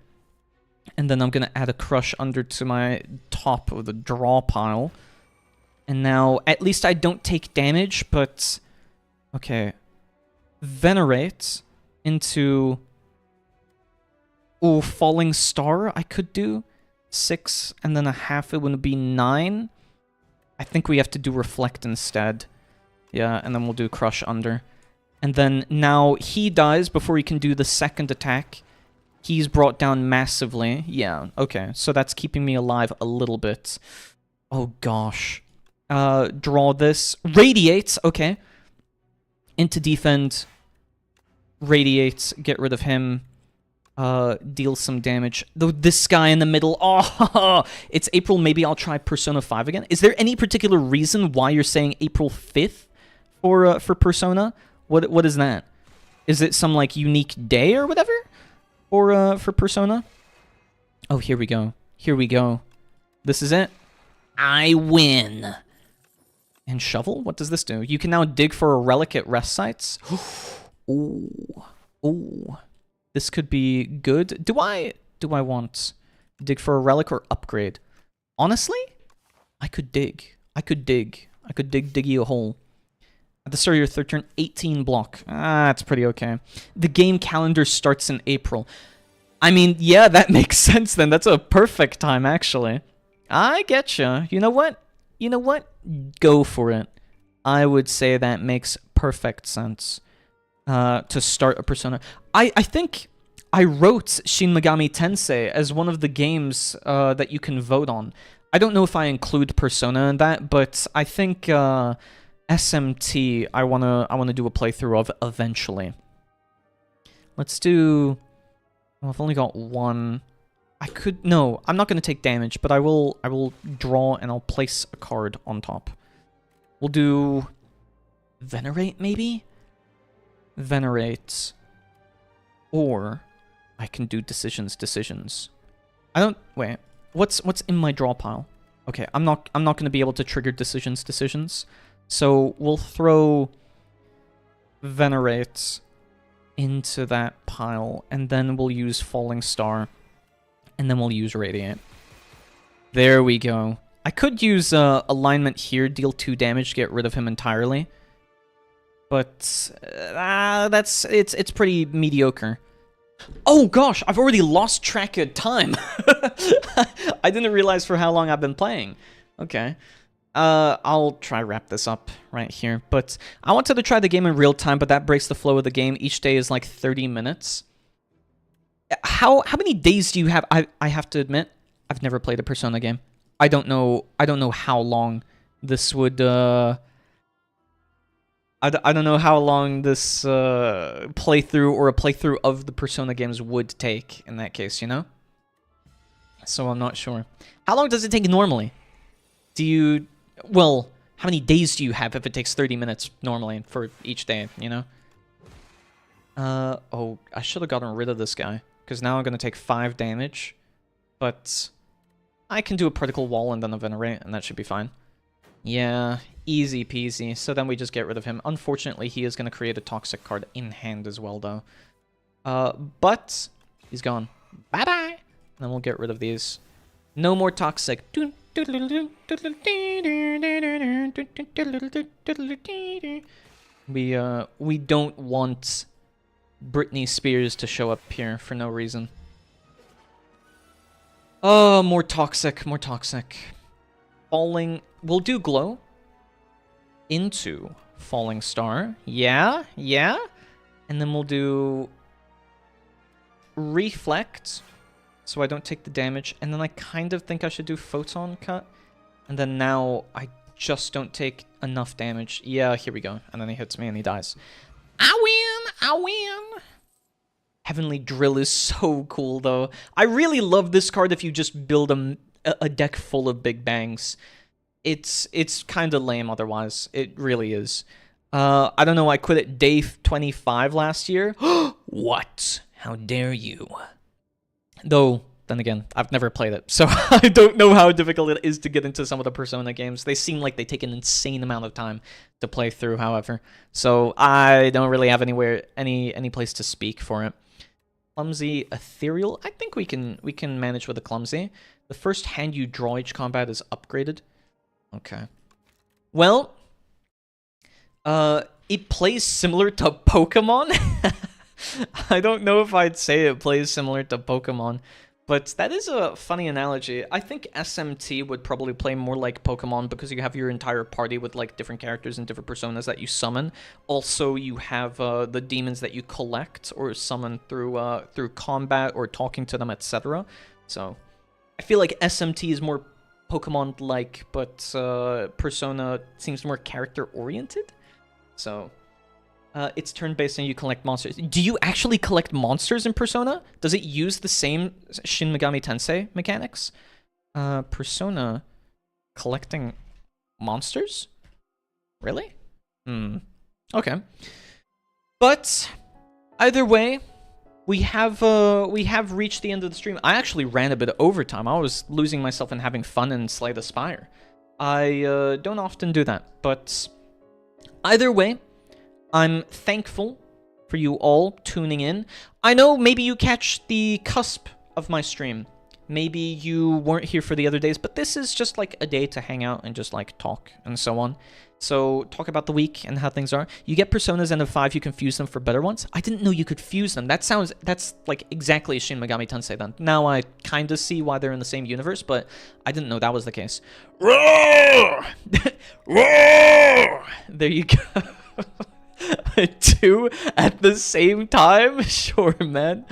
and then I'm gonna add a crush under to my top of the draw pile. And now, at least I don't take damage, but okay. Venerate into falling star. I could do 6 and then a half. It would be 9. I think we have to do reflect instead. Yeah, and then we'll do crush under. And then now he dies before he can do the second attack. He's brought down massively. Yeah, okay. So that's keeping me alive a little bit. Oh gosh. Draw this. Radiates, okay. Into defend. Radiates, get rid of him. Deal some damage. Though this guy in the middle, oh, it's April, maybe I'll try Persona 5 again. Is there any particular reason why you're saying April 5th for Persona? What is that? Is it some, like, unique day or whatever? Or, for Persona? Oh, here we go. Here we go. This is it. I win. And shovel? What does this do? You can now dig for a relic at rest sites. Ooh. Ooh. This could be good. Do I want dig for a relic or upgrade? Honestly, I could dig. I could dig diggy a hole. At the start of your third turn, 18 block. Ah, that's pretty okay. The game calendar starts in April. I mean, yeah, that makes sense then. That's a perfect time, actually. I getcha. You know what? You know what? Go for it. I would say that makes perfect sense. To start a Persona. I think I wrote Shin Megami Tensei as one of the games that you can vote on. I don't know if I include Persona in that, but I think SMT I wanna do a playthrough of eventually. Let's do. Well, I've only got one. No, I'm not gonna take damage, but I will draw and I'll place a card on top. We'll do Venerate maybe? Venerate. Or I can do decisions. I don't wait. What's in my draw pile? Okay, I'm not gonna be able to trigger decisions. So we'll throw Venerate into that pile, and then we'll use Falling Star, and then we'll use Radiate. There we go. I could use alignment here, deal 2 damage, get rid of him entirely. But it's pretty mediocre. Oh gosh, I've already lost track of time. I didn't realize for how long I've been playing. Okay. I'll try wrap this up right here. But I wanted to try the game in real time, but that breaks the flow of the game. Each day is like 30 minutes. How many days do you have? I have to admit, I've never played a Persona game. I don't know how long this would I don't know how long this playthrough or a playthrough of the Persona games would take in that case, you know? So I'm not sure. How long does it take normally? Do you... Well, how many days do you have if it takes 30 minutes normally for each day, you know? Oh, I should have gotten rid of this guy, because now I'm going to take 5 damage. But I can do a particle wall and then a venerate, and that should be fine. Yeah, easy peasy. So then we just get rid of him. Unfortunately, he is going to create a toxic card in hand as well, though. But he's gone. Bye-bye! Then we'll get rid of these. No more toxic. We don't want Britney Spears to show up here for no reason. Oh, more toxic, more toxic. Falling... We'll do glow into falling star. Yeah, yeah. And then we'll do reflect, so I don't take the damage. And then I kind of think I should do photon cut. And then now I just don't take enough damage. Yeah, here we go. And then he hits me and he dies. I win! I win! Heavenly Drill is so cool, though. I really love this card if you just build a deck full of Big Bangs. It's kind of lame otherwise. It really is. I don't know, I quit at day 25 last year. What? How dare you? Though, then again, I've never played it, so I don't know how difficult it is to get into some of the Persona games. They seem like they take an insane amount of time to play through, however. So I don't really have any place to speak for it. Clumsy, ethereal. I think we can manage with the clumsy. The first hand you draw each combat is upgraded. Okay. Well, it plays similar to Pokemon. I don't know if I'd say it plays similar to Pokemon, but that is a funny analogy. I think SMT would probably play more like Pokemon because you have your entire party with like different characters and different personas that you summon. Also, you have the demons that you collect or summon through combat or talking to them, etc. So, I feel like SMT is more Pokemon-like, but Persona seems more character-oriented. So, it's turn-based and you collect monsters. Do you actually collect monsters in Persona? Does it use the same Shin Megami Tensei mechanics? Persona collecting monsters? Really? Okay. But either way, we have reached the end of the stream. I actually ran a bit of overtime. I was losing myself and having fun in Slay the Spire. I don't often do that, but either way, I'm thankful for you all tuning in. I know maybe you catch the cusp of my stream. Maybe you weren't here for the other days, but this is just like a day to hang out and just like talk and so on. So talk about the week and how things are. You get Personas end of 5, you can fuse them for better ones. I didn't know you could fuse them. That's like exactly a Shin Megami Tensei then. Now I kind of see why they're in the same universe, but I didn't know that was the case. Roar! Roar! There you go. 2 at the same time? Sure, man.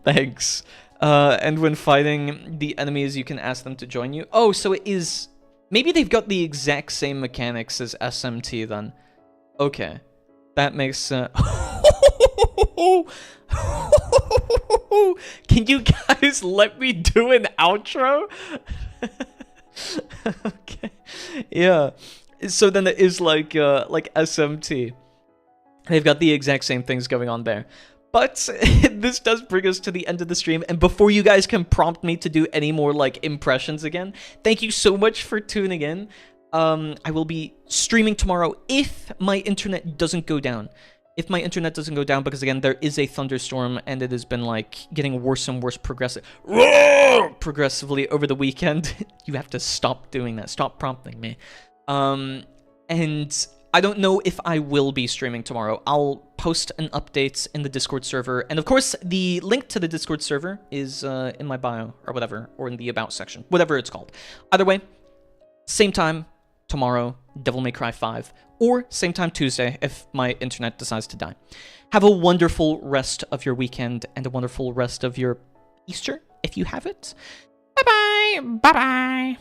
Thanks. And when fighting the enemies, you can ask them to join you. Oh, so it is... Maybe they've got the exact same mechanics as SMT then. Okay. That makes sense. Can you guys let me do an outro? Okay. Yeah. So then it is like SMT. They've got the exact same things going on there. But this does bring us to the end of the stream, and before you guys can prompt me to do any more, like, impressions again, thank you so much for tuning in. I will be streaming tomorrow if my internet doesn't go down. If my internet doesn't go down, because, again, there is a thunderstorm, and it has been, like, getting worse and worse progressively over the weekend. You have to stop doing that. Stop prompting me. And I don't know if I will be streaming tomorrow. I'll post an update in the Discord server. And of course, the link to the Discord server is in my bio or whatever, or in the About section, whatever it's called. Either way, same time tomorrow, Devil May Cry 5, or same time Tuesday if my internet decides to die. Have a wonderful rest of your weekend and a wonderful rest of your Easter, if you have it. Bye-bye. Bye-bye.